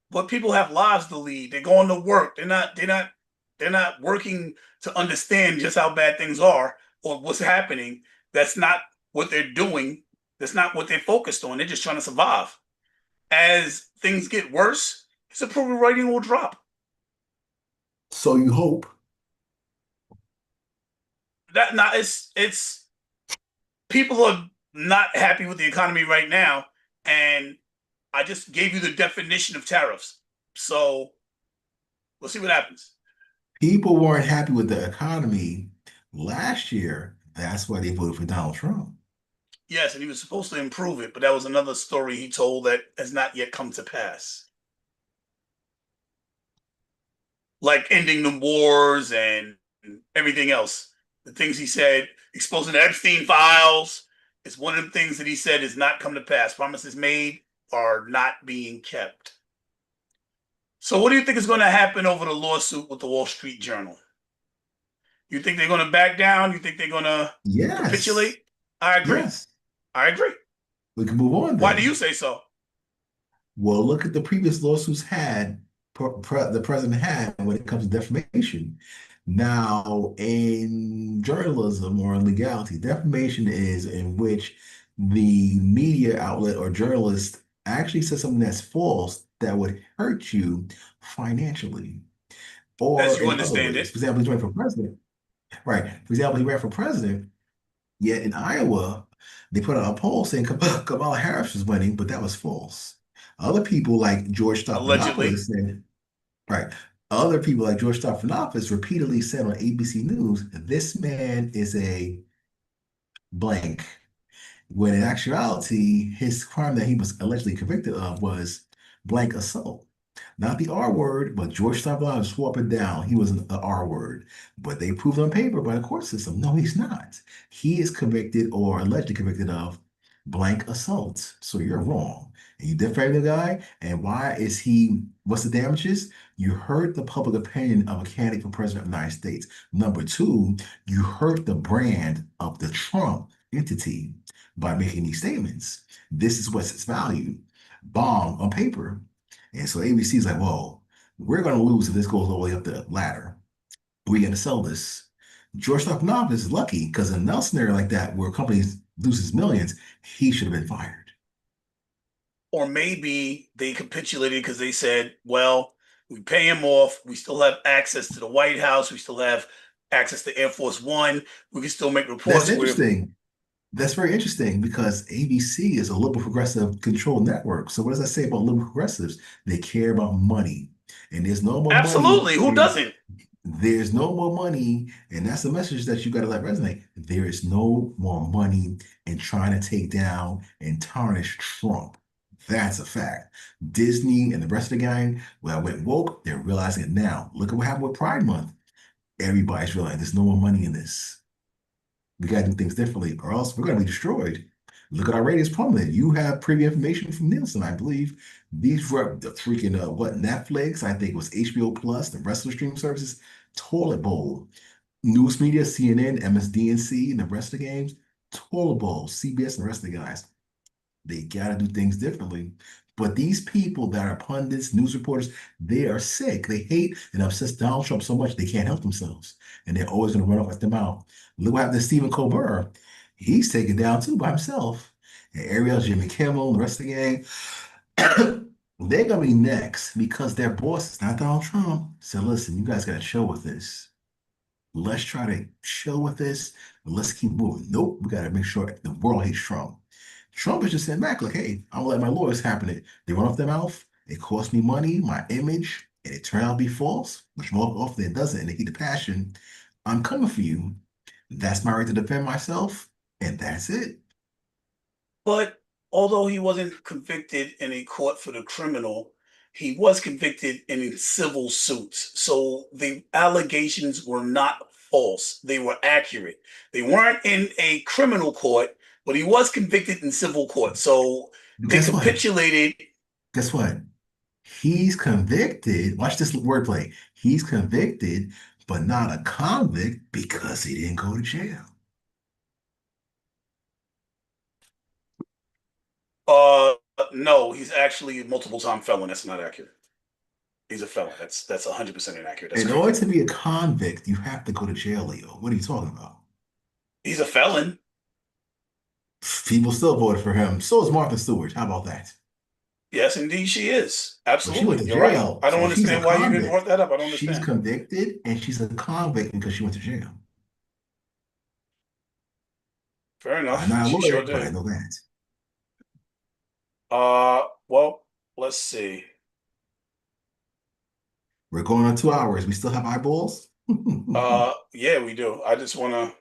But people have lives to lead. They're going to work. They're not working to understand just how bad things are or what's happening. That's not what they're doing. That's not what they're focused on. They're just trying to survive. As things get worse, his approval rating will drop. So you hope. That not it's people are not happy with the economy right now, and I just gave you the definition of tariffs. So we'll see what happens. People weren't happy with the economy last year. That's why they voted for Donald Trump. Yes, and he was supposed to improve it, but that was another story he told that has not yet come to pass. Like ending the wars and everything else. The things he said, exposing the Epstein files, is one of the things that he said has not come to pass. Promises made are not being kept. So, what do you think is going to happen over the lawsuit with the Wall Street Journal? You think they're going to back down? You think they're going to Yes. capitulate? I agree. Yes. I agree. We can move on Why do then. you say so? Well, look at the previous lawsuits the president had when it comes to defamation. Now, in journalism or in legality, defamation is in which the media outlet or journalist actually says something that's false that would hurt you financially As or you in other understand ways. it, For example, he ran for president. Right. For example, he ran for president. Yet in Iowa, they put out a poll saying Kamala Harris was winning, but that was false. Other people like George allegedly. Stephanopoulos said, right. Other people like George Stephanopoulos repeatedly said on ABC News, this man is a blank. When in actuality, his crime that he was allegedly convicted of was blank assault. Not the R word, but George Stephanopoulos swore up and down he was an R word. But they proved on paper by the court system, no, he's not. He is convicted or allegedly convicted of blank assault. So you're wrong. And you defame the guy. And why is he, what's the damages? You hurt the public opinion of a candidate for president of the United States. Number two, you hurt the brand of the Trump entity by making these statements. This is what's its value. Bomb on paper. And so ABC is like, well, we're going to lose if this goes all the way up the ladder. We're going to sell this. George Stephanopoulos is lucky because in a scenario like that where companies loses millions, he should have been fired. Or maybe they capitulated because they said, well, we pay him off. We still have access to the White House. We still have access to Air Force One. We can still make That's reports where, interesting. That's very interesting because ABC is a liberal progressive control network. So what does that say about liberal progressives? They care about money. And there's no more money absolutely, who in doesn't? there's no more money, and that's the message that you got to let resonate. There is no more money in trying to take down and tarnish Trump. That's a fact. Disney and the rest of the gang, well, went woke, they're realizing it now. Look at what happened with Pride Month. Everybody's realizing there's no more money in this. We got to do things differently, or else we're going to be destroyed. Look at our ratings plummeted. You have preview information from Nielsen, I believe. These were the freaking what Netflix, I think it was HBO Plus, the rest of the streaming services, toilet bowl. News media, CNN, MSDNC, and the rest of the games, toilet bowl. CBS and the rest of the guys. They got to do things differently. But these people that are pundits, news reporters, they are sick. They hate and obsess Donald Trump so much they can't help themselves. And they're always going to run off at the mouth. Look what happened to Stephen Colbert. He's taken down too by himself. And Ariel, Jimmy Kimmel, and the rest of the gang, they're going to be next because their boss is not Donald Trump. So listen, you guys got to chill with this. Let's try to chill with this, but let's keep moving. Nope, we got to make sure the world hates Trump. Trump is just sitting back like, hey, I'm gonna let my lawyers happen it. They run off their mouth. It cost me money, my image, and it turned out to be false, which more often it doesn't, and they heat the passion. I'm coming for you. That's my right to defend myself, and that's it. But although he wasn't convicted in a court for the criminal, he was convicted in civil suits. So the allegations were not false. They were accurate. They weren't in a criminal court, but he was convicted in civil court. So But they guess what? capitulated. Guess what? He's convicted. Watch this wordplay. He's convicted, but not a convict because he didn't go to jail. Uh, no, he's actually a multiple time felon. That's not accurate. He's a felon. That's 100% inaccurate. That's In order crazy. to be a convict, you have to go to jail, Leo. What are you talking about? He's a felon. People still voted for him. So is Martha Stewart. How about that? Yes, indeed, she is. But she went Absolutely. to You're right. jail. I don't So she's a understand why you didn't convict. brought that up. I don't She's understand. convicted and she's a convict because she went to jail. Fair I'm enough. not a She sure lawyer, but I did. know that. Well, let's see. We're going on 2 hours. We still have eyeballs? Yeah, we do. I just want to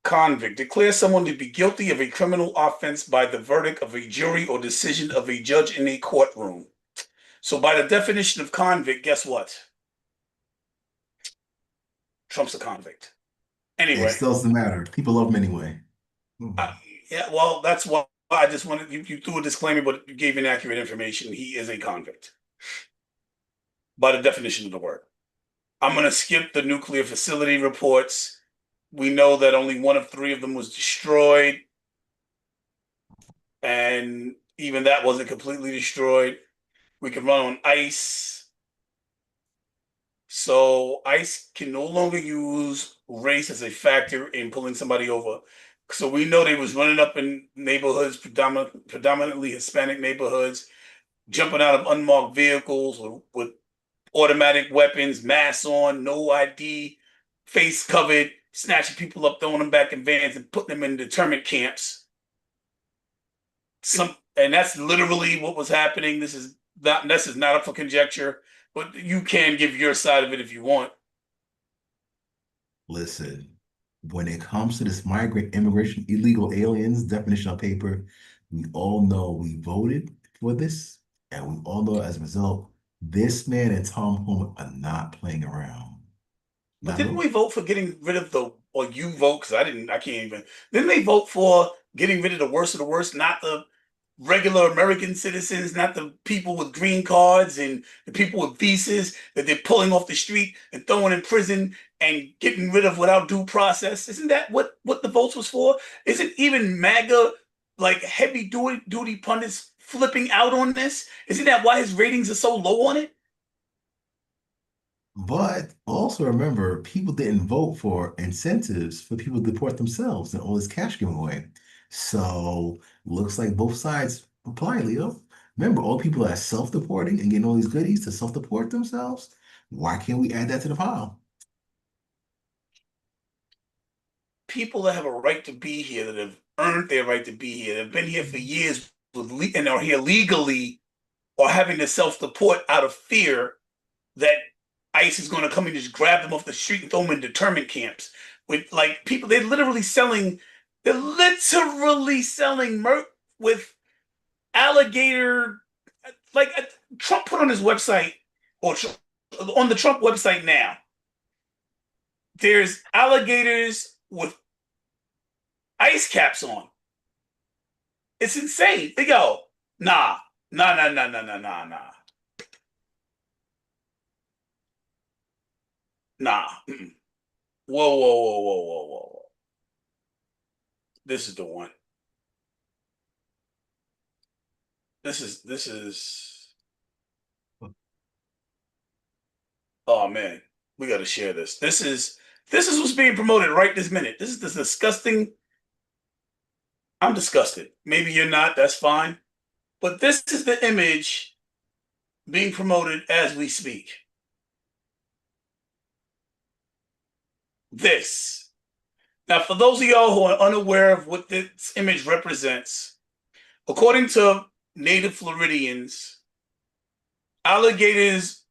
convict declare someone to be guilty of a criminal offense by the verdict of a jury or decision of a judge in a courtroom. So, by the definition of convict, guess what? Trump's a convict. It Anyway, still doesn't matter. People love him anyway. I, yeah, well, that's why I just wanted you threw a disclaimer, but you gave inaccurate information. He is a convict by the definition of the word. I'm going to skip the nuclear facility reports. We know that only one of three of them was destroyed, and even that wasn't completely destroyed. We can run on ice. So ICE can no longer use race as a factor in pulling somebody over. So we know they was running up in neighborhoods, predominantly Hispanic neighborhoods, jumping out of unmarked vehicles with automatic weapons, masks on, no ID, face covered, snatching people up, throwing them back in vans, and putting them in internment camps. And that's literally what was happening. This is not up for conjecture, but you can give your side of it if you want. Listen, when it comes to this migrant immigration, illegal aliens definition on paper, we all know we voted for this, and we all know as a result, this man and Tom Holman are not playing around. But Not at didn't we all. vote for getting rid of or you vote, because I can't even, didn't they vote for getting rid of the worst, not the regular American citizens, not the people with green cards and the people with visas that they're pulling off the street and throwing in prison and getting rid of without due process? Isn't that what the votes was for? Isn't even MAGA like heavy duty pundits flipping out on this? Isn't that why his ratings are so low on it? But also remember, people didn't vote for incentives for people to deport themselves and all this cash giveaway. So looks like both sides apply, Leo. Remember, all people that are self-deporting and getting all these goodies to self-deport themselves. Why can't we add that to the pile? People that have a right to be here, that have earned their right to be here, that have been here for years and are here legally, are having to self-deport out of fear that ICE is going to come and just grab them off the street and throw them in internment camps. With like people, they're literally selling merc with alligator. Like Trump put on his website, or on the Trump website now, there's alligators with ice caps on. It's insane. They go, nah, nah, nah, nah, nah, nah, nah, nah, nah. Mm-mm. Whoa, whoa, whoa, whoa, whoa, whoa, whoa. This is the one. This is. Oh man, we got to share this. This is what's being promoted right this minute. This is this disgusting. I'm disgusted. Maybe you're not. That's fine. But this is the image being promoted as we speak. This. Now, for those of y'all who are unaware of what this image represents, according to native Floridians, alligators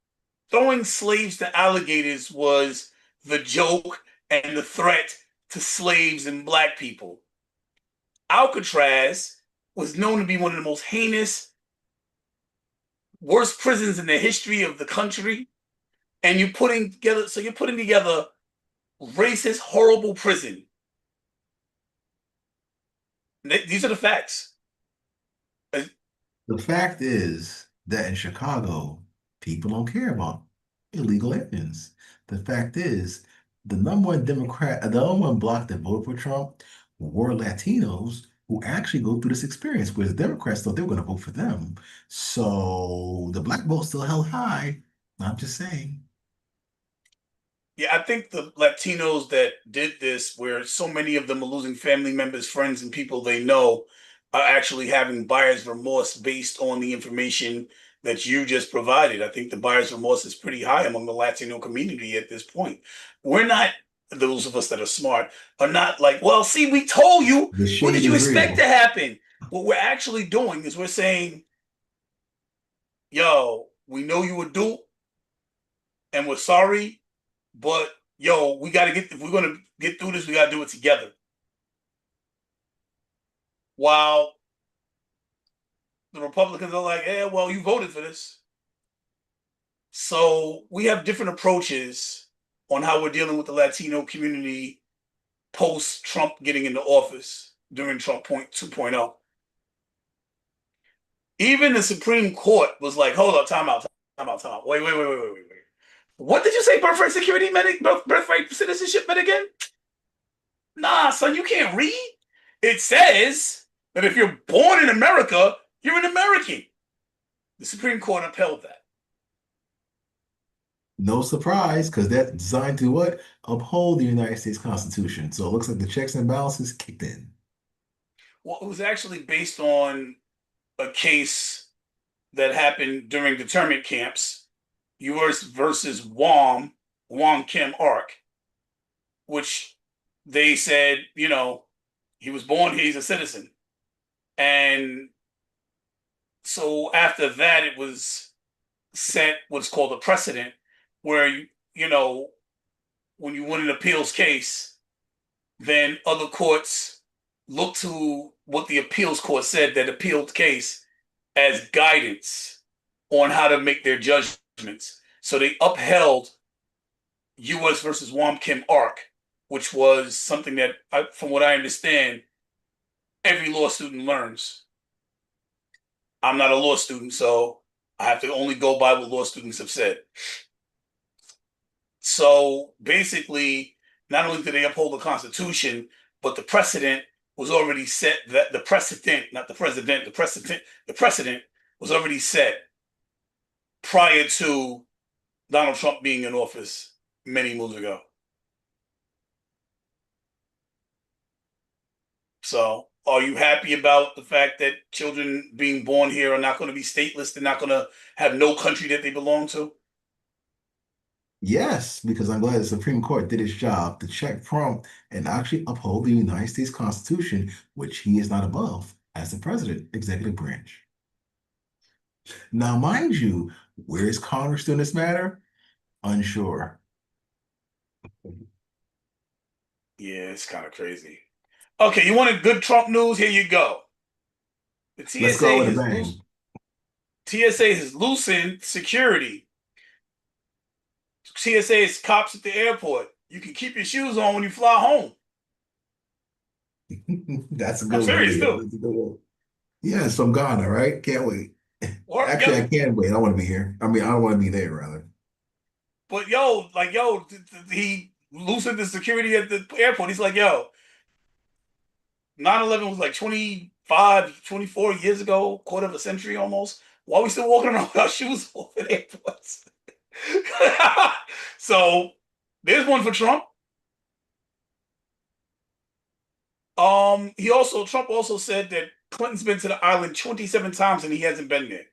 throwing slaves to alligators was the joke and the threat to slaves and black people. Alcatraz was known to be one of the most heinous, worst prisons in the history of the country, and you're putting together racist, horrible prison. These are the facts. Uh, The fact is that in Chicago, people don't care about illegal aliens. The fact is, the number one bloc that voted for Trump were Latinos who actually go through this experience, whereas Democrats thought they were going to vote for them. So the black vote still held high. I'm just saying. Yeah, I think the Latinos that did this, where so many of them are losing family members, friends, and people they know, are actually having buyer's remorse based on the information that you just provided. I think the buyer's remorse is pretty high among the Latino community at this point. We're not, those of us that are smart, are not like, well, see, we told you, The what did shade you is expect to real. happen? What we're actually doing is we're saying, yo, we know you were duped and we're sorry. But yo, we got to get if we're gonna get through this, we got to do it together. While the Republicans are like, "Yeah, well, you voted for this." So we have different approaches on how we're dealing with the Latino community post Trump getting into office during Trump 2.0. Even the Supreme Court was like, "Hold up, time out, time out, time out. Wait. What did you say birthright security meant? Birthright citizenship meant again? Nah, son, you can't read. It says that if you're born in America, you're an American." The Supreme Court upheld that. No surprise, because that's designed to what? Uphold the United States Constitution. So it looks like the checks and balances kicked in. Well, it was actually based on a case that happened during internment camps, U.S. versus Wong Kim Ark, which they said, he was born, he's a citizen. And so after that, it was set what's called a precedent where, you know, when you win an appeals case, then other courts look to what the appeals court said, that appealed case, as guidance on how to make their judgments. So they upheld U.S. versus Wong Kim Ark, which was something that, from what I understand, every law student learns. I'm not a law student, so I have to only go by what law students have said. So basically, not only did they uphold the Constitution, but the precedent was already set. That the precedent, not the president, the precedent was already set prior to Donald Trump being in office many moons ago. So, are you happy about the fact that children being born here are not going to be stateless? They're not going to have no country that they belong to? Yes, because I'm glad the Supreme Court did its job to check Trump and actually uphold the United States Constitution, which he is not above as the president, executive branch. Now, mind you, where is Congress doing this matter? Unsure. Yeah, it's kind of crazy. Okay, you wanted good Trump news? Here you go. The Let's go TSA with a has bang. loosened security. TSA is cops at the airport. You can keep your shoes on when you fly home. That's a I'm good one. serious Yeah, too. that's a good one. Yeah, it's from Ghana, right? Can't wait. Or Actually, yep. I can wait. I want to be here. I mean, I don't want to be there, rather. But he loosened the security at the airport. He's like, yo, 9/11 was like 25, 24 years ago, quarter of a century almost. Why are we still walking around with our shoes off at airports? So there's one for Trump. Trump also said that Clinton's been to the island 27 times and he hasn't been there.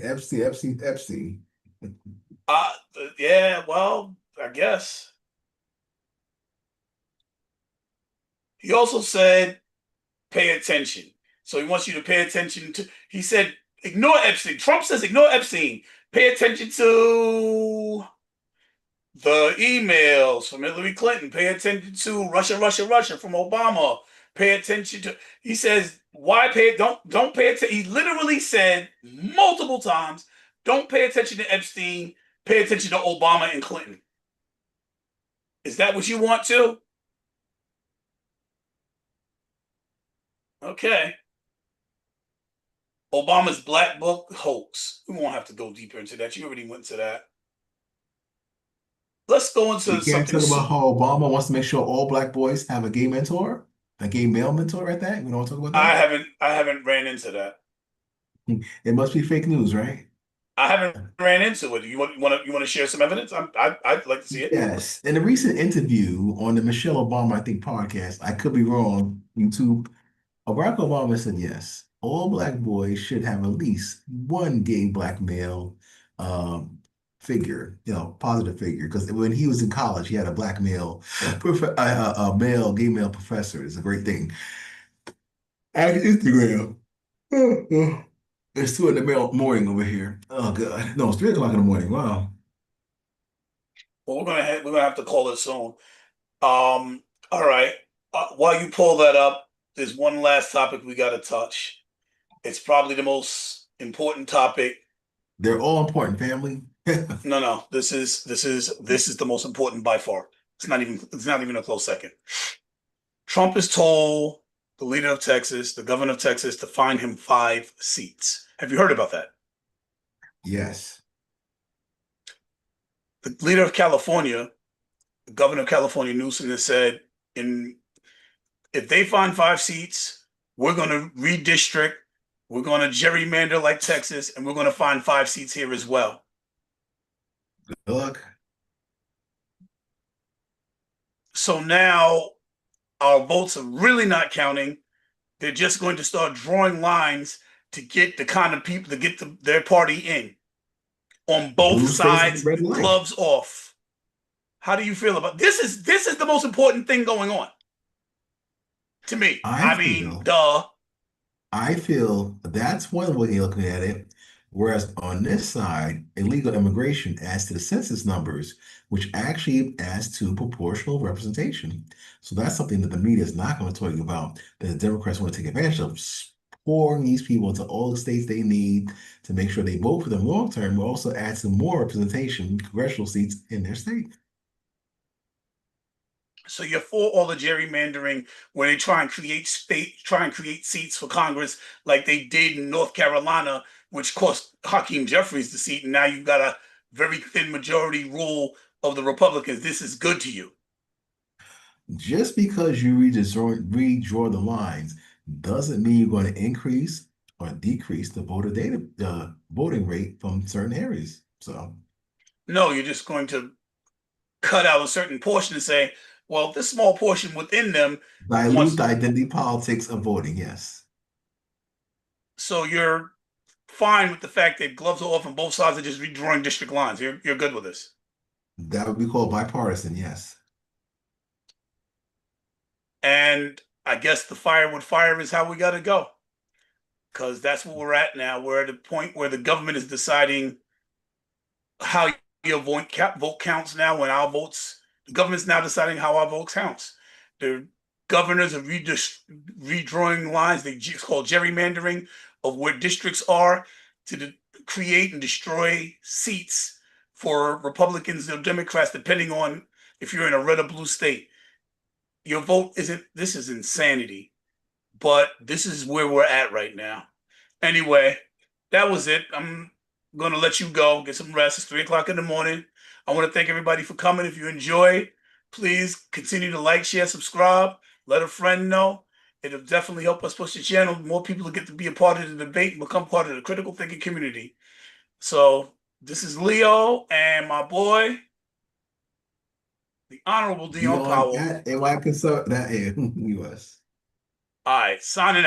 Epstein, Epstein, Epstein. Uh, yeah, well, I guess. He also said, pay attention. So he wants you to pay attention to, he said, ignore Epstein. Trump says, ignore Epstein. Pay attention to The emails from Hillary Clinton. Pay attention to Russia, Russia, Russia from Obama. Pay attention to. He says, "Why pay? Don't pay attention." He literally said multiple times, "Don't pay attention to Epstein. Pay attention to Obama and Clinton." Is that what you want to? Okay. Obama's black book hoax. We won't have to go deeper into that. You already went to that. Let's go We into can't something. talk about how Obama wants to make sure all black boys have a gay mentor, a gay male mentor at that. We don't want to talk about that. I haven't ran into that. It must be fake news, right? I haven't ran into it. You want to share some evidence? I'd like to see it. Yes. In a recent interview on the Michelle Obama, I think, podcast, I could be wrong, YouTube, Barack Obama said yes, all black boys should have at least one gay black male um, figure, positive figure. Because when he was in college, he had a black male, a male, gay male professor. It's a great thing. At Instagram. It's 2 in the morning over here. Oh, God. No, it's 3 o'clock in the morning. Wow. Well, we're gonna have to call it soon. All right. While you pull that up, there's one last topic we got to touch. It's probably the most important topic. They're all important, family. No, no, this is the most important by far. It's not even a close second. Trump has told the leader of Texas, the governor of Texas, to find him 5 seats. Have you heard about that? Yes. The leader of California, the governor of California, Newsom, has said, in if they find 5 seats, we're going to redistrict, we're going to gerrymander like Texas, and we're going to find 5 seats here as well. Good luck. So now our votes are really not counting. They're just going to start drawing lines to get the kind of people to get their party in on both Blue states with the sides, red light. gloves off. How do you feel about this? Is the most important thing going on to me. I I mean, feel duh. I feel that's one way you're looking at it. Whereas on this side, illegal immigration adds to the census numbers, which actually adds to proportional representation. So that's something that the media is not going to tell you about, that the Democrats want to take advantage of, pouring these people into all the states they need to make sure they vote for them long term, but also adds to more representation, congressional seats in their state. So you're for all the gerrymandering where they try and create seats for Congress like they did in North Carolina, which cost Hakeem Jeffries the seat, and now you've got a very thin majority rule of the Republicans. This is good to you. Just because you redraw the lines doesn't mean you're going to increase or decrease the voting rate from certain areas. So No, you're just going to cut out a certain portion and say, well, this small portion within them dilute the wants. identity politics of voting, yes. So you're fine with the fact that gloves are off on both sides are just redrawing district lines. You're good with this. That would be called bipartisan, yes. And I guess the fire with fire is how we got to go, because that's what we're at now. We're at a point where the government is deciding how your vote counts now. When our votes, the government's now deciding how our vote counts. The governors are redrawing lines. It's called gerrymandering of where districts are to create and destroy seats for Republicans or Democrats, depending on if you're in a red or blue state. Your vote isn't. This is insanity. But this is where we're at right now. Anyway, that was it. I'm going to let you go, get some rest. It's 3 o'clock in the morning. I want to thank everybody for coming. If you enjoy, please continue to like, share, subscribe, let a friend know. It'll definitely help us push the channel. More people will get to be a part of the debate and become part of the critical thinking community. So this is Leo and my boy, the Honorable Dion Dion Powell. at NY Consult that US. All right, signing out.